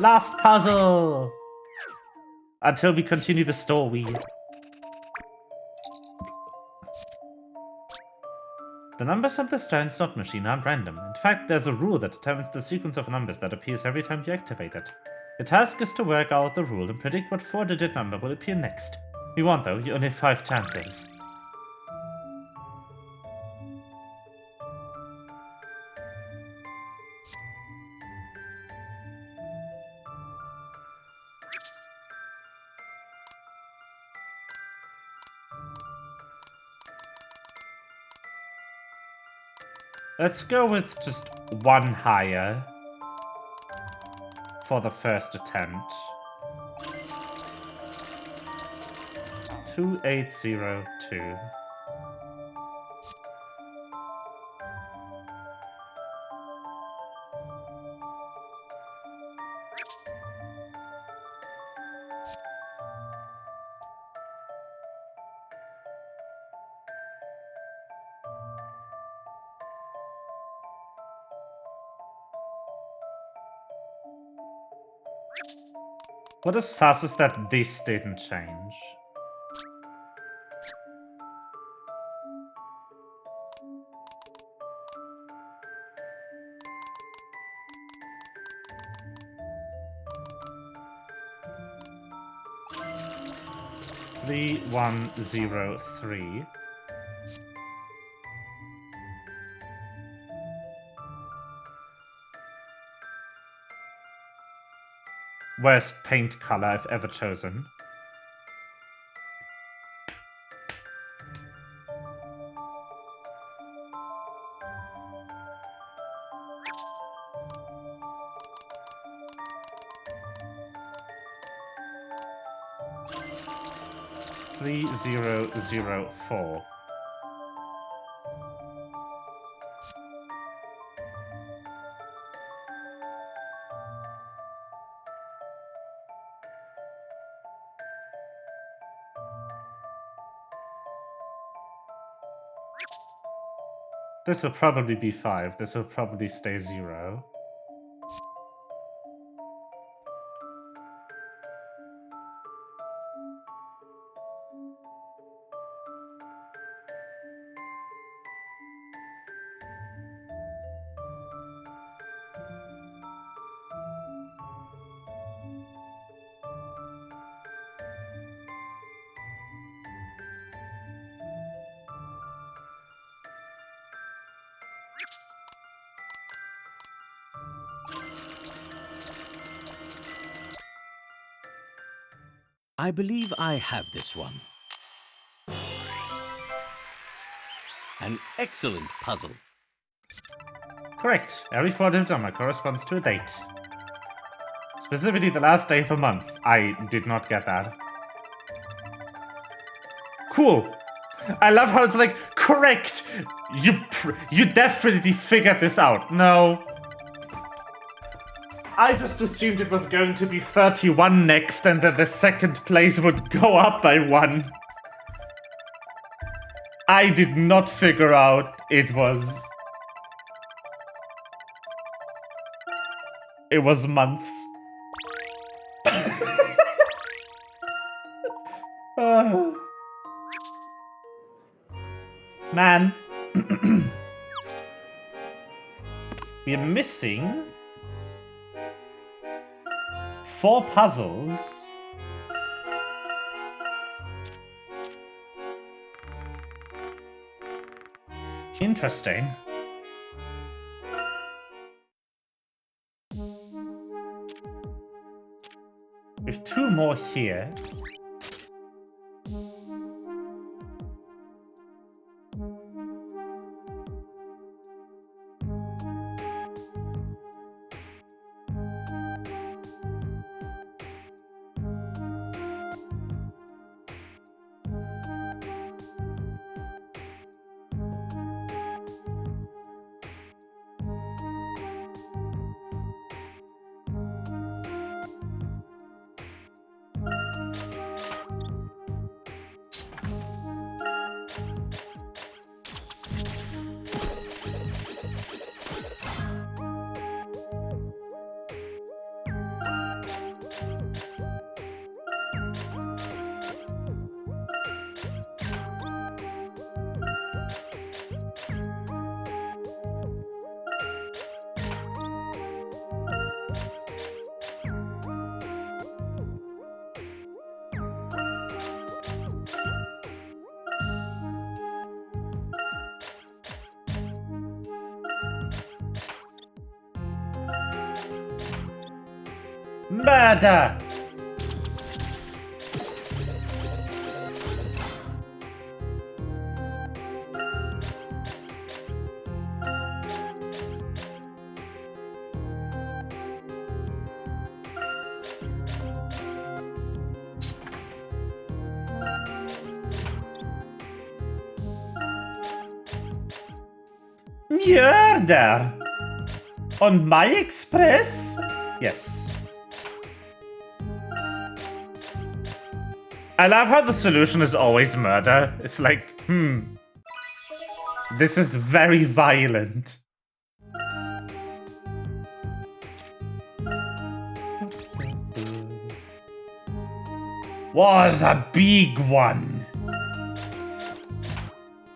Last puzzle! Until we continue the story. The numbers on the Stone slot machine aren't random. In fact, there's a rule that determines the sequence of numbers that appears every time you activate it. The task is to work out the rule and predict what 4-digit number will appear next. If you want though, you only have 5 chances. Let's go with just 1 higher for the first attempt. 2802. What is sus is that this didn't change. The 103. Worst paint color I've ever chosen. Three 004. This will probably be 5. This will probably stay 0. I believe I have this one. An excellent puzzle. Correct. Every 4th number corresponds to a date. Specifically the last day of a month. I did not get that. Cool. I love how it's like, correct! You definitely figured this out. No. I just assumed it was going to be 31 next and that the second place would go up by 1. I did not figure out it was months. Man. We're missing 4 puzzles. Interesting. We have 2 more here. Murder! Murder! On my express? Yes. I love how the solution is always murder. It's like, this is very violent. Was a big one.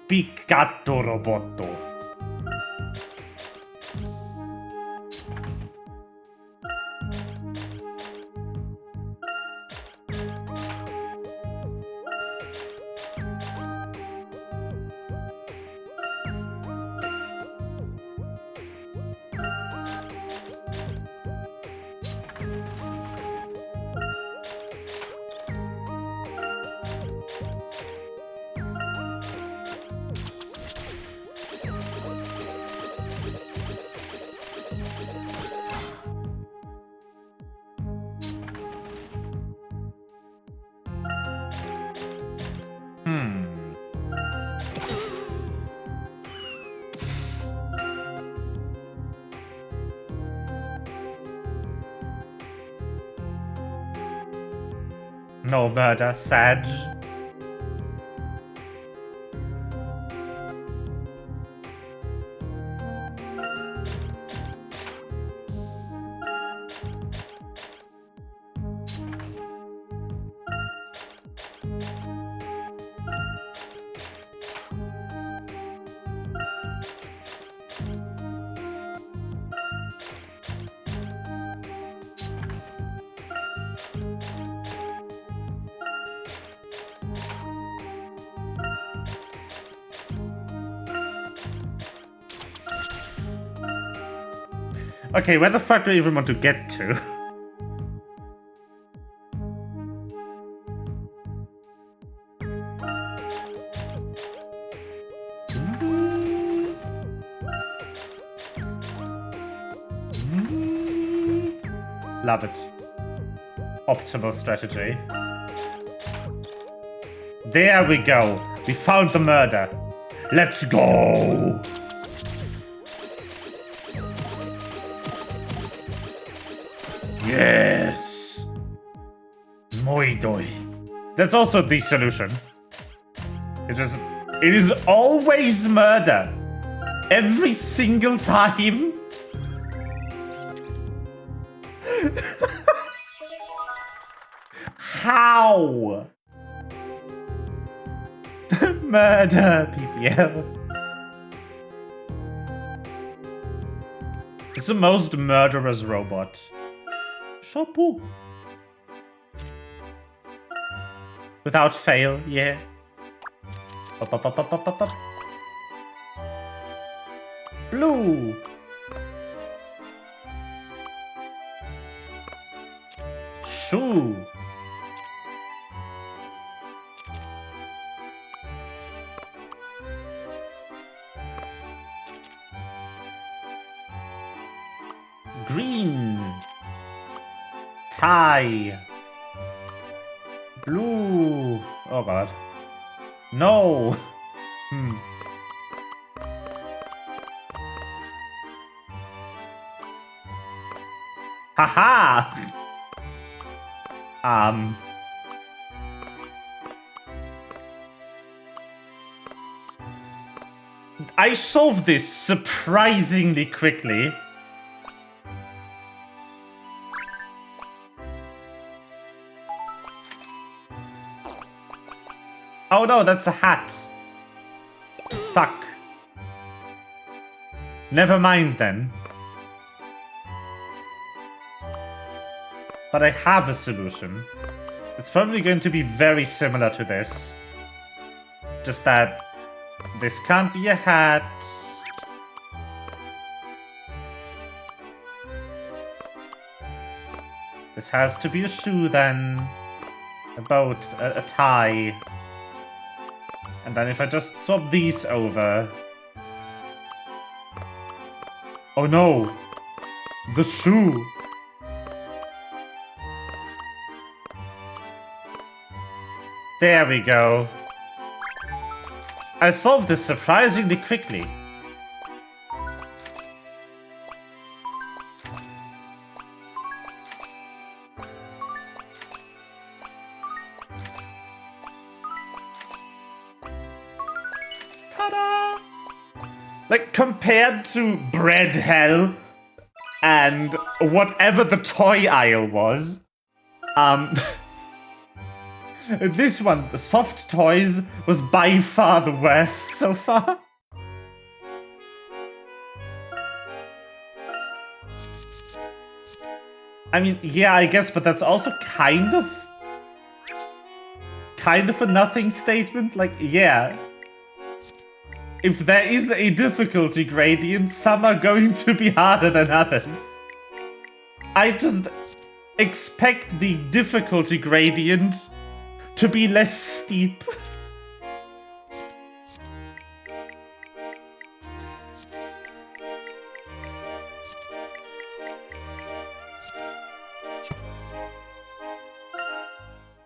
Big gatto roboto. No murder, Sag. Okay, where the fuck do you even want to get to? Love it. Optimal strategy. There we go. We found the murder. Let's go! Yes! Muy doi. That's also the solution. It is always murder. Every single time. How? Murder, PPL. It's the most murderous robot. Shampoo. Without fail, yeah. Up, up, up, up, up, up, up. Blue. Shoe. Green. Tie. Blue. Oh god. No. Haha. I solved this surprisingly quickly. Oh no, that's a hat. Fuck. Never mind then. But I have a solution. It's probably going to be very similar to this. Just that this can't be a hat. This has to be a shoe then. A boat, a tie. And then if I just swap these over... Oh no! The shoe! There we go. I solved this surprisingly quickly. Ta-da! Like, compared to Bread Hell and whatever the toy aisle was, this one, the soft toys, was by far the worst so far. I mean, yeah, I guess, but that's also kind of a nothing statement. Like, yeah. If there is a difficulty gradient, some are going to be harder than others. I just expect the difficulty gradient to be less steep.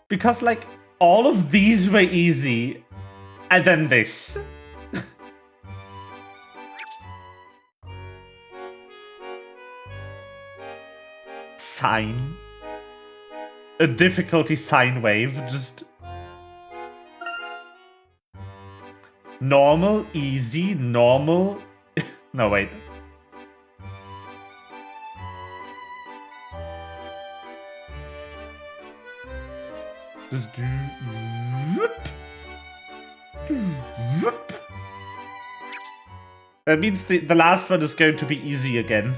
Because, like, all of these were easy, and then this. Sine. A difficulty sine wave, just... Normal, easy, normal... No, wait. Just do... That means the last one is going to be easy again.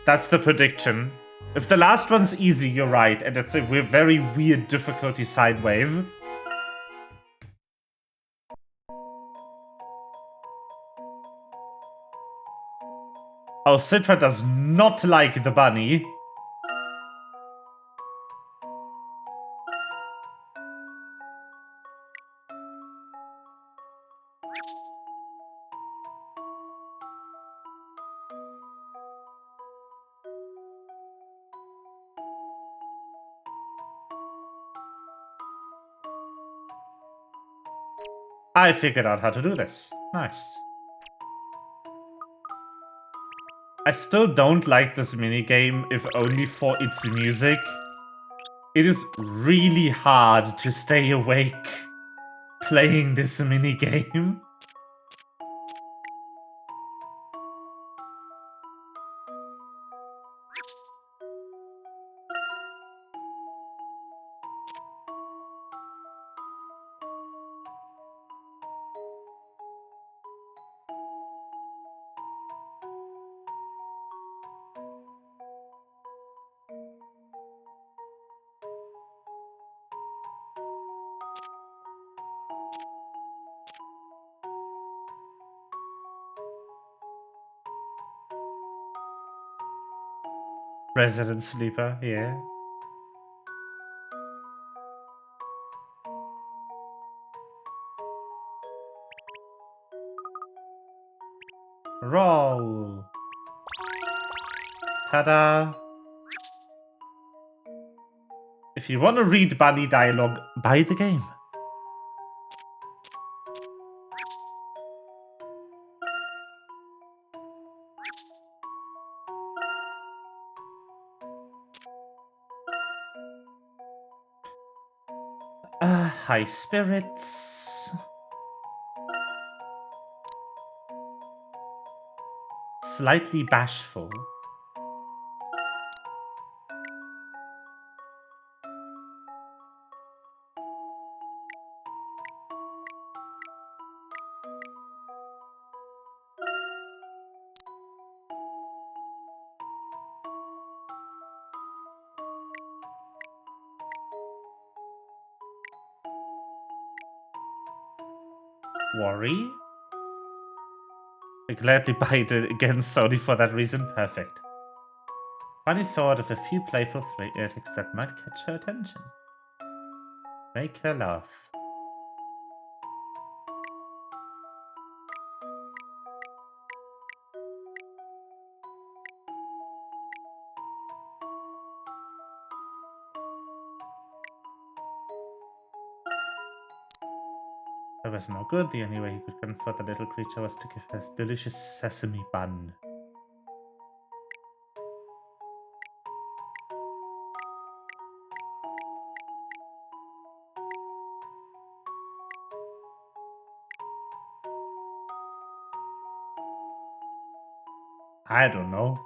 That's the prediction. If the last one's easy, you're right, and it's a very weird difficulty sine wave. Oh, Citra does not like the bunny. I figured out how to do this. Nice. I still don't like this minigame, if only for its music. It is really hard to stay awake playing this minigame. Resident sleeper, yeah. Roll. Ta-da. If you want to read bunny dialogue, buy the game. High spirits. Slightly bashful. Worry. I gladly buy it again solely for that reason. Perfect. Funny thought of a few playful theatrics that might catch her attention. Make her laugh. That was no good. The only way he could comfort the little creature was to give her a delicious sesame bun. I don't know.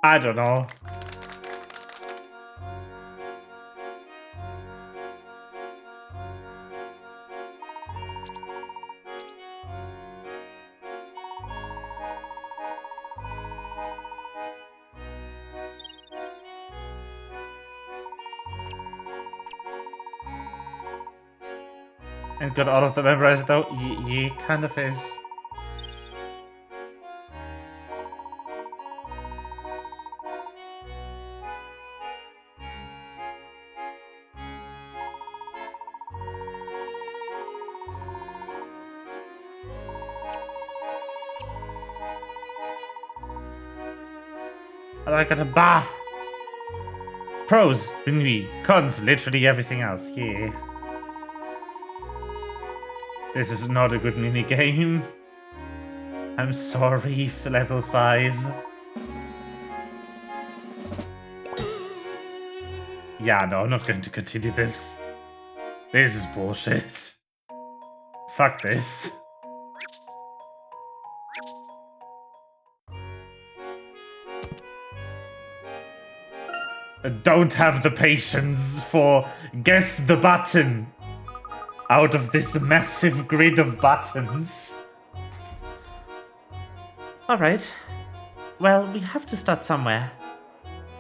I don't know. And got all of the memorized though? Yeah, kind of is. I got a bar. Pros, oui. Cons, literally everything else. Yeah. This is not a good mini game. I'm sorry, level 5. Yeah, no, I'm not going to continue this. This is bullshit. Fuck this. I don't have the patience for guess the button. out of this massive grid of buttons. Alright. Well, we have to start somewhere.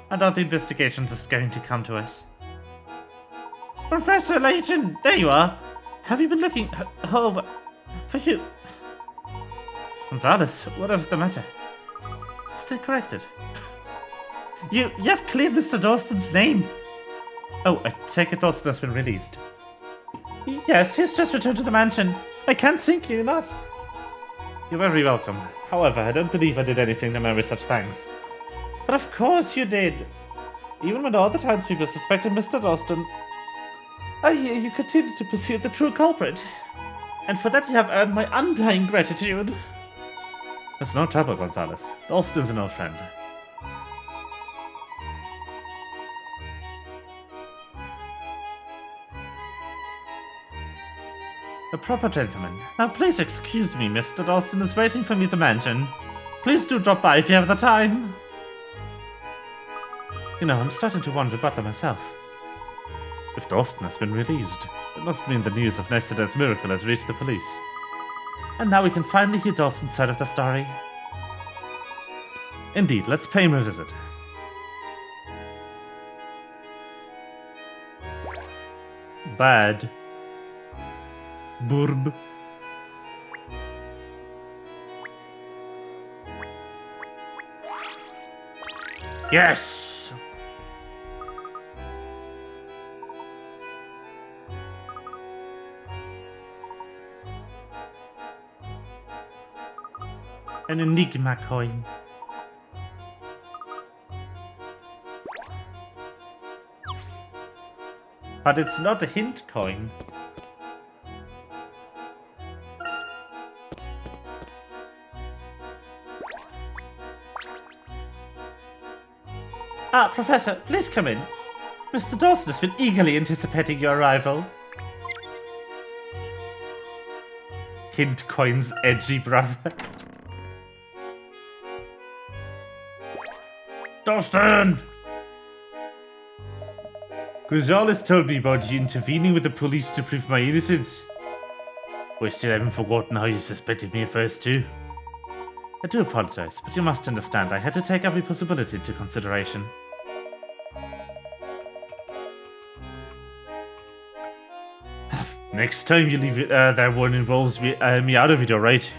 And other investigations is going to come to us. Professor Layton, there you are. Have you been looking over for you? Gonzalez, whatever's the matter? Still corrected. You have cleared Mr. Dawson's name. Oh, I take it Dawson has been released. Yes, he's just returned to the mansion. I can't thank you enough. You're very welcome. However, I don't believe I did anything to merit such thanks. But of course you did. Even when all the townspeople suspected Mr. Dawson, you continued to pursue the true culprit. And for that you have earned my undying gratitude. There's no trouble, Gonzalez. Dawson is an old friend. A proper gentleman. Now please excuse me, Mr. Dawson is waiting for me at the mansion. Please do drop by if you have the time. You know, I'm starting to wonder Butler myself. If Dawson has been released, it must mean the news of yesterday's miracle has reached the police. And now we can finally hear Dawson's side of the story. Indeed, let's pay him a visit. Bad. Burb. Yes! An Enigma coin. But it's not a hint coin. Professor, please come in. Mr. Dawson has been eagerly anticipating your arrival. Hint coin's edgy brother. Dawson! Gonzalez told me about you intervening with the police to prove my innocence. I still haven't forgotten how you suspected me at first, too. I do apologize, but you must understand I had to take every possibility into consideration. Next time you leave it, that one involves me out of it, alright?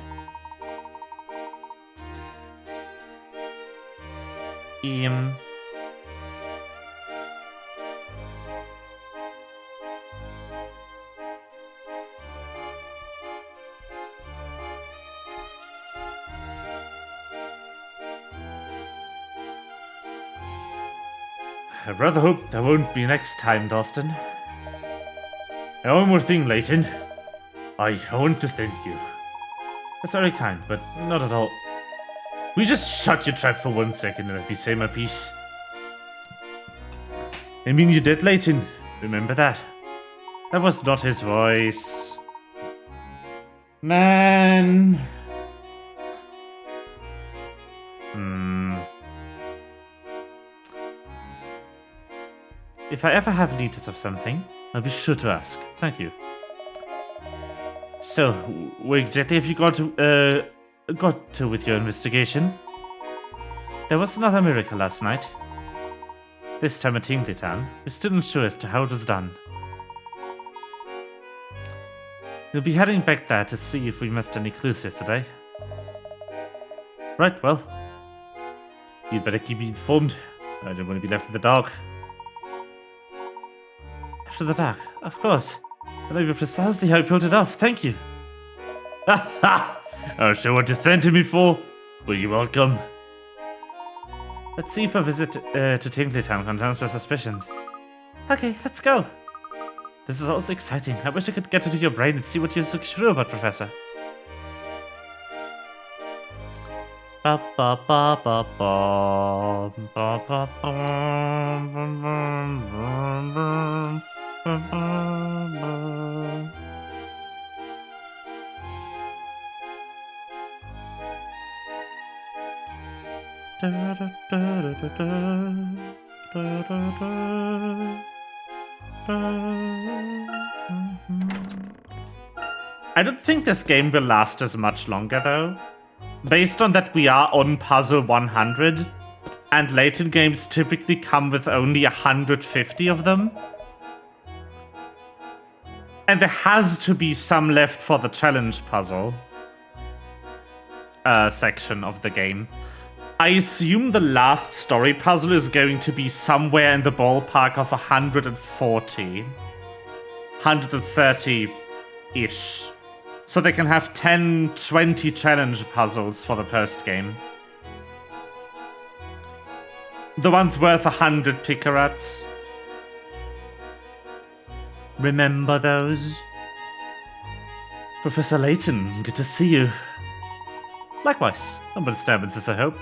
I rather hope there won't be next time, Dawson. And one more thing, Layton. I want to thank you. That's very kind, but not at all. We just shut your trap for 1 second and let me say my piece. I mean, you did, Layton. Remember that. That was not his voice. Man. If I ever have needs of something, I'll be sure to ask. Thank you. So, where exactly have you got to with your investigation? There was another miracle last night. This time at Tingleytown. We're still unsure as to how it was done. We'll be heading back there to see if we missed any clues yesterday. Right, well. You'd better keep me informed. I don't want to be left in the dark. After the dark, of course. I know precisely how I pulled it off. Thank you. Ha ha! I'll show what you thanked me for. Well, you're welcome. Let's see if a visit to Tingleytown confirms my suspicions. Okay, let's go. This is also exciting. I wish I could get into your brain and see what you're so sure about, Professor. Ba ba ba ba ba ba ba ba. I don't think this game will last as much longer, though. Based on that we are on puzzle 100, and Layton games typically come with only 150 of them. And there has to be some left for the challenge puzzle section of the game. I assume the last story puzzle is going to be somewhere in the ballpark of 140. 130-ish. So they can have 10, 20 challenge puzzles for the first game. The ones worth 100 picarats. Remember those? Professor Layton, good to see you. Likewise, no disturbances, I hope.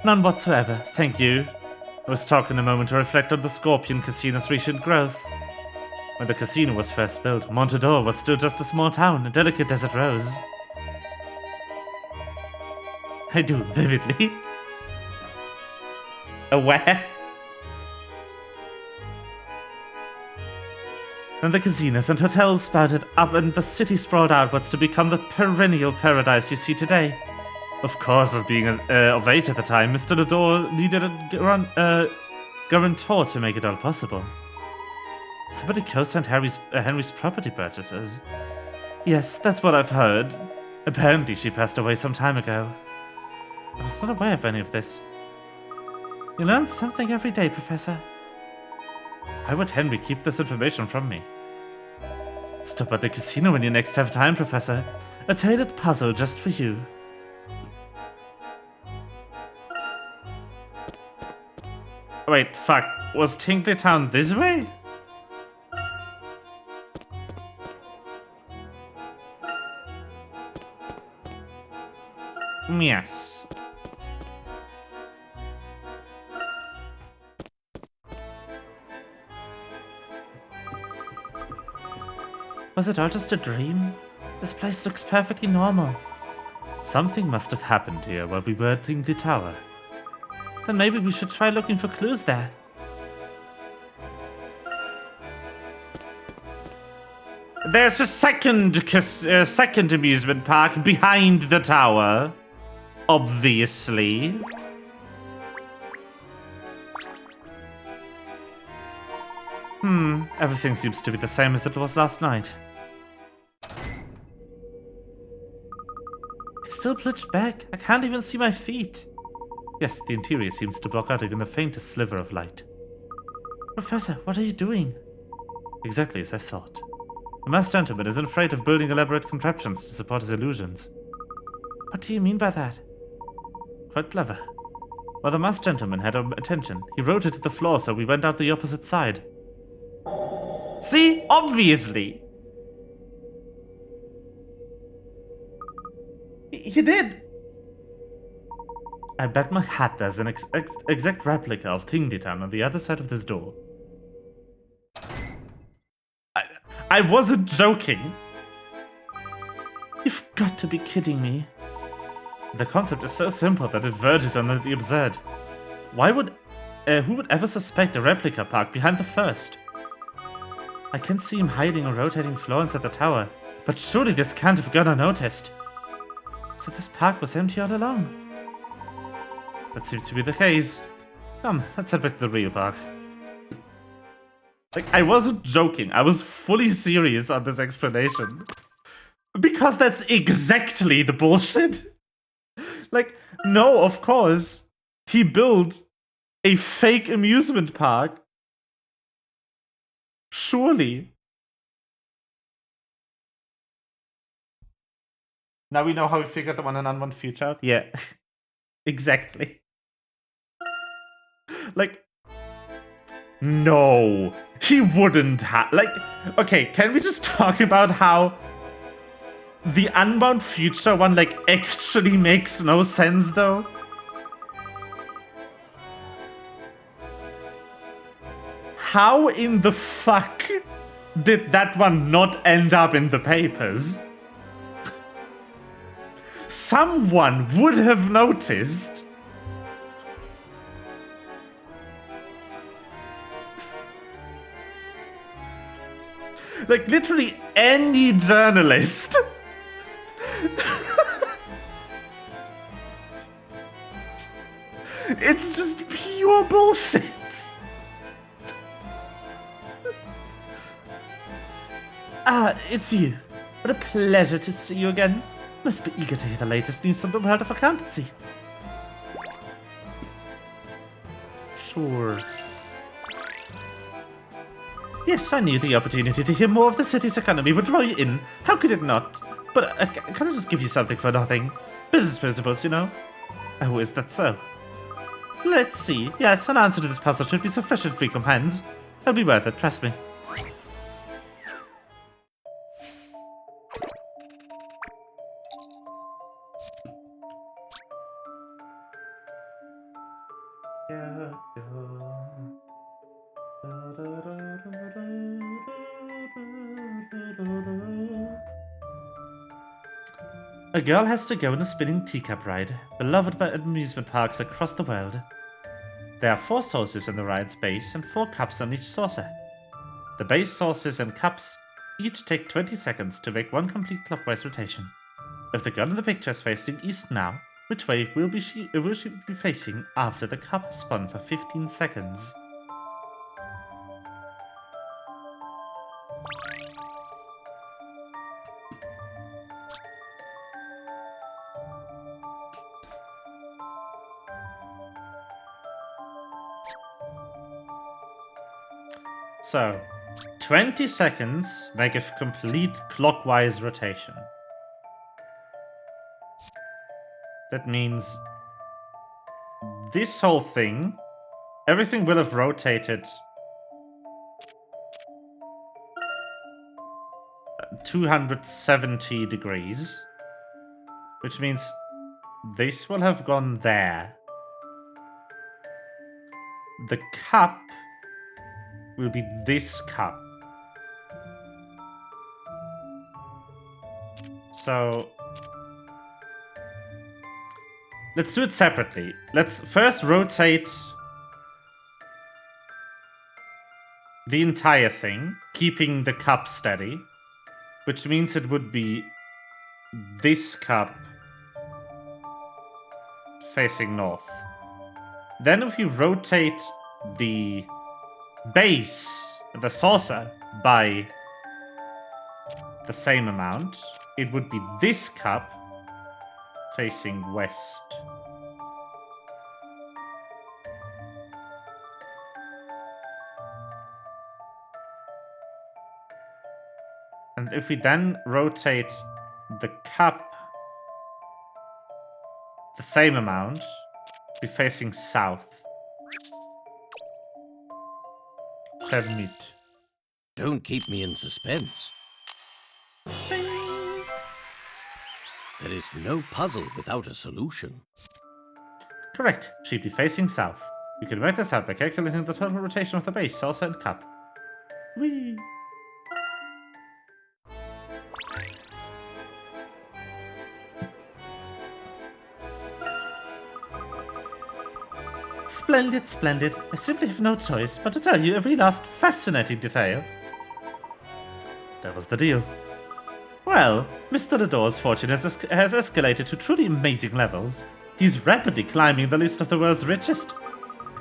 None whatsoever, thank you. I was talking a moment to reflect on the Scorpion Casino's recent growth. When the casino was first built, Montador was still just a small town, a delicate desert rose. I do, vividly. Aware? Then the casinos and hotels sprouted up and the city sprawled outwards to become the perennial paradise you see today. Of course, being of age at the time, Mr. Lador needed a guarantor to make it all possible. Somebody co-signed Henry's property purchases. Yes, that's what I've heard. Apparently she passed away some time ago. I was not aware of any of this. You learn something every day, Professor. Why would Henry keep this information from me? Stop at the casino when you next have time, Professor. A tailored puzzle just for you. Wait, fuck. Was Tinkley Town this way? Yes. Was it all just a dream? This place looks perfectly normal. Something must have happened here while we were at the tower. Then maybe we should try looking for clues there. There's a second amusement park behind the tower. Obviously. Everything seems to be the same as it was last night. It's still pitch black. I can't even see my feet. Yes, the interior seems to block out even the faintest sliver of light. Professor, what are you doing? Exactly as I thought. The masked gentleman isn't afraid of building elaborate contraptions to support his illusions. What do you mean by that? Quite clever. While the masked gentleman had our attention, he rotated the floor so we went out the opposite side. See? Obviously! He did! I bet my hat there's an exact replica of Tingley Town on the other side of this door. I wasn't joking! You've got to be kidding me. The concept is so simple that it verges on the absurd. Why would... who would ever suspect a replica park behind the first? I can see him hiding a rotating floor inside the tower, but surely this can't have gone unnoticed. So this park was empty all along. That seems to be the case. Come, let's head back to the real park. Like, I wasn't joking. I was fully serious on this explanation. Because that's exactly the bullshit. Like, no, of course. He built a fake amusement park. Surely. Now we know how we figured the one and unknown future out? Yeah. Exactly. Like, no. He wouldn't have... Like, okay, can we just talk about how the Unbound Future one, like, actually makes no sense, though? How in the fuck did that one not end up in the papers? Someone would have noticed. Like, literally any journalist. It's just pure bullshit. Ah, it's you. What a pleasure to see you again. Must be eager to hear the latest news from the world of accountancy. Sure. Yes, I knew the opportunity to hear more of the city's economy would draw you in. How could it not? But can I just give you something for nothing? Business principles, you know. Oh, is that so? Let's see. Yes, an answer to this puzzle should be sufficient recompense. It'll be worth it, trust me. A girl has to go on a spinning teacup ride, beloved by amusement parks across the world. There are 4 saucers in the ride's base and 4 cups on each saucer. The base saucers and cups each take 20 seconds to make 1 complete clockwise rotation. If the girl in the picture is facing east now, which way will she be facing after the cup has spun for 15 seconds? So, 20 seconds make a complete clockwise rotation. That means this whole thing, everything will have rotated 270 degrees, which means this will have gone there. The cup will be this cup. So let's do it separately. Let's first rotate the entire thing, keeping the cup steady, which means it would be this cup facing north. Then if you rotate the base, the saucer, by the same amount, it would be this cup facing west. And if we then rotate the cup the same amount, be facing south. Submit. Don't keep me in suspense. There is no puzzle without a solution. Correct. She'd be facing south. You can work this out by calculating the total rotation of the base, saucer, and cup. Whee! Splendid, splendid. I simply have no choice but to tell you every last fascinating detail. That was the deal. Well, Mr. Lador's fortune has escalated to truly amazing levels. He's rapidly climbing the list of the world's richest.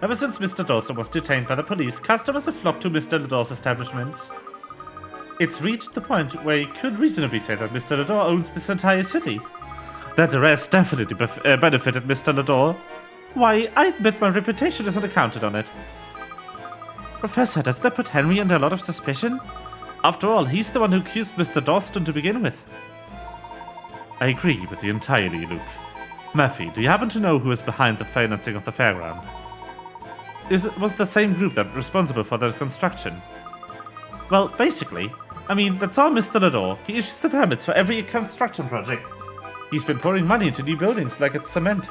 Ever since Mr. Dawson was detained by the police, customers have flocked to Mr. Lador's establishments. It's reached the point where you could reasonably say that Mr. Lador owns this entire city. That arrest definitely benefited Mr. Lador. Why, I admit my reputation isn't accounted on it. Professor, does that put Henry under a lot of suspicion? After all, he's the one who accused Mr. Dawson to begin with. I agree with you entirely, Luke. Murphy, do you happen to know who is behind the financing of the fairground? Was the same group that responsible for the construction? Well, basically, that's all Mr. Lador. He issues the permits for every construction project. He's been pouring money into new buildings like it's cement.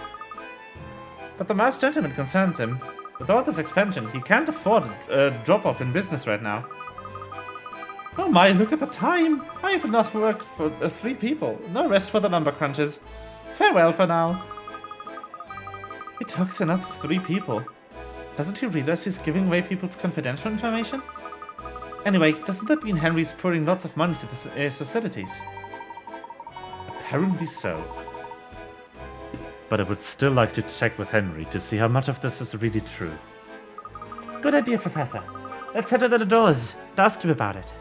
But the masked gentleman concerns him. With all this expansion, he can't afford a drop-off in business right now. Oh my, look at the time! I have enough work for 3 people. No rest for the number crunches. Farewell for now. He talks enough 3 people. Doesn't he realize he's giving away people's confidential information? Anyway, doesn't that mean Henry's pouring lots of money to his facilities? Apparently so. But I would still like to check with Henry to see how much of this is really true. Good idea, Professor. Let's head to the doors and ask him about it.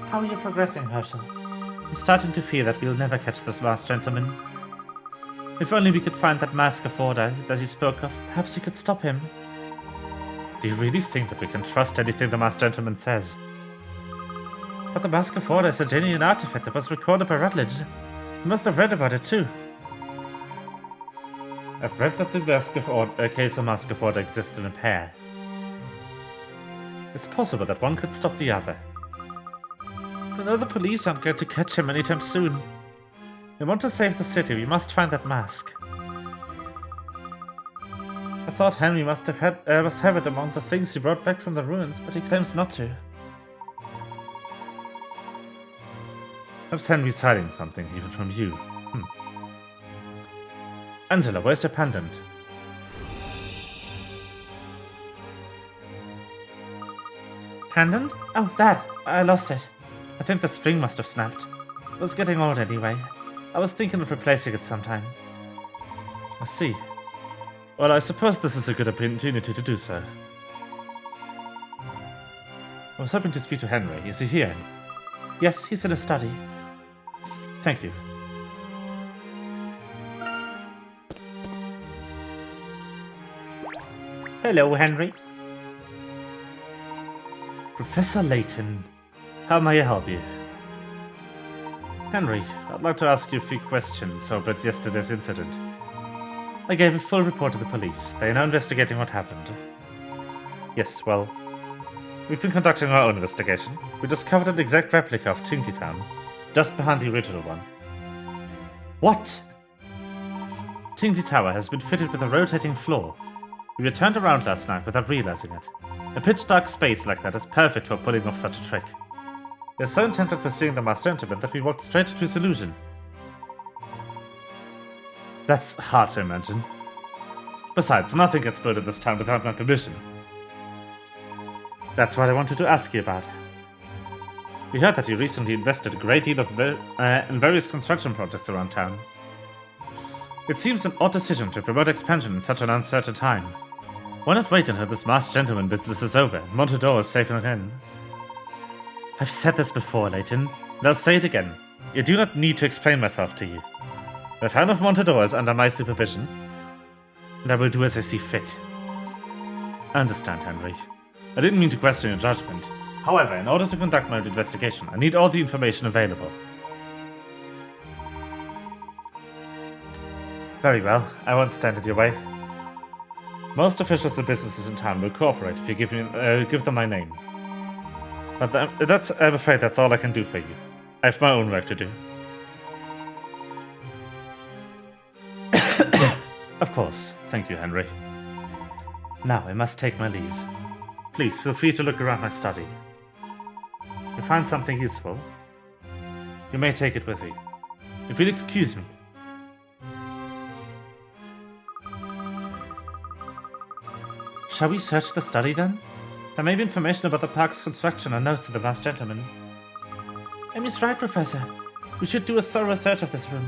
How are you progressing, Herschel? I'm starting to fear that we'll never catch this last gentleman. If only we could find that mask of order that he spoke of, perhaps we could stop him. Do you really think that we can trust anything the masked gentleman says? But the mask of order is a genuine artifact that was recorded by Rutledge. You must have read about it too. I've read that the mask of order, case of mask of order exists in a pair. It's possible that one could stop the other. I know the police aren't going to catch him anytime soon. We want to save the city, we must find that mask. I thought Henry must have it among the things he brought back from the ruins, but he claims not to. Perhaps Henry's hiding something, even from you. Angela, where's your pendant? Pendant? Oh, that! I lost it. I think the string must have snapped. It was getting old anyway. I was thinking of replacing it sometime. I see. Well, I suppose this is a good opportunity to do so. I was hoping to speak to Henry. Is he here? Yes, he's in his study. Thank you. Hello, Henry. Professor Layton. How may I help you? Henry, I'd like to ask you a few questions about yesterday's incident. I gave a full report to the police. They are now investigating what happened. Yes, well, we've been conducting our own investigation. We discovered an exact replica of Chinky Town, just behind the original one. What? Chinky Tower has been fitted with a rotating floor. We were turned around last night without realizing it. A pitch-dark space like that is perfect for pulling off such a trick. We're so intent on pursuing the masked gentleman that we walked straight into his illusion. That's hard to imagine. Besides, nothing gets built in this town without my permission. That's what I wanted to ask you about. We heard that you recently invested a great deal in various construction projects around town. It seems an odd decision to promote expansion in such an uncertain time. Why not wait until this masked gentleman business is over and Montador is safe again? I've said this before, Layton, and I'll say it again. I do not need to explain myself to you. The town of Montador is under my supervision, and I will do as I see fit. I understand, Henry. I didn't mean to question your judgment. However, in order to conduct my investigation, I need all the information available. Very well, I won't stand in your way. Most officials and businesses in town will cooperate if you give them my name. But I'm afraid that's all I can do for you. I have my own work to do. Of course. Thank you, Henry. Now I must take my leave. Please feel free to look around my study. If you find something useful, you may take it with you. If you'll excuse me. Shall we search the study then? There may be information about the park's construction or notes of the masked gentleman. Amy's right, Professor. We should do a thorough search of this room.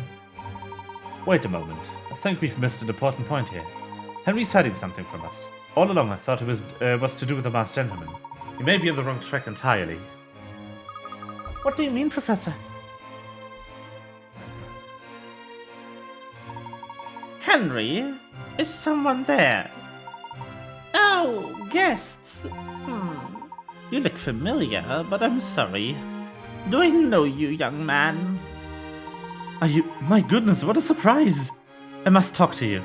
Wait a moment. I think we've missed an important point here. Henry's hiding something from us. All along I thought it was to do with the masked gentleman. He may be on the wrong track entirely. What do you mean, Professor? Henry? Is someone there? Oh, guests. You look familiar, but I'm sorry. Do I know you, young man? Are you... My goodness, what a surprise! I must talk to you.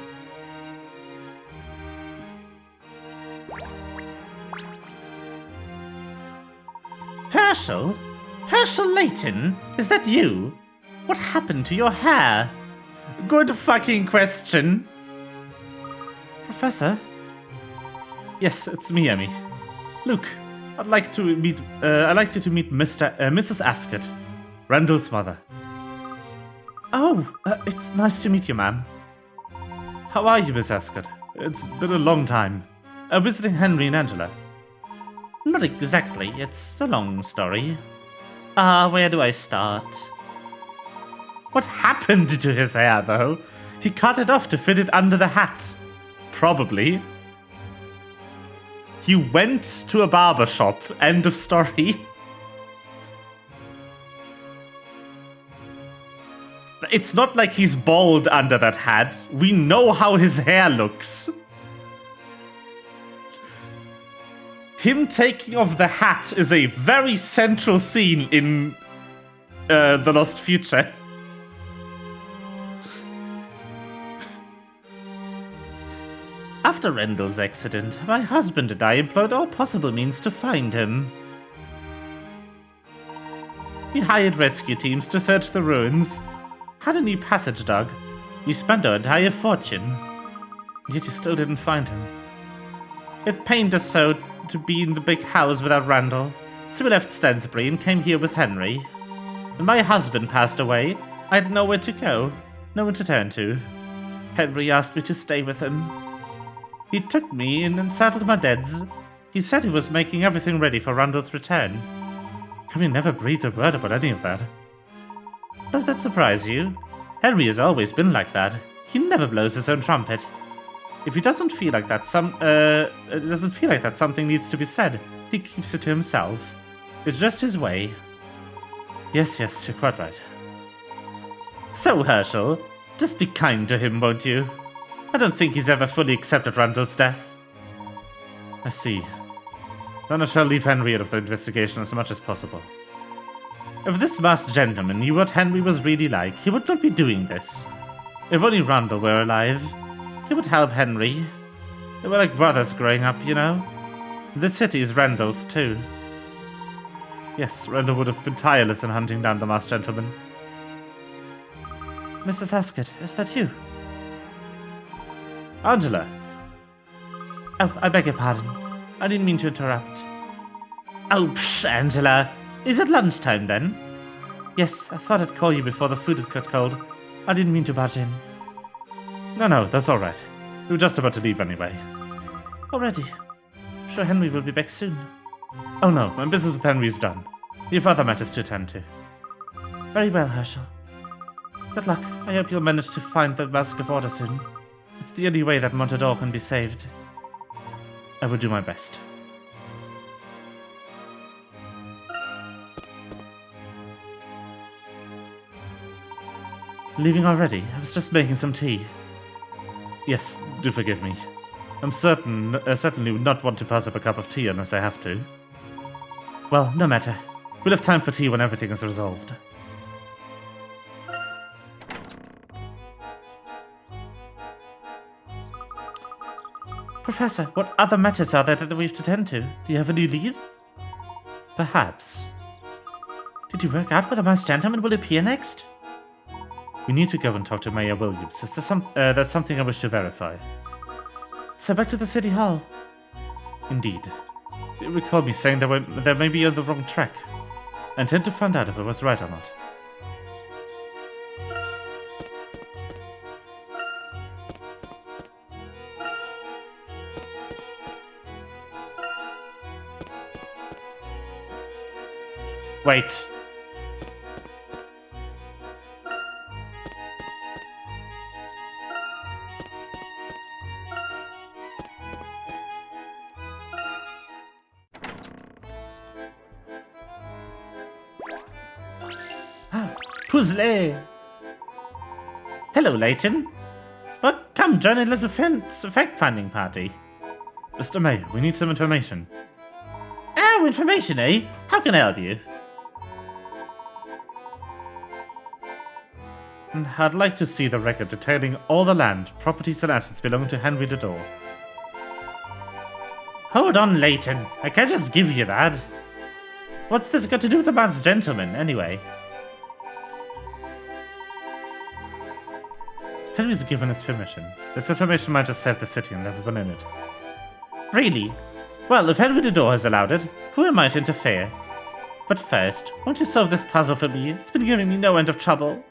Herschel? Herschel Layton? Is that you? What happened to your hair? Good fucking question. Professor? Yes, it's me, Emmy. Luke, I'd like you to meet Mrs. Ascot, Randall's mother. Oh, it's nice to meet you, ma'am. How are you, Miss Ascot? It's been a long time. Visiting Henry and Angela. Not exactly, it's a long story. Where do I start? What happened to his hair, though? He cut it off to fit it under the hat. Probably. He went to a barber shop. End of story. It's not like he's bald under that hat. We know how his hair looks. Him taking off the hat is a very central scene in The Lost Future. After Rendell's accident, my husband and I employed all possible means to find him. We hired rescue teams to search the ruins, had a new passage dug. We spent our entire fortune, yet you still didn't find him. It pained us so to be in the big house without Randall, so we left Stansbury and came here with Henry. When my husband passed away, I had nowhere to go, no one to turn to. Henry asked me to stay with him. He took me in and saddled my deads. He said he was making everything ready for Randall's return. Henry never breathed a word about any of that. Does that surprise you? Henry has always been like that. He never blows his own trumpet. If he doesn't feel like that something needs to be said, he keeps it to himself. It's just his way. Yes, you're quite right. So, Herschel, just be kind to him, won't you? I don't think he's ever fully accepted Randall's death. I see. Then I shall leave Henry out of the investigation as much as possible. If this masked gentleman knew what Henry was really like, he would not be doing this. If only Randall were alive, he would help Henry. They were like brothers growing up, you know? This city is Randall's too. Yes, Randall would have been tireless in hunting down the masked gentleman. Mrs. Ascot, is that you? Angela! Oh, I beg your pardon. I didn't mean to interrupt. Oh, psh, Angela. Is it lunchtime then? Yes, I thought I'd call you before the food got cold. I didn't mean to barge in. No, that's alright. We were just about to leave anyway. Already? I'm sure Henry will be back soon. Oh no, my business with Henry is done. We have other matters to attend to. Very well, Herschel. Good luck. I hope you'll manage to find the Mask of Order soon. It's the only way that Montador can be saved. I will do my best. Leaving already? I was just making some tea. Yes, do forgive me. I'm certainly would not want to pass up a cup of tea unless I have to. Well, no matter. We'll have time for tea when everything is resolved. Professor, what other matters are there that we have to tend to? Do you have a new lead? Perhaps. Did you work out whether my gentleman will appear next? We need to go and talk to Mayor Williams. There's something I wish to verify. So back to the City Hall. Indeed. You recall me saying they may be on the wrong track. I intend to find out if I was right or not. Wait. Puzzle! Hello, Layton. Well, come join a little fact-finding party. Mr. Mayor, we need some information. Oh, information, eh? How can I help you? I'd like to see the record detailing all the land, properties, and assets belonging to Henry the Door. Hold on, Layton. I can't just give you that. What's this got to do with the man's gentleman, anyway? Henry's given us permission. This information might just save the city and everyone in it. Really? Well, if Henry the Door has allowed it, who am I to interfere? But first, won't you solve this puzzle for me? It's been giving me no end of trouble.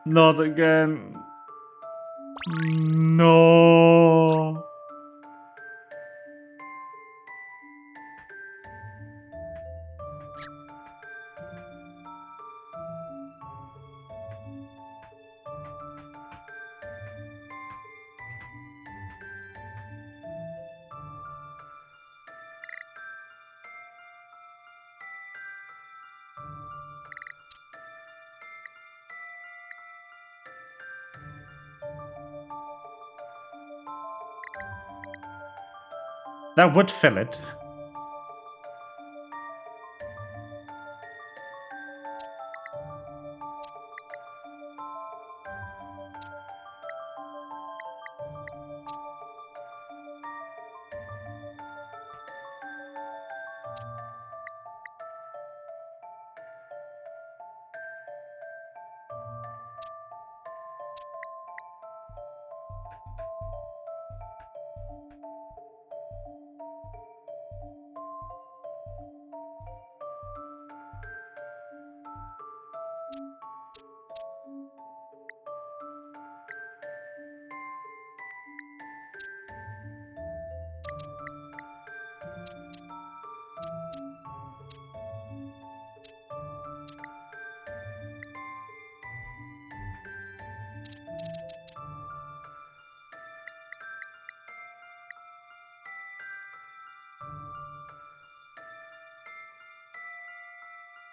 Not again. No. That would fill it.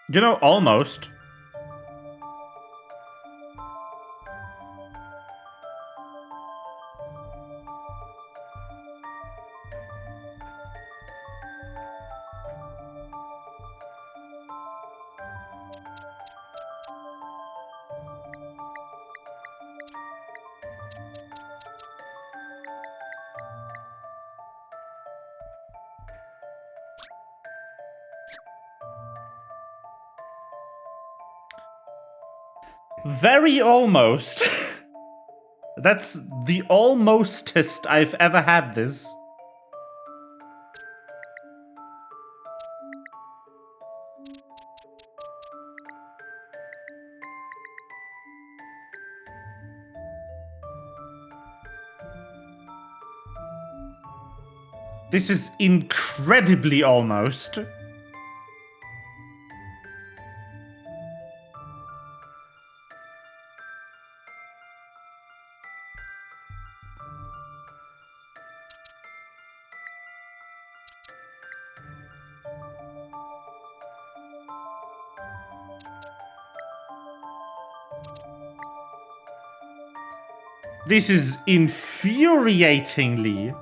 You know, almost. Very almost. That's the almostest I've ever had this. This is incredibly almost. This is infuriatingly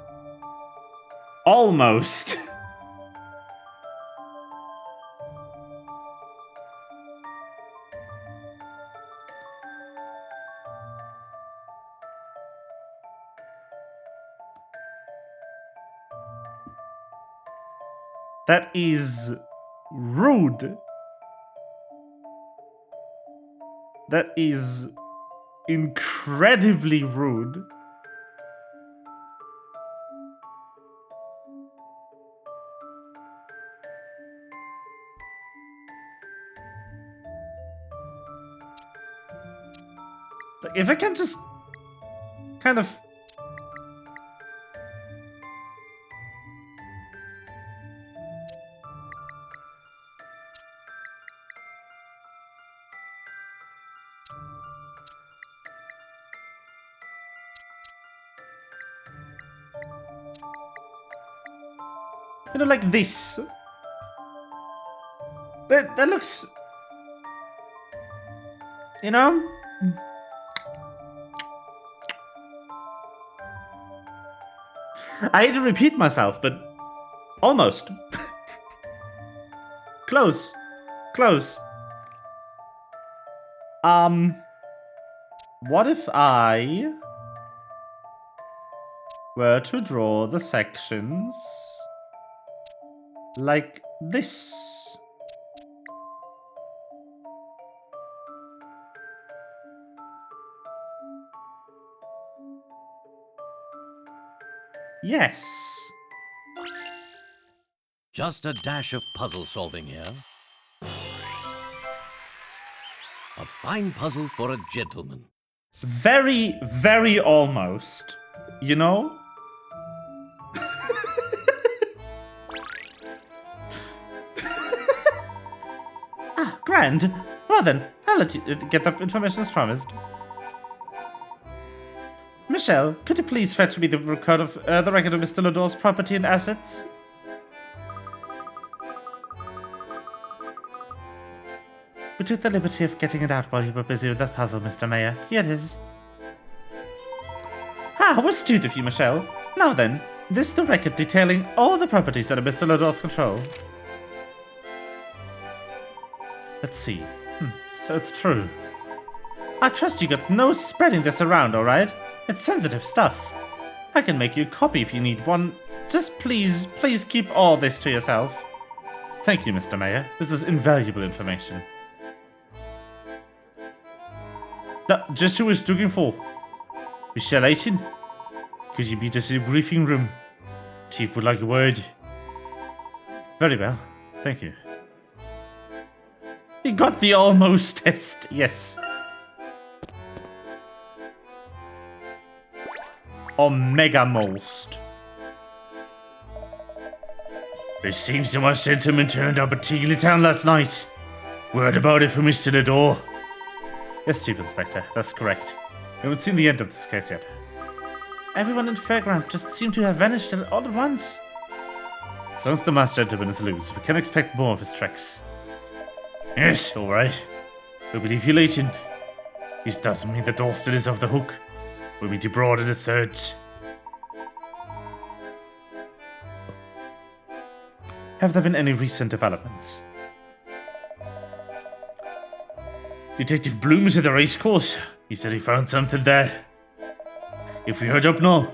almost. That is rude. That is incredibly rude. Like, if I can just kind of like this. That looks, you know? I hate to repeat myself, but Almost. Close. Close. What if I were to draw the sections like this? Yes. Just a dash of puzzle solving here. A fine puzzle for a gentleman. Very, very almost. You know? Grand. Well then, I'll let you get that information as promised. Michelle, could you please fetch me the record of Mr. Ladore's property and assets? We took the liberty of getting it out while you were busy with that puzzle, Mr. Mayor. Here it is. Ah, how astute of you, Michelle. Now then, this is the record detailing all the properties under Mr. Ladore's control. Let's see. So it's true. I trust you got no spreading this around, alright? It's sensitive stuff. I can make you a copy if you need one. Just please keep all this to yourself. Thank you, Mr. Mayor. This is invaluable information. Just who was looking for? Mr. Layton? Could you meet us in the briefing room? Chief would like a word. Very well. Thank you. He got the almost test. Yes. Omega most. It seems the most gentleman turned up at Teagley Town last night. Word about it from Mr. Ladore. Yes, Chief Inspector, that's correct. We haven't seen the end of this case yet. Everyone in Fairground just seemed to have vanished all at once. As long as the masked gentleman is loose, we can expect more of his tricks. Yes, alright. We believe you, Layton. This doesn't mean the door still is off the hook. We'll be abroad in a search. Have there been any recent developments? Detective Bloom is at the racecourse. He said he found something there. If we head up now,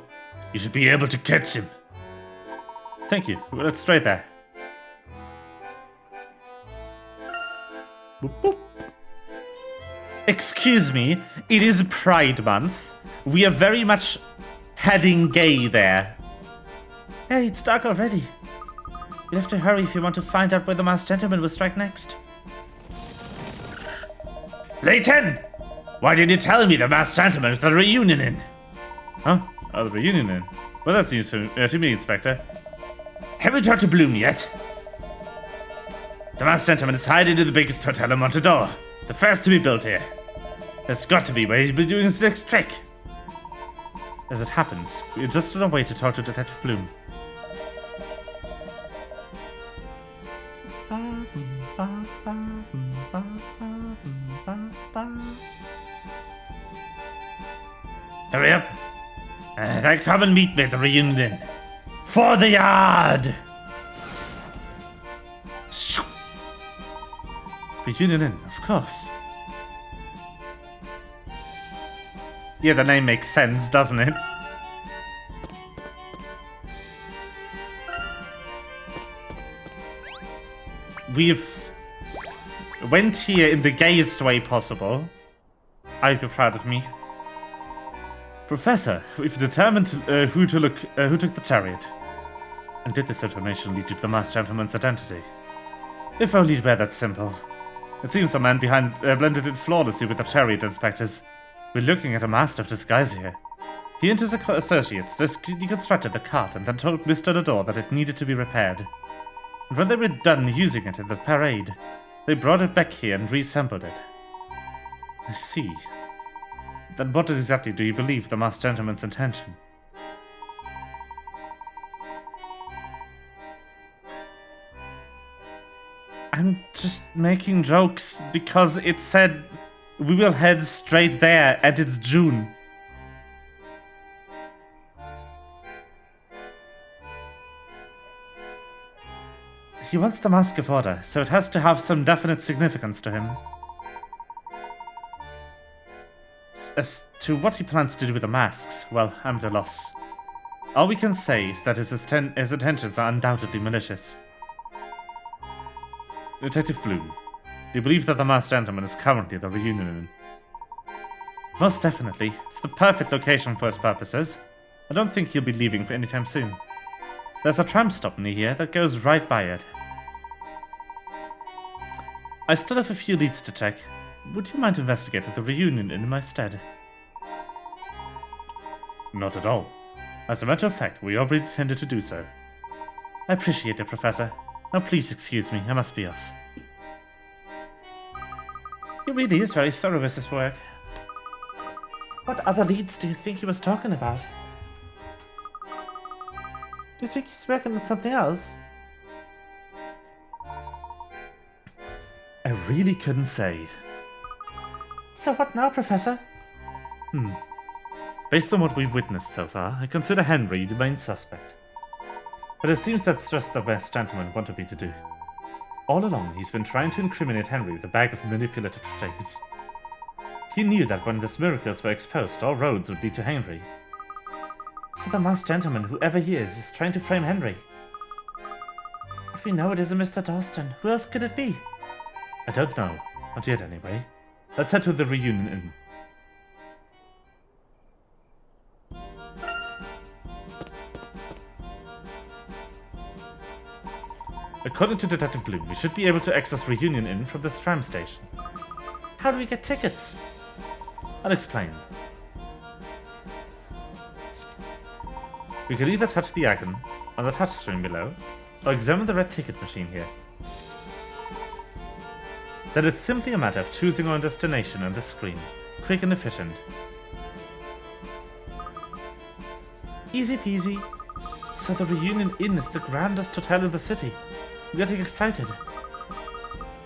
you should be able to catch him. Thank you. Well, let's try there. Boop, boop. Excuse me, it is Pride Month. We are very much heading gay there. Hey, it's dark already. You'll have to hurry if you want to find out where the masked gentleman will strike next. Layton! Why did you tell me the masked gentleman was at a reunion inn? Huh? Oh, the reunion inn? Well, that's news to me, Inspector. Have you talked to Bloom yet? The masked gentleman is hiding in the biggest hotel in Montador, the first to be built here. That's got to be where he's been doing his next trick. As it happens, we're just on our way to talk to Detective Bloom. Hurry up! Then come and meet me at the reunion. For the yard! Reunion Inn, of course. Yeah, the name makes sense, doesn't it? We've went here in the gayest way possible. I'd be proud of me. Professor, we've determined who took the chariot. And did this information lead you to the masked gentleman's identity? If only it were that simple. It seems the man behind blended in flawlessly with the chariot inspectors. We're looking at a master of disguise here. He and his associates deconstructed the cart and then told Mr. Ladore that it needed to be repaired. And when they were done using it in the parade, they brought it back here and reassembled it. I see. Then what exactly do you believe the masked gentleman's intention? I'm just making jokes because it said we will head straight there and it's June. he wants the Mask of Order, so it has to have some definite significance to him. As to what he plans to do with the masks, well, I'm at a loss. All we can say is that his intentions are undoubtedly malicious. Detective Bloom, do you believe that the Masked Gentleman is currently at the reunion inn? Most definitely. It's the perfect location for his purposes. I don't think he'll be leaving for any time soon. There's a tram stop near here that goes right by it. I still have a few leads to check. Would you mind investigating the reunion inn in my stead? Not at all. As a matter of fact, we already intended to do so. I appreciate it, Professor. Now please excuse me, I must be off. He really is very thorough with his work. What other leads do you think he was talking about? Do you think he's working on something else? I really couldn't say. So what now, Professor? Based on what we've witnessed so far, I consider Henry the main suspect. But it seems that's just the Masked Gentleman wanted me to do. All along, he's been trying to incriminate Henry with a bag of manipulative tricks. He knew that when these miracles were exposed, all roads would lead to Henry. So the Masked Gentleman, whoever he is trying to frame Henry. If we know it isn't Mr. Dawson, who else could it be? I don't know. Not yet, anyway. Let's head to the reunion inn. According to Detective Bloom, we should be able to access Reunion Inn from this tram station. How do we get tickets? I'll explain. We can either touch the icon on the touchscreen below, or examine the red ticket machine here. Then it's simply a matter of choosing our destination on the screen. Quick and efficient. Easy peasy. So the Reunion Inn is the grandest hotel in the city. I'm getting excited.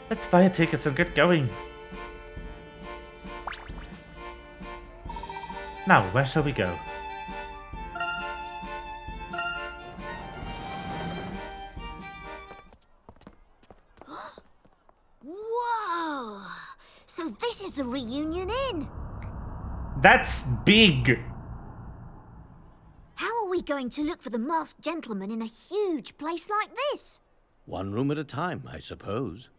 Let's buy our tickets and get going. Now, where shall we go? Whoa! So this is the Reunion Inn. That's big! How are we going to look for the Masked Gentleman in a huge place like this? One room at a time, I suppose.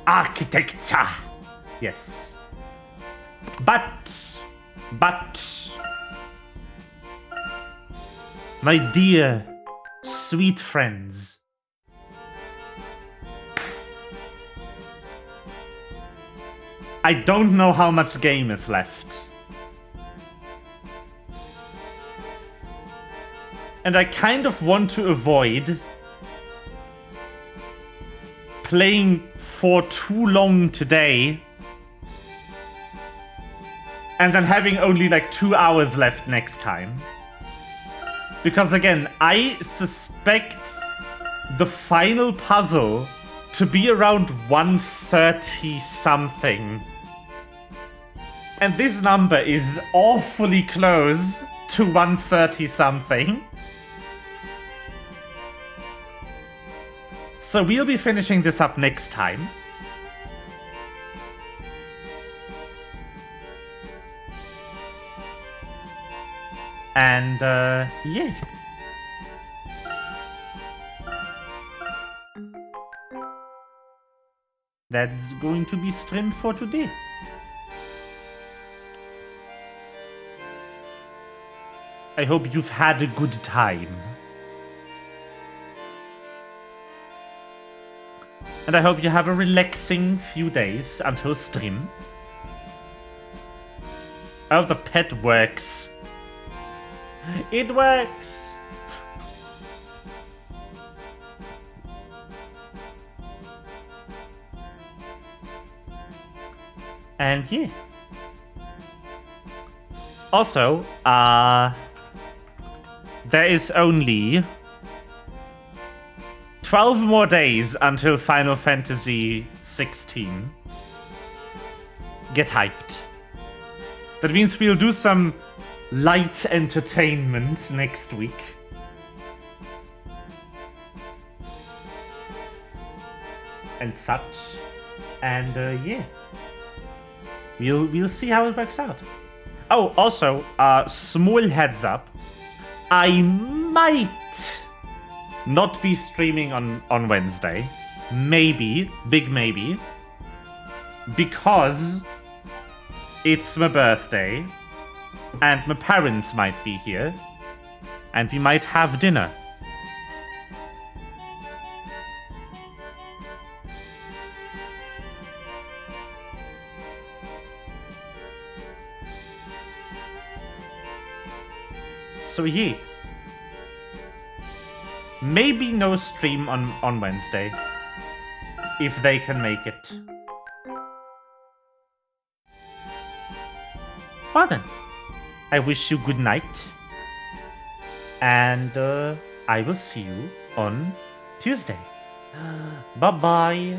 Architecture! Yes. But... My dear, sweet friends, I don't know how much game is left. And I kind of want to avoid playing for too long today and then having only like 2 hours left next time. Because again, I suspect the final puzzle to be around 130 something. And this number is awfully close to 130 something. So we'll be finishing this up next time. And, yeah. That's going to be stream for today. I hope you've had a good time. And I hope you have a relaxing few days until stream. Oh, the pet works. It works! And yeah. Also, there is only 12 more days until Final Fantasy 16. Get hyped. That means we'll do some light entertainment next week. And such. And yeah. We'll see how it works out. Oh, also, small heads up. I might not be streaming on Wednesday. Maybe. Big maybe. Because it's my birthday. And my parents might be here. And we might have dinner. So yeah. Maybe no stream on Wednesday. If they can make it. Well then. I wish you good night. And I will see you on Tuesday. Bye-bye.